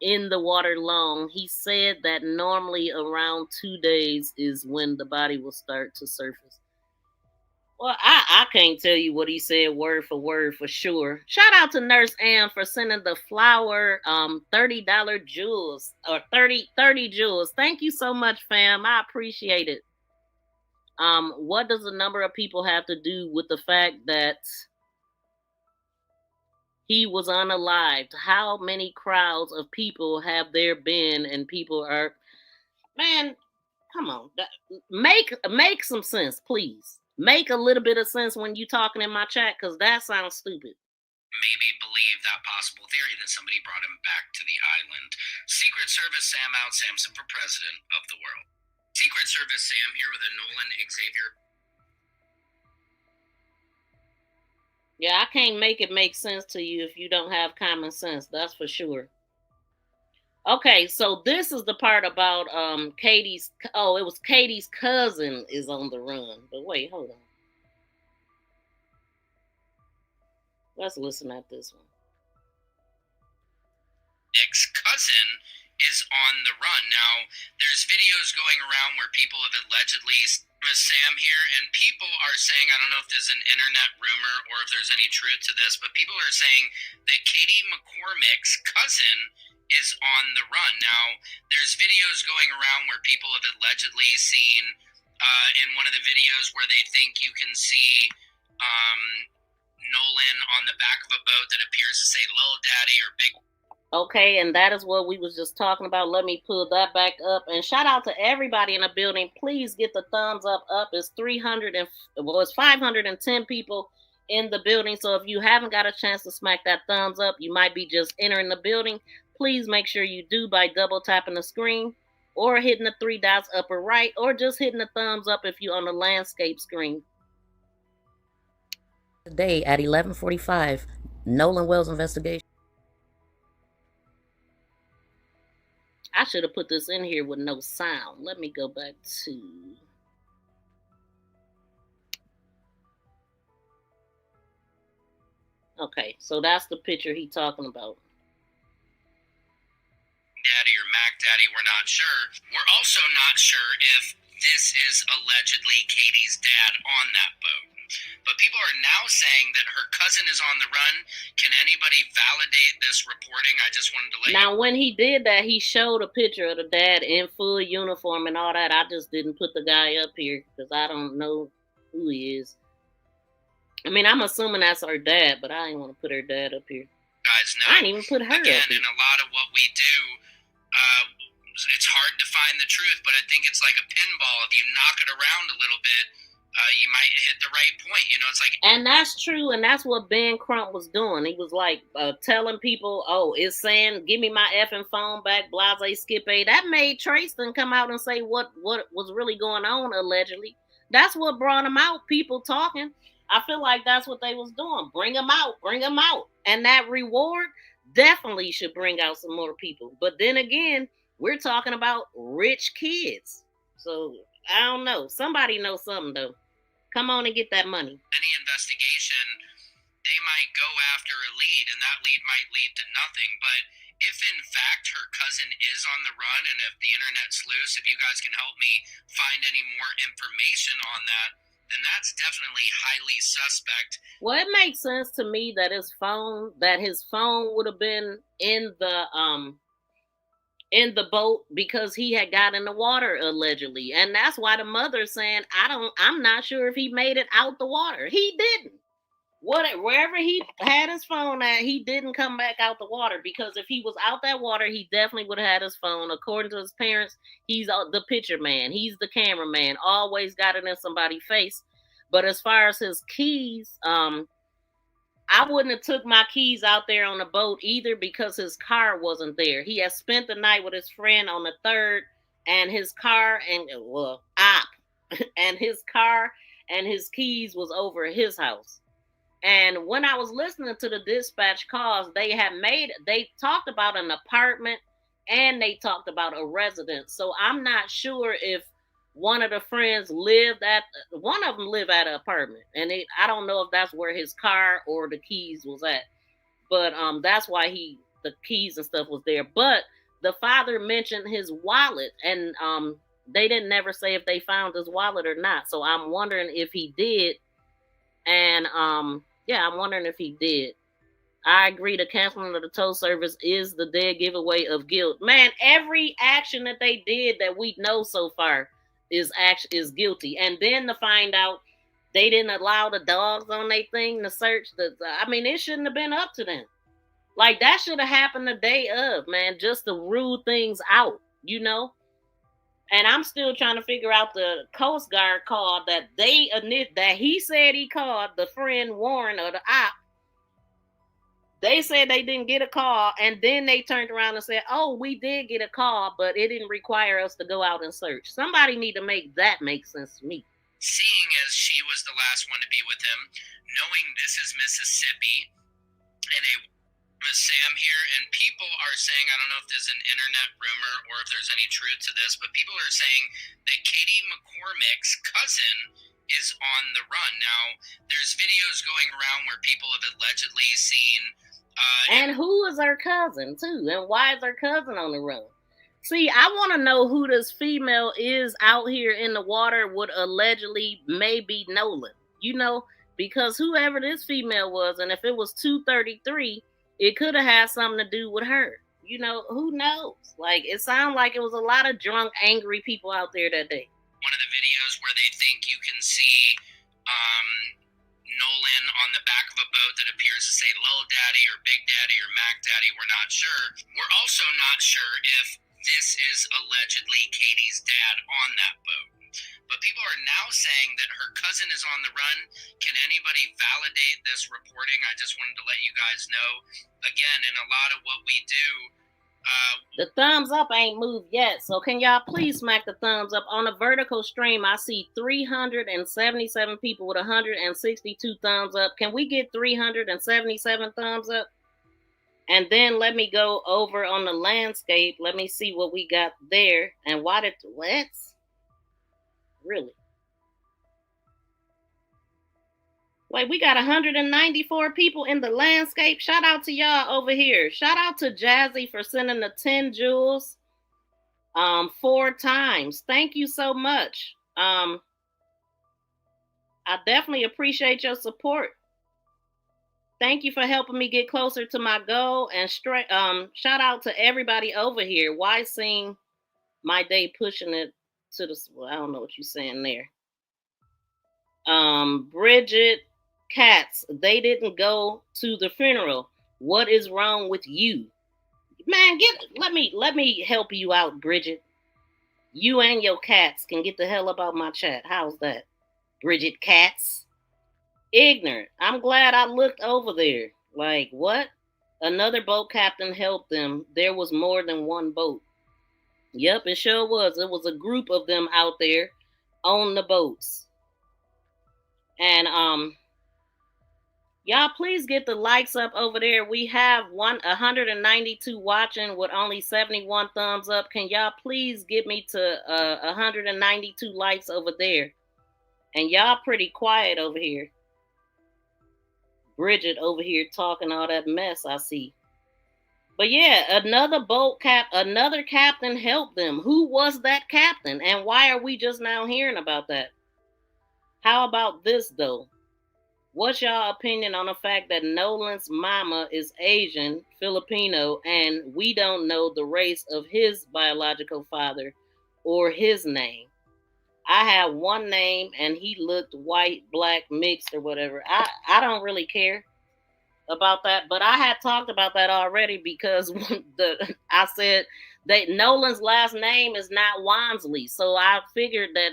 in the water long. He said that normally around 2 days is when the body will start to surface. Well, I can't tell you what he said word for sure. Shout out to Nurse Am for sending the flower $30 jewels, or 30 jewels. Thank you so much, fam. I appreciate it. What does the number of people have to do with the fact that he was unalived? How many crowds of people have there been, and people are, man, come on. Make some sense, please. Make a little bit of sense when you talking in my chat, because that sounds stupid. Maybe believe that possible theory that somebody brought him back to the island. Secret Service Sam out, Samson for president of the world. Secret Service Sam here with a Nolan Xavier. Yeah, I can't make it make sense to you if you don't have common sense. That's for sure. Okay, so this is the part about Katie's. Oh, it was Katie's cousin is on the run. But wait, hold on. Let's listen at this one. Nick's cousin is on the run. Now, there's videos going around where people have allegedly seen Sam here, and people are saying, I don't know if there's an internet rumor or if there's any truth to this, but people are saying that Katie McCormick's cousin is on the run. Now, there's videos going around where people have allegedly seen in one of the videos where they think you can see Nolan on the back of a boat that appears to say Lil Daddy or Big. Okay, and that is what we was just talking about. Let me pull that back up. And shout out to everybody in the building. Please get the thumbs up. It's 510 people in the building. So if you haven't got a chance to smack that thumbs up, you might be just entering the building. Please make sure you do by double tapping the screen, or hitting the 3 dots upper right, or just hitting the thumbs up if you're on the landscape screen. Today at 11:45, Nolan Wells investigation. I should have put this in here with no sound. Let me go back to... Okay, so that's the picture he talking about. Daddy or Mac Daddy, we're not sure. We're also not sure if this is allegedly Katie's dad on that boat. But people are now saying that her cousin is on the run. Can anybody validate this reporting? I just wanted to let Now, when he did that, he showed a picture of the dad in full uniform and all that. I just didn't put the guy up here because I don't know who he is. I mean, I'm assuming that's her dad, but I didn't want to put her dad up here. Guys know. I didn't even put her Again, up here. in a lot of what we do, it's hard to find the truth, but I think it's like a pinball. If you knock it around a little bit, you might hit the right point. You know, it's like. And that's true, and that's what Ben Crump was doing. He was like telling people, "Oh, it's saying, give me my effing phone back." Blase skip a. That made Trayston come out and say what was really going on allegedly. That's what brought him out. People talking. I feel like that's what they was doing. Bring them out, bring them out, and that reward definitely should bring out some more people. But then again, we're talking about rich kids, so I don't know. Somebody knows something though. Come on and get that money. Any investigation, they might go after a lead, and that lead might lead to nothing. But if in fact her cousin is on the run, and if the internet's loose, if you guys can help me find any more information on that, then that's definitely highly suspect. Well, it makes sense to me that his phone would have been in the boat because he had got in the water allegedly. And that's why the mother's saying, I'm not sure if he made it out the water. He didn't. Wherever he had his phone at, he didn't come back out the water, because if he was out that water, he definitely would have had his phone. According to his parents, he's the picture man. He's the cameraman. Always got it in somebody's face. But as far as his keys, I wouldn't have took my keys out there on the boat either, because his car wasn't there. He had spent the night with his friend on the 3rd, and his car and his car and his keys was over at his house. And when I was listening to the dispatch calls, they talked about an apartment and they talked about a residence. So I'm not sure if one of the friends one of them lived at an apartment, and I don't know if that's where his car or the keys was at, but that's why the keys and stuff was there. But the father mentioned his wallet, and they didn't never say if they found his wallet or not. So I'm wondering if he did, and I'm wondering if he did. I agree, the canceling of the tow service is the dead giveaway of guilt. Man, every action that they did that we know so far is guilty. And then to find out they didn't allow the dogs on their thing to search it shouldn't have been up to them. Like, that should have happened the day of, man, just to rule things out, you know? And I'm still trying to figure out the Coast Guard call that they admit that he said he called the friend Warren or the op. They said they didn't get a call, and then they turned around and said, "Oh, we did get a call, but it didn't require us to go out and search." Somebody need to make that make sense to me. Seeing as she was the last one to be with him, knowing this is Mississippi, and Sam here, and people are saying, I don't know if there's an internet rumor or if there's any truth to this, but people are saying that Katie McCormick's cousin is on the run. Now, there's videos going around where people have allegedly seen... and who is her cousin, too? And why is her cousin on the run? See, I want to know who this female is out here in the water would allegedly maybe Nolan, you know, because whoever this female was, and if it was 233, it could have had something to do with her. You know, who knows? Like, it sounded like it was a lot of drunk, angry people out there that day. One of the videos where they think you can see Nolan on the back of a boat that appears to say Lil Daddy or Big Daddy or Mac Daddy. We're not sure. We're also not sure if this is allegedly Katie's dad on that boat. But people are now saying that her cousin is on the run. Can anybody validate this reporting? I just wanted to let you guys know. Again, in a lot of what we do, the thumbs up ain't moved yet, so can y'all please smack the thumbs up? On a vertical stream, I see 377 people with 162 thumbs up. Can we get 377 thumbs up? And then let me go over on the landscape. Let me see what we got there. And what? Really? Wait, we got 194 people in the landscape. Shout out to y'all over here. Shout out to Jazzy for sending the 10 jewels 4 times. Thank you so much. I definitely appreciate your support. Thank you for helping me get closer to my goal. And shout out to everybody over here. Why sing my day pushing it to the... Well, I don't know what you're saying there. Bridget Katz, they didn't go to the funeral. What is wrong with you? Man, let me help you out, Bridget. You and your cats can get the hell up out my chat. How's that? Bridget Katz. Ignorant. I'm glad I looked over there. Like, what? Another boat captain helped them. There was more than one boat. Yep, it sure was. It was a group of them out there on the boats. And y'all please get the likes up over there. We have 192 watching with only 71 thumbs up. Can y'all please get me to 192 likes over there? And y'all pretty quiet over here. Bridget over here talking all that mess I see. But yeah, another captain helped them. Who was that captain? And why are we just now hearing about that? How about this though? What's y'all opinion on the fact that Nolan's mama is Asian, Filipino, and we don't know the race of his biological father or his name? I have one name and he looked white, black, mixed or whatever. I don't really care about that, but I had talked about that already because I said that Nolan's last name is not Wansley. So I figured that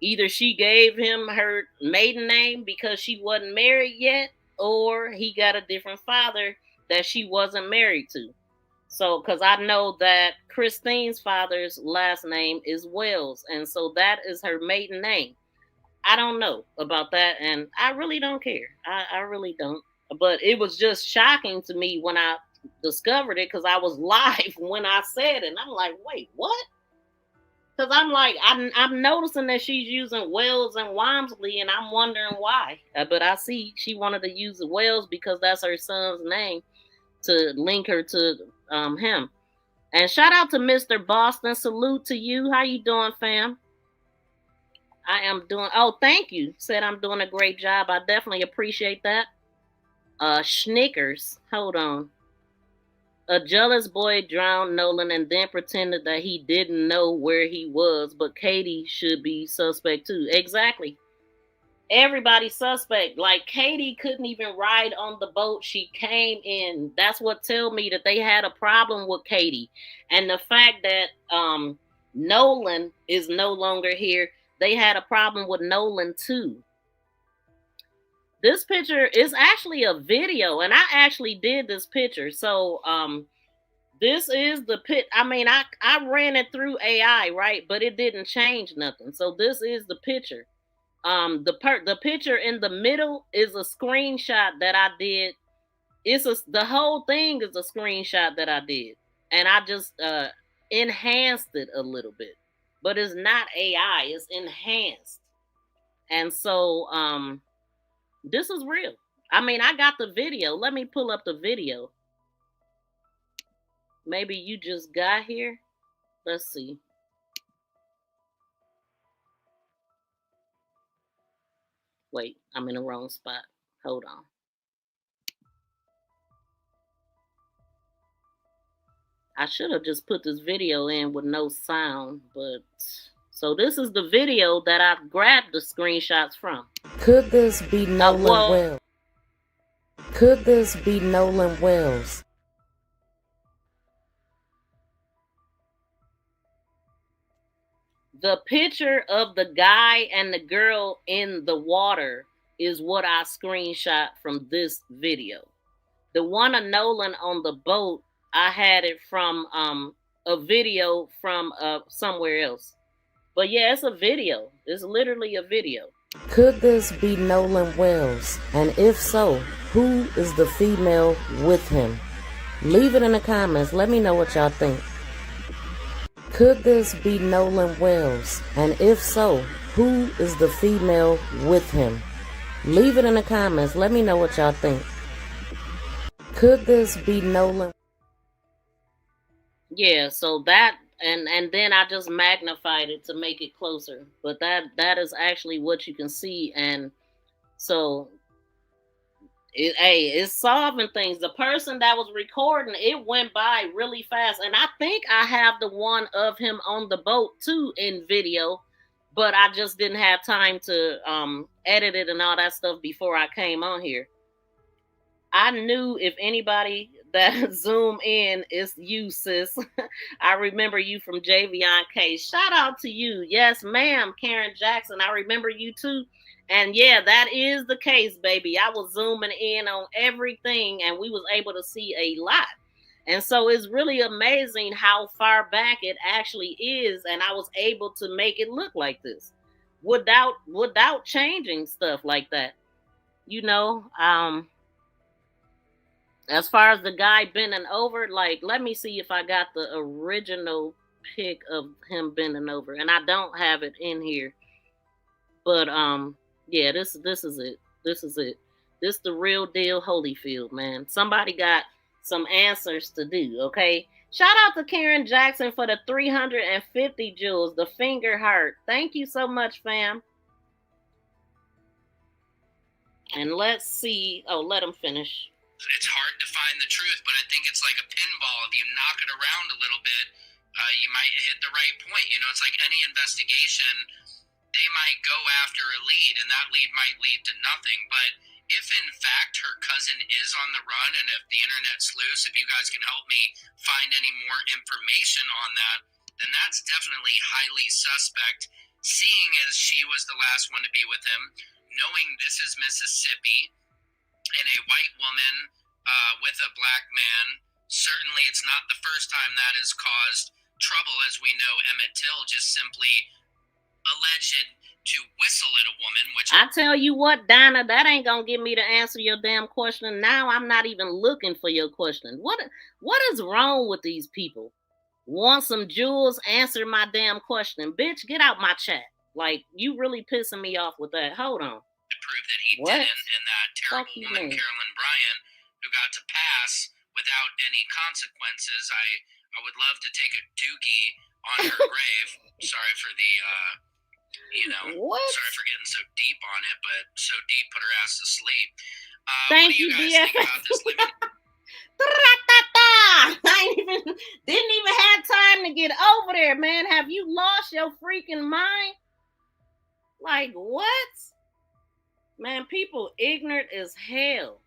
either she gave him her maiden name because she wasn't married yet, or he got a different father that she wasn't married to. So, because I know that Christine's father's last name is Wells, and so that is her maiden name. I don't know about that, and I really don't care. I really don't. But it was just shocking to me when I discovered it because I was live when I said it, and I'm like, wait, what? Because I'm like, I'm noticing that she's using Wells and Walmsley, and I'm wondering why. But I see she wanted to use Wells because that's her son's name to link her to him. And shout out to Mr. Boston. Salute to you. How you doing, fam? I am doing... Oh, thank you. Said I'm doing a great job. I definitely appreciate that. Schnickers. Hold on. A jealous boy drowned Nolan and then pretended that he didn't know where he was, but Katie should be suspect too. Exactly. Everybody's suspect. Like, Katie couldn't even ride on the boat she came in. That's what tell me that they had a problem with Katie. And the fact that Nolan is no longer here, they had a problem with Nolan too. This picture is actually a video, and I actually did this picture. So this is the pit. I mean, I ran it through AI, right? But it didn't change nothing. So this is the picture. The picture in the middle is a screenshot that I did. The whole thing is a screenshot that I did, and I just enhanced it a little bit. But it's not AI, it's enhanced. And so this is real. I mean, I got the video. Let me pull up the video. Maybe you just got here. Let's see. Wait, I'm in the wrong spot. Hold on. I should have just put this video in with no sound, but... So this is the video that I grabbed the screenshots from. Could this be Nolan Wells? Could this be Nolan Wells? The picture of the guy and the girl in the water is what I screenshot from this video. The one of Nolan on the boat, I had it from a video from somewhere else. But yeah, it's a video. It's literally a video. Could this be Nolan Wells? And if so, who is the female with him? Leave it in the comments. Let me know what y'all think. Could this be Nolan Wells? And if so, who is the female with him? Leave it in the comments. Let me know what y'all think. Could this be Nolan? Yeah, so that and then I just magnified it to make it closer. But that is actually what you can see, and so it's solving things. The person that was recording it went by really fast, and I think I have the one of him on the boat too in video, but I just didn't have time to edit it and all that stuff before I came on here. I knew if anybody that zoom in is you, sis. I remember you from JVon K. Shout out to you. Yes, ma'am, Karen Jackson. I remember you too. And yeah, that is the case, baby. I was zooming in on everything and we was able to see a lot. And so it's really amazing how far back it actually is. And I was able to make it look like this without changing stuff like that. You know, as far as the guy bending over, like, let me see if I got the original pic of him bending over, and I don't have it in here. But yeah, this is it. This is it. This the real deal, Holyfield, man. Somebody got some answers to do. Okay. Shout out to Karen Jackson for the 350 jewels, the finger heart. Thank you so much, fam. And let's see. Oh, let him finish. It's hard to find the truth, but I think it's like a pinball. If you knock it around a little bit, you might hit the right point. You know, it's like any investigation. They might go after a lead, and that lead might lead to nothing. But if, in fact, her cousin is on the run, and if the internet's loose, if you guys can help me find any more information on that, then that's definitely highly suspect, seeing as she was the last one to be with him, knowing this is Mississippi, and a white woman with a black man. Certainly it's not the first time that has caused trouble. As we know, Emmett Till just simply alleged to whistle at a woman, which I tell you what, Donna, that ain't gonna get me to answer your damn question. Now I'm not even looking for your question. What is wrong with these people? Want some jewels? Answer my damn question. Bitch, get out my chat. Like, you really pissing me off with that. Hold on. to prove that he didn't, and that terrible woman, Carolyn Bryant, who got to pass without any consequences. I would love to take a dookie on her grave. Sorry for the, sorry for getting so deep on it, but so deep put her ass to sleep. Thank what do you guys BFF. think about this living? I didn't even have time to get over there, man. Have you lost your freaking mind? Like, what? Man, people ignorant as hell.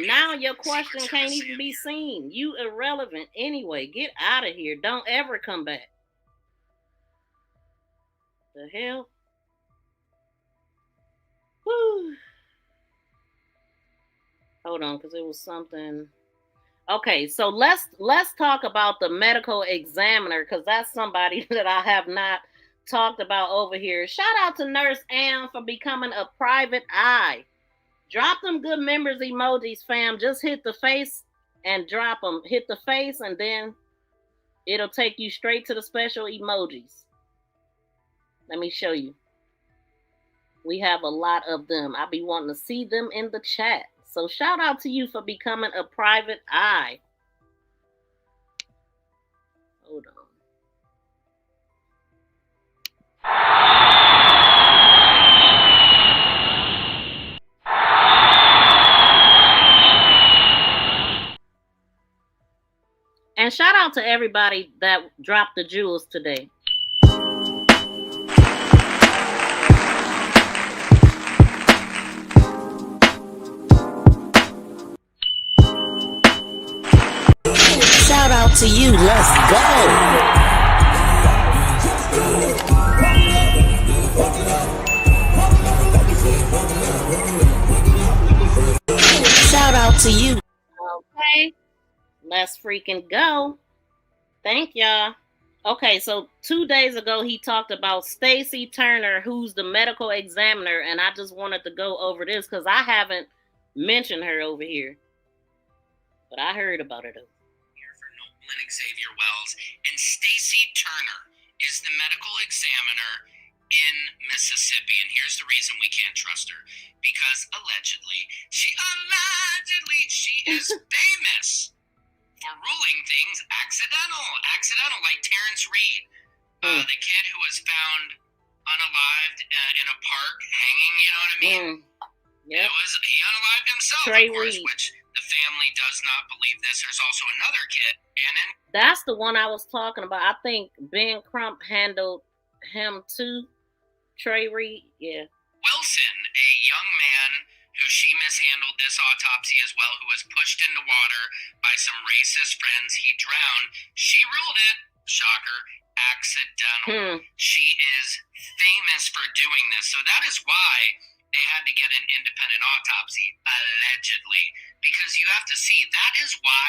Now your question can't even be seen. You irrelevant anyway. Get out of here. Don't ever come back. The hell? Whew. Hold on, because it was something. Okay, so let's talk about the medical examiner, because that's somebody that I have not talked about over here. Shout out to Nurse Ann for becoming a private eye. Drop them good members emojis, fam. Just hit the face and drop them. Hit the face and then it'll take you straight to the special emojis. Let me show you. We have a lot of them. I be wanting to see them in the chat. So shout out to you for becoming a private eye. Hold on. And shout out to everybody that dropped the jewels today. Shout out to you. Let's go. Shout out to you. Okay. Let's freaking go. Thank y'all. Okay, so 2 days ago he talked about Stacy Turner, who's the medical examiner, and I just wanted to go over this because I haven't mentioned her over here. But I heard about her though. Here for Nolan Xavier Wells, and Stacy Turner is the medical examiner in Mississippi, and here's the reason we can't trust her. Because allegedly, she is famous for ruling things accidental, like Terrence Reed, the kid who was found unalived in a park hanging, you know what I mean? Yep. He unalived himself, Trey of course, Reed. which the family does not believe this. There's also another kid, Shannon. That's the one I was talking about. I think Ben Crump handled him too. Trey Reed, yeah. Wilson, a young man who she mishandled this autopsy as well, who was pushed into water by some racist friends. He drowned. She ruled it, shocker, accidental. She is famous for doing this. So that is why they had to get an independent autopsy, allegedly. Because you have to see, that is why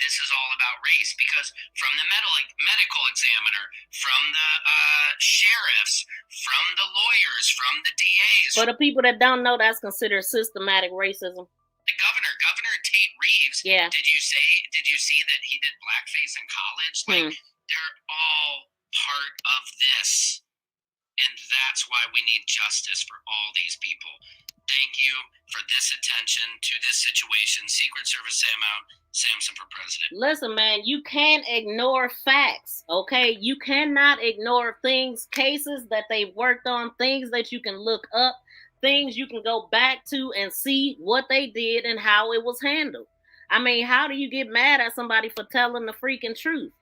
this is all about race, because from the medical examiner, from the sheriffs, from the lawyers, from the DAs. For the people that don't know, that's considered systematic racism. The Governor Tate Reeves. Yeah. Did you see that he did blackface in college? Like, they're all part of this, and that's why we need justice for all these people. Thank you for this attention to this situation. Secret Service Samson for president. Listen, man, you can't ignore facts, okay? You cannot ignore cases that they've worked on, things that you can look up, things you can go back to and see what they did and how it was handled. I mean, how do you get mad at somebody for telling the freaking truth?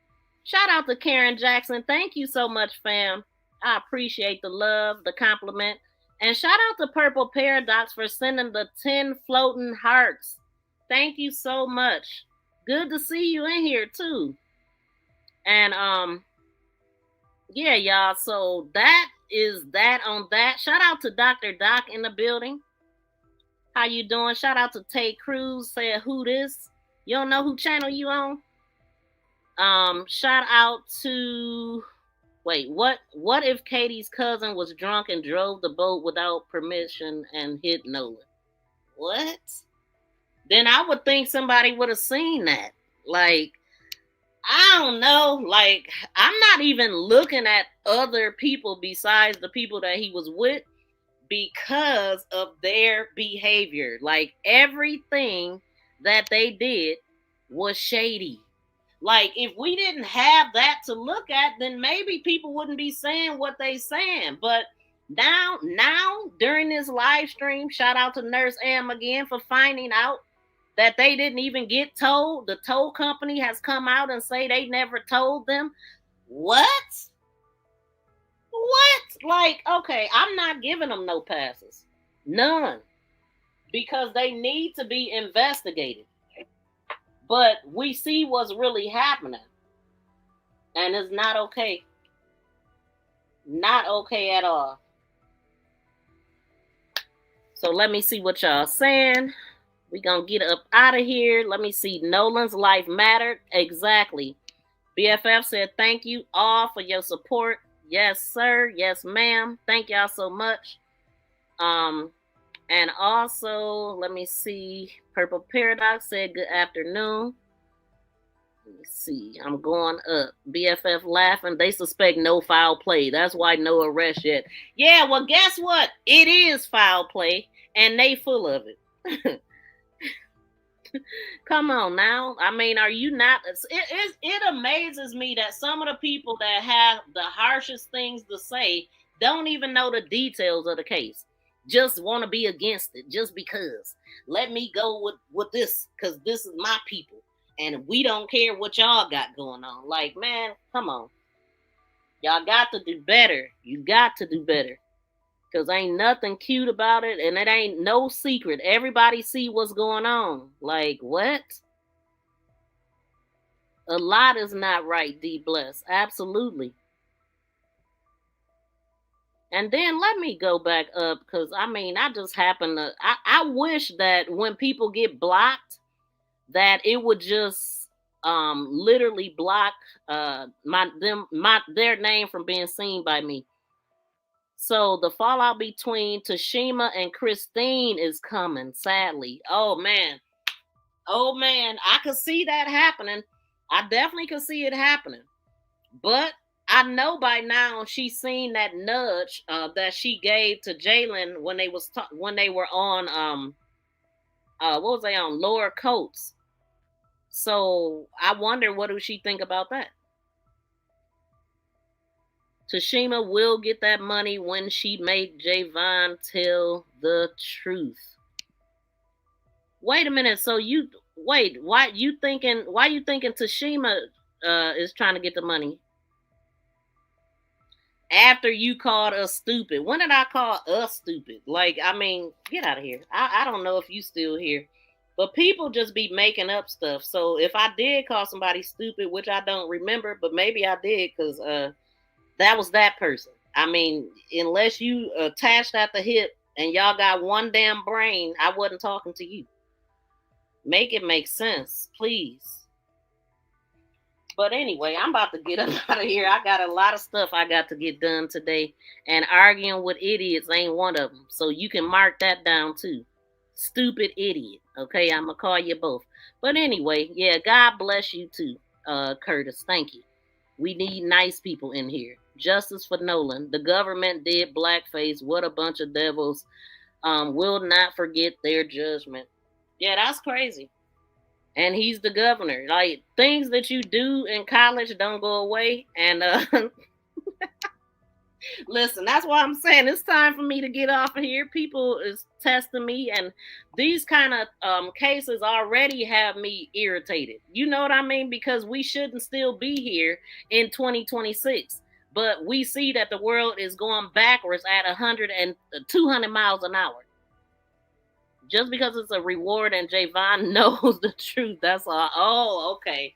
Shout out to Karen Jackson. Thank you so much, fam. I appreciate the love, the compliment. And shout out to Purple Paradox for sending the 10 floating hearts. Thank you so much. Good to see you in here too. And yeah, y'all. So that is that on that. Shout out to Dr. Doc in the building. How you doing? Shout out to Tay Cruz. Said who this? You don't know who channel you on? Shout out to what if Katie's cousin was drunk and drove the boat without permission and hit Nolan? What? Then I would think somebody would have seen that. Like, I don't know. Like, I'm not even looking at other people besides the people that he was with because of their behavior. Like, everything that they did was shady. Like, if we didn't have that to look at, then maybe people wouldn't be saying what they saying. But now, during this live stream, shout out to Nurse Am again for finding out that they didn't even get told. The toll company has come out and say they never told them. What? Like, okay, I'm not giving them no passes. None. Because they need to be investigated. But we see what's really happening. And it's not okay. Not okay at all. So let me see what y'all saying. We're going to get up out of here. Let me see. Nolan's life mattered. Exactly. BFF said, thank you all for your support. Yes, sir. Yes, ma'am. Thank y'all so much. And also, let me see. Purple Paradox said, good afternoon. Let me see. I'm going up. BFF laughing. They suspect no foul play. That's why no arrest yet. Yeah, well, guess what? It is foul play, and they full of it. Come on now. I mean, are you not? It amazes me that some of the people that have the harshest things to say don't even know the details of the case. Just want to be against it just because. Let me go with this because this is my people. And we don't care what y'all got going on. Like, man, come on. Y'all got to do better. You got to do better. Because ain't nothing cute about it. And it ain't no secret. Everybody see what's going on. Like, what? A lot is not right, D. Bless. Absolutely. And then let me go back up. Because, I mean, I just happen to... I wish that when people get blocked, that it would just literally block their name from being seen by me. So the fallout between Tashima and Christine is coming, sadly. Oh man, I could see that happening. I definitely could see it happening. But I know by now she's seen that nudge that she gave to Jalen when they were on what was they on, Lower Coats. So I wonder what does she think about that. Tashima will get that money when she make Javon tell the truth. Wait a minute. So why you thinking Tashima is trying to get the money? After you called us stupid. When did I call us stupid? Like, I mean, get out of here. I don't know if you still here. But people just be making up stuff. So if I did call somebody stupid, which I don't remember, but maybe I did because that was that person. I mean, unless you attached at the hip and y'all got one damn brain, I wasn't talking to you. Make it make sense, please. But anyway, I'm about to get up out of here. I got a lot of stuff I got to get done today. And arguing with idiots ain't one of them. So you can mark that down too. Stupid idiot. Okay, I'm going to call you both. But anyway, yeah, God bless you too, Curtis. Thank you. We need nice people in here. Justice for Nolan. The government did blackface. What a bunch of devils. Will not forget their judgment. Yeah, that's crazy. And he's the governor. Like, things that you do in college don't go away. And listen, that's why I'm saying it's time for me to get off of here. People is testing me, and these kind of cases already have me irritated. You know what I mean? Because we shouldn't still be here in 2026. But we see that the world is going backwards at 100 and 200 miles an hour. Just because it's a reward and Javon knows the truth. That's all. Oh, okay.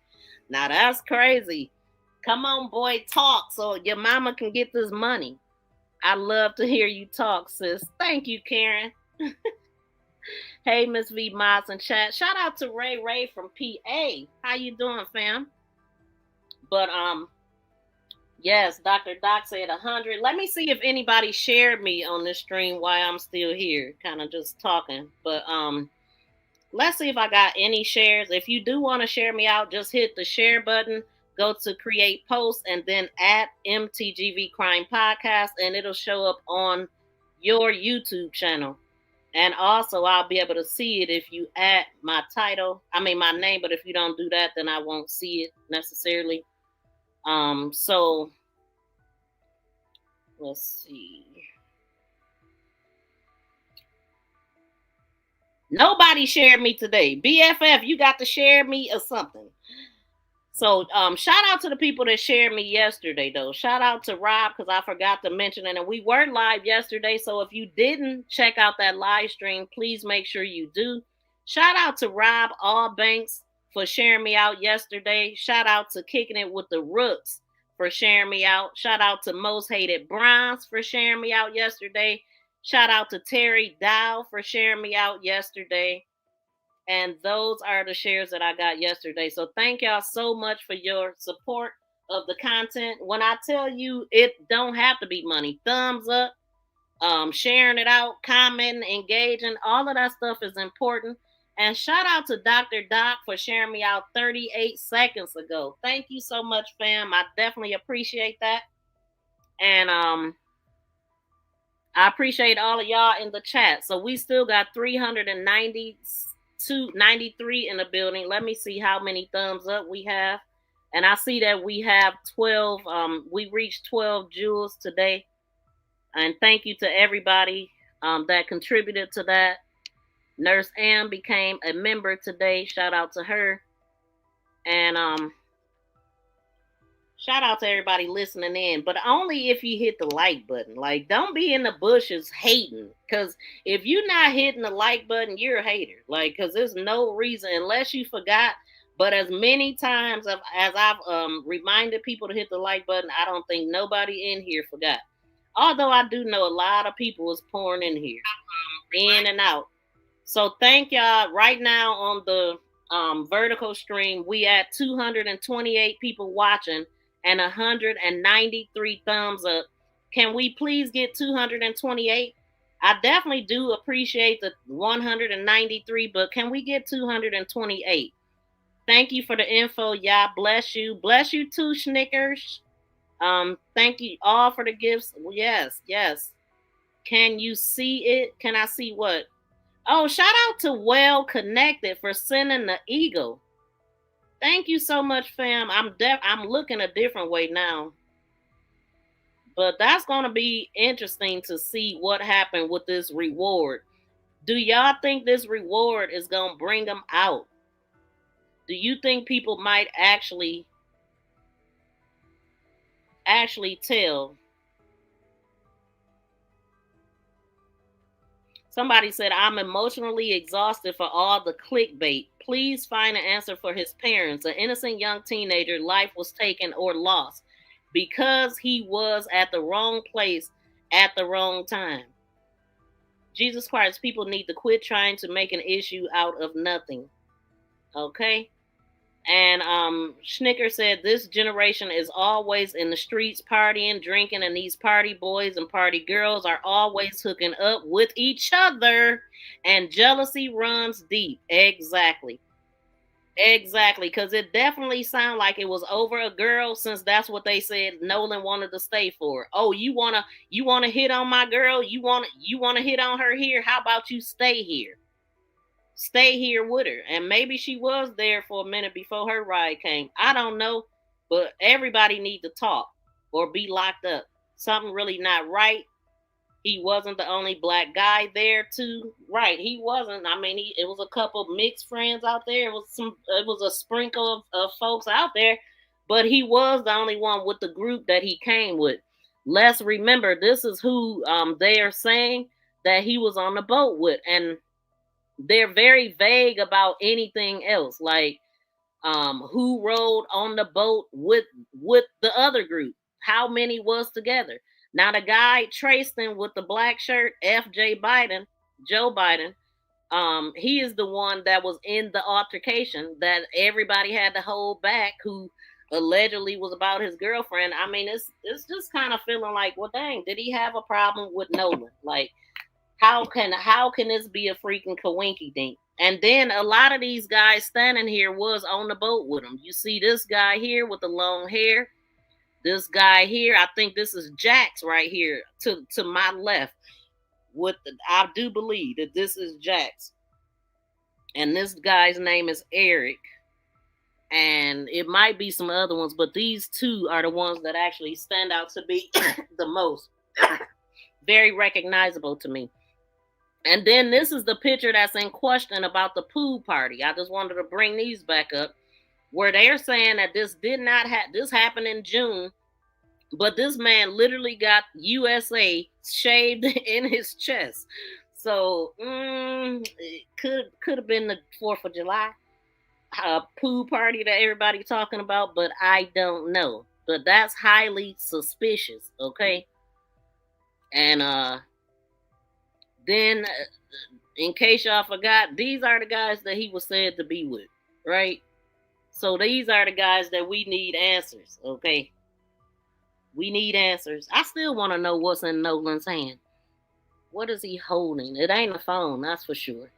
Now that's crazy. Come on, boy, talk so your mama can get this money. I love to hear you talk, sis. Thank you, Karen. Hey, Miss V Moss in chat. Shout out to Ray from PA. How you doing, fam? But yes, Dr. Doc said 100. Let me see if anybody shared me on this stream while I'm still here, kind of just talking. But let's see if I got any shares. If you do want to share me out, just hit the share button, go to create post, and then at MTGV Crime Podcast, and it'll show up on your YouTube channel. And also, I'll be able to see it if you add my name. But if you don't do that, then I won't see it necessarily. So let's see. Nobody shared me today. BFF, you got to share me or something. So shout out to the people that shared me yesterday, though. Shout out to Rob, because I forgot to mention it. And we were live yesterday. So if you didn't check out that live stream, please make sure you do. Shout out to Rob Allbanks for sharing me out yesterday. Shout out to Kicking It with the Rooks for sharing me out. Shout out to Most Hated Bronze for sharing me out yesterday. Shout out to Terry Dow for sharing me out yesterday. And those are the shares that I got yesterday. So thank y'all so much for your support of the content. When I tell you it don't have to be money, thumbs up, sharing it out, commenting, engaging, all of that stuff is important. And shout out to Dr. Doc for sharing me out 38 seconds ago. Thank you so much, fam. I definitely appreciate that. And I appreciate all of y'all in the chat. So we still got 393 in the building. Let me see how many thumbs up we have. And I see that we have 12. We reached 12 jewels today. And thank you to everybody that contributed to that. Nurse Am became a member today. Shout out to her. And shout out to everybody listening in, but only if you hit the like button. Like, don't be in the bushes hating, because if you're not hitting the like button, you're a hater. Like, because there's no reason, unless you forgot. But as many times as I've reminded people to hit the like button, I don't think nobody in here forgot. Although I do know a lot of people is pouring in here, in and out. So thank y'all. Right now on the vertical stream, we at 228 people watching and 193 thumbs up. Can we please get 228? I definitely do appreciate the 193, but can we get 228? Thank you for the info. Y'all bless you. Bless you too, Snickers. Thank you all for the gifts. Yes, yes. Can you see it? Can I see what? Oh, shout out to Well Connected for sending the eagle. Thank you so much, fam. I'm looking a different way now. But that's gonna be interesting to see what happened with this reward. Do y'all think this reward is gonna bring them out? Do you think people might actually tell? Somebody said, I'm emotionally exhausted for all the clickbait. Please find an answer for his parents. An innocent young teenager, life was taken or lost because he was at the wrong place at the wrong time. Jesus Christ, people need to quit trying to make an issue out of nothing. Okay? And Schnicker said this generation is always in the streets partying, drinking, and these party boys and party girls are always hooking up with each other, and jealousy runs deep. Exactly. Exactly, because it definitely sounded like it was over a girl, since that's what they said Nolan wanted to stay for. Oh, you wanna hit on my girl? You wanna hit on her here? How about you stay here? Stay here with her. And maybe she was there for a minute before her ride came. I don't know. But everybody need to talk or be locked up. Something really not right. He wasn't the only black guy there too. Right, he wasn't. I mean, it was a couple mixed friends out there. It was a sprinkle of folks out there, but he was the only one with the group that he came with. Let's remember, this is who they are saying that he was on the boat with, and they're very vague about anything else, like who rode on the boat with the other group, how many was together. Now the guy Tristan with the black shirt, FJ Biden, Joe Biden, he is the one that was in the altercation that everybody had to hold back, who allegedly was about his girlfriend. I mean, it's just kind of feeling like, well, dang, did he have a problem with Nolan? Like, how can this be a freaking coinky dink? And then a lot of these guys standing here was on the boat with him. You see this guy here with the long hair. This guy here, I think this is Jax right here to my left. I do believe that this is Jax. And this guy's name is Eric. And it might be some other ones, but these two are the ones that actually stand out to be the most. Very recognizable to me. And then this is the picture that's in question about the pool party. I just wanted to bring these back up, where they're saying that this this happened in June, but this man literally got USA shaved in his chest. So it could have been the 4th of July pool party that everybody talking about, but I don't know. But that's highly suspicious, okay? And then, in case y'all forgot, these are the guys that he was said to be with, right? So these are the guys that we need answers, okay? We need answers. I still want to know what's in Nolan's hand. What is he holding? It ain't a phone, that's for sure.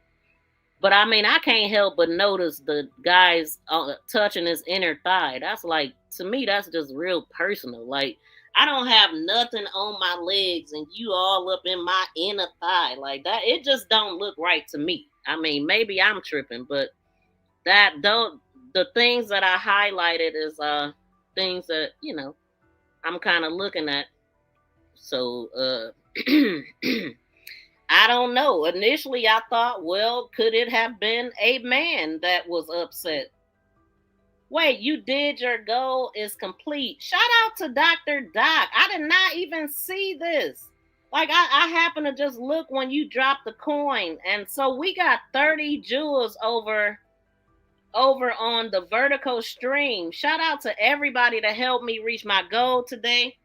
But I mean, I can't help but notice the guys touching his inner thigh. That's like, to me, that's just real personal. Like, I don't have nothing on my legs and you all up in my inner thigh like that. It just don't look right to me. I mean, maybe I'm tripping, but the things that I highlighted is things that, I'm kind of looking at. So I don't know. Initially I thought, well, could it have been a man that was upset? Wait, you did, your goal is complete. Shout out to Dr. Doc. I did not even see this. Like, I happened to just look when you dropped the coin. And so we got 30 jewels over on the vertical stream. Shout out to everybody that helped me reach my goal today.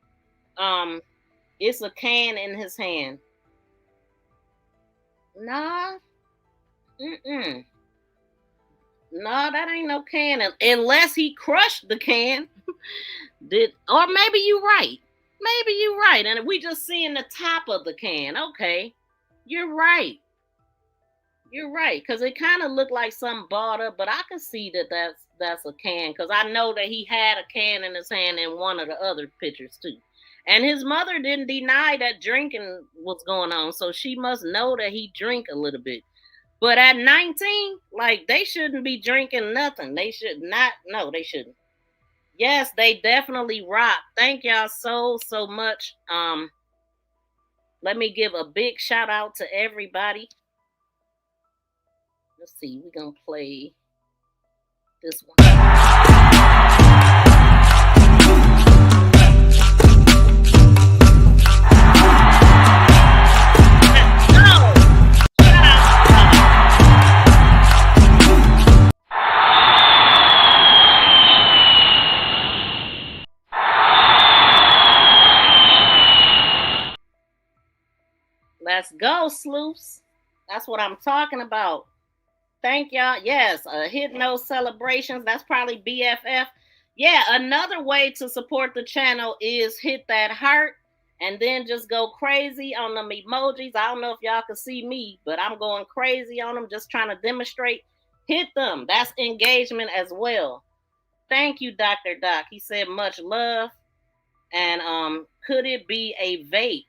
It's a can in his hand. Nah. No, that ain't no can. Unless he crushed the can. Or maybe you're right. Maybe you're right. And we just seeing the top of the can. Okay. You're right. You're right. Because it kind of looked like something bought up. But I can see that that's a can, because I know that he had a can in his hand in one of the other pictures too. And his mother didn't deny that drinking was going on, so she must know that he drink a little bit. But at 19, like, they shouldn't be drinking nothing. They should not. No, they shouldn't. Yes, they definitely rock. Thank y'all so much. Let me give a big shout out to everybody. Let's see, we're gonna play this one. Let's go, sleuths. That's what I'm talking about. Thank y'all. Yes, hit no celebrations. That's probably BFF. Yeah, another way to support the channel is hit that heart and then just go crazy on them emojis. I don't know if y'all can see me, but I'm going crazy on them, just trying to demonstrate. Hit them. That's engagement as well. Thank you, Dr. Doc. He said much love. And could it be a vape?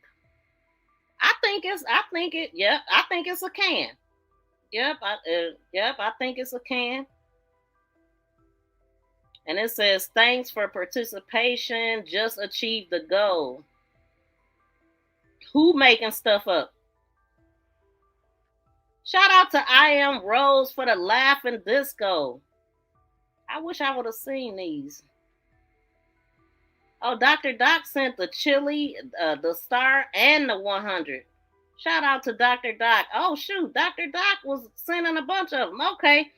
I think it's a can. Yep, I think it's a can. And it says, thanks for participation. Just achieved the goal. Who making stuff up? Shout out to I Am Rose for the laughing disco. I wish I would have seen these. Oh, Dr. Doc sent the chili, the star, and the 100. Shout out to Dr. Doc. Oh, shoot. Dr. Doc was sending a bunch of them. Okay.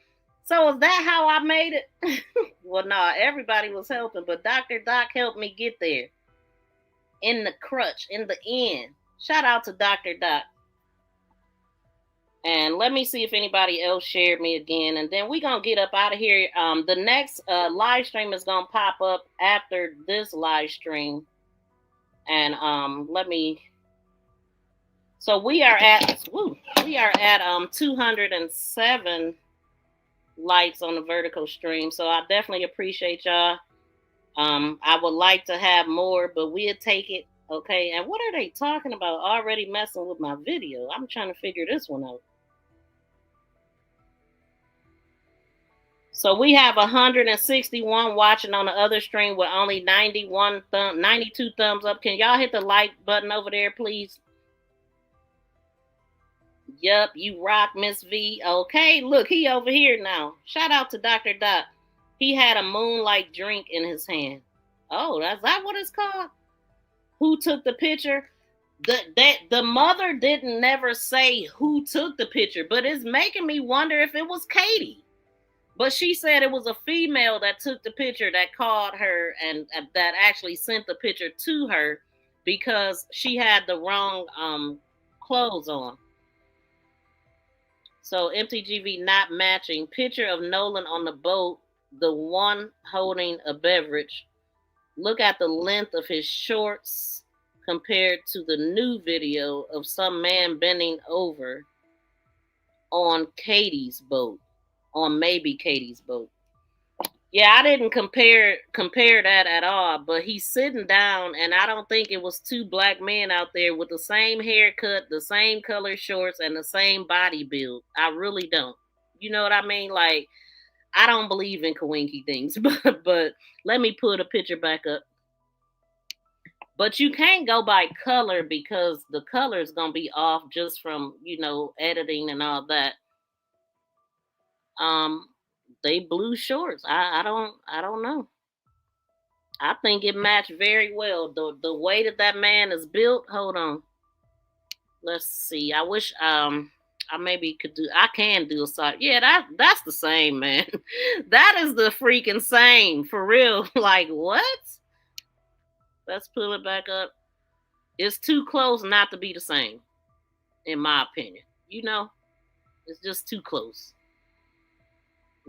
So is that how I made it? Well, no, everybody was helping, but Dr. Doc helped me get there. In the crutch, in the end. Shout out to Dr. Doc. And let me see if anybody else shared me again. And then we're going to get up out of here. The next live stream is going to pop up after this live stream. And so we are at 207 likes on the vertical stream. So I definitely appreciate y'all. I would like to have more, but we'll take it. Okay. And what are they talking about? Already messing with my video. I'm trying to figure this one out. So we have 161 watching on the other stream with only 92 thumbs up. Can y'all hit the like button over there, please? Yup, you rock, Miss V. Okay, look, he over here now. Shout out to Dr. Doc. He had a moonlight drink in his hand. Oh, is that what it's called? Who took the picture? The mother didn't never say who took the picture, but it's making me wonder if it was Katie. But she said it was a female that took the picture that called her and that actually sent the picture to her because she had the wrong clothes on. So MTGV not matching. Picture of Nolan on the boat, the one holding a beverage. Look at the length of his shorts compared to the new video of some man bending over on Katie's boat. On maybe Katie's boat. Yeah, I didn't compare that at all, but he's sitting down, and I don't think it was two black men out there with the same haircut, the same color shorts, and the same body build. I really don't. You know what I mean? Like, I don't believe in coinky things, but let me put a picture back up. But you can't go by color because the color is going to be off just from, editing and all that. They blue shorts. I don't know. I think it matched very well. The way that man is built. Hold on. Let's see. I wish I maybe could do. I can do a side. Yeah, that's the same, man. That is the freaking same for real. Like what? Let's pull it back up. It's too close not to be the same, in my opinion. It's just too close.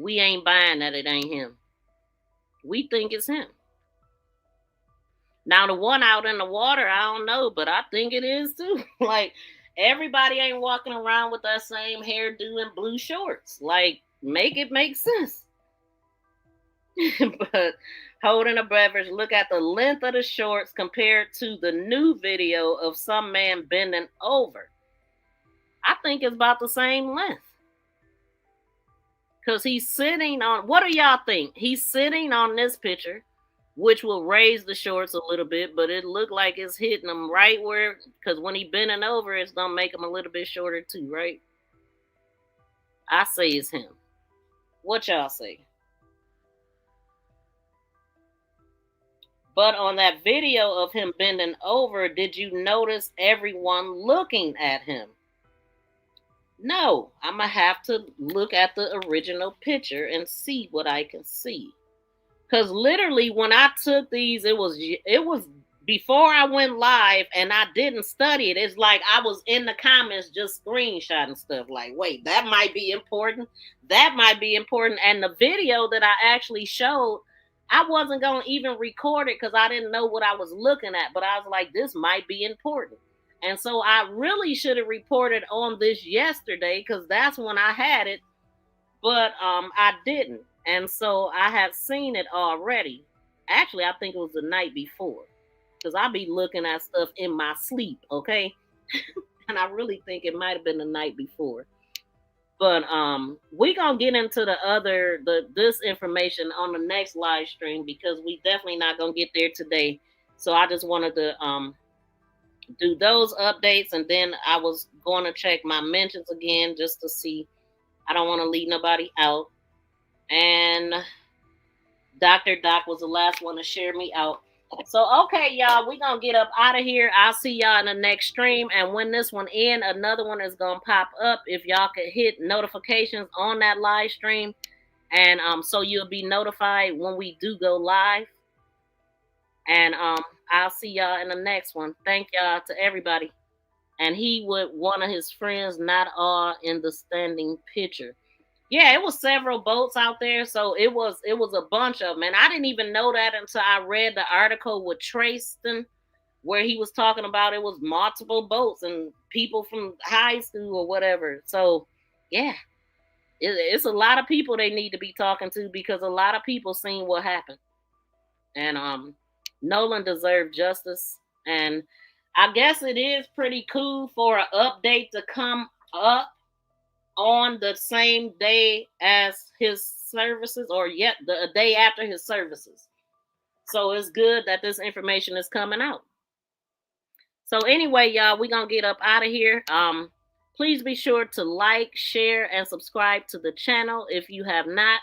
We ain't buying that it ain't him. We think it's him. Now, the one out in the water, I don't know, but I think it is too. Like, everybody ain't walking around with that same hairdo and blue shorts. Like, make it make sense. But holding a beverage, look at the length of the shorts compared to the new video of some man bending over. I think it's about the same length. Because he's sitting on, what do y'all think? He's sitting on this picture, which will raise the shorts a little bit, but it looked like it's hitting him right where, because when he bending over, it's going to make him a little bit shorter too, right? I say it's him. What y'all say? But on that video of him bending over, did you notice everyone looking at him? No, I'm going to have to look at the original picture and see what I can see. Because literally when I took these, it was before I went live and I didn't study it. It's like I was in the comments just screenshotting stuff like, wait, that might be important. That might be important. And the video that I actually showed, I wasn't going to even record it because I didn't know what I was looking at. But I was like, this might be important. And so I really should have reported on this yesterday because that's when I had it. But I didn't. And so I had seen it already. Actually, I think it was the night before. Because I be looking at stuff in my sleep, okay? And I really think it might have been the night before. But we're going to get into this information on the next live stream because we definitely not going to get there today. So I just wanted to do those updates, and then I was going to check my mentions again just to see. I don't want to leave nobody out. And Dr. Doc was the last one to share me out. So, okay, y'all, we're going to get up out of here. I'll see y'all in the next stream. And when this one ends, another one is going to pop up. If y'all could hit notifications on that live stream. And so you'll be notified when we do go live. And I'll see y'all in the next one. Thank y'all to everybody. And he with one of his friends, not all in the standing picture. Yeah, it was several boats out there, so it was a bunch of them. And I didn't even know that until I read the article with Trayston, where he was talking about it was multiple boats and people from high school or whatever. So, yeah, it's a lot of people they need to be talking to because a lot of people seen what happened. And Nolan deserved justice. And I guess it is pretty cool for an update to come up on the same day as his services, or yet the day after his services. So it's good that this information is coming out. So anyway, y'all, we're going to get up out of here. Please be sure to like, share, and subscribe to the channel if you have not.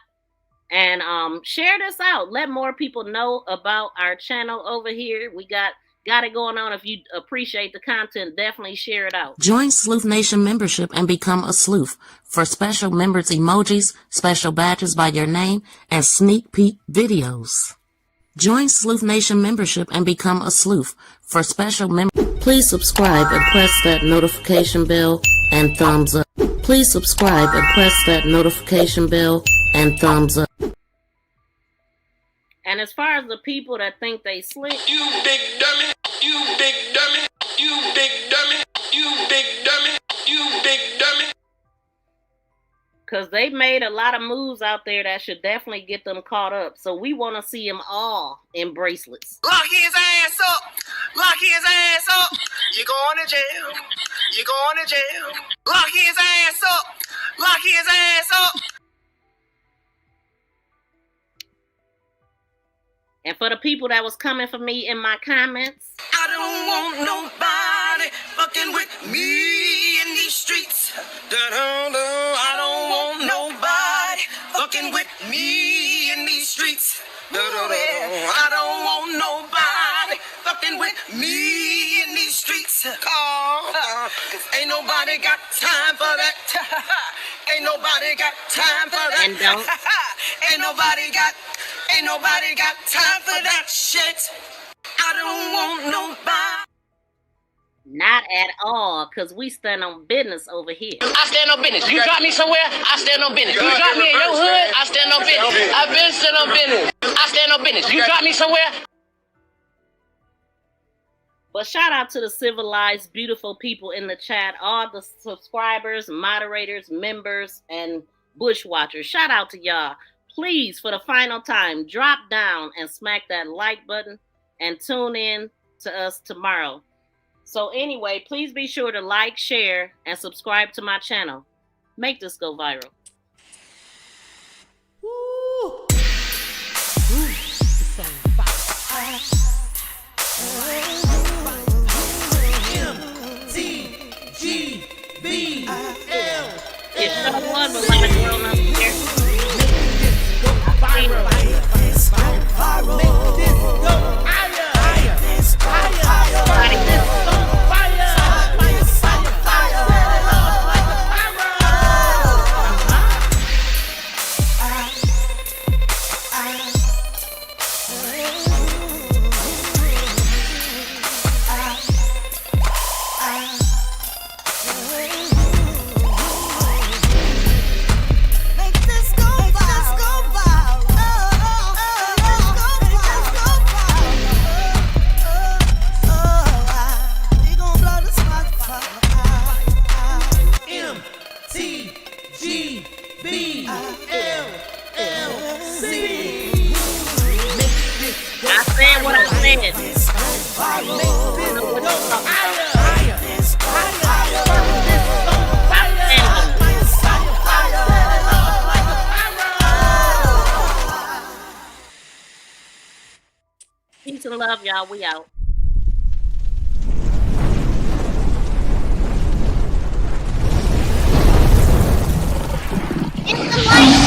And share this out. Let more people know about our channel over here. We got it going on. If you appreciate the content, definitely share it out. Join Sleuth Nation membership and become a sleuth for special members emojis, special badges by your name, and sneak peek videos. Join Sleuth Nation membership and become a sleuth for special members. Please subscribe and press that notification bell and thumbs up. Please subscribe and press that notification bell and thumbs up. And as far as the people that think they slick, You big dummy, you big dummy, you big dummy, you big dummy, you big dummy. because they made a lot of moves out there that should definitely get them caught up. So we want to see them all in bracelets. Lock his ass up. Lock his ass up. You going to jail. You going to jail. Lock his ass up. Lock his ass up. And for the people that was coming for me in my comments, I don't want nobody fucking with me in these streets. I don't want nobody fucking with me in these streets. I don't want nobody fucking with me in these streets. Cause ain't nobody got time for that. Ain't nobody got time for that. And don't. Ain't nobody got time for that shit. I don't want nobody. not at all, because we stand on business over here. I stand on business. You drop me somewhere, I stand on business. You drop me in your hood, I stand on business. I've been stand on business. I stand on business. You drop me somewhere. But shout out to the civilized, beautiful people in the chat, all the subscribers, moderators, members, and bushwatchers. Shout out to y'all. please, for the final time, drop down and smack that like button and tune in to us tomorrow. So anyway, please be sure to like, share, and subscribe to my channel. Make this go viral. Woo. MTGBL. It's so one with like a grown up here. Viral. Make this go viral. Make this go higher. Higher. Make this go fire. I said what I said. Peace and love, y'all. We out. It's the light.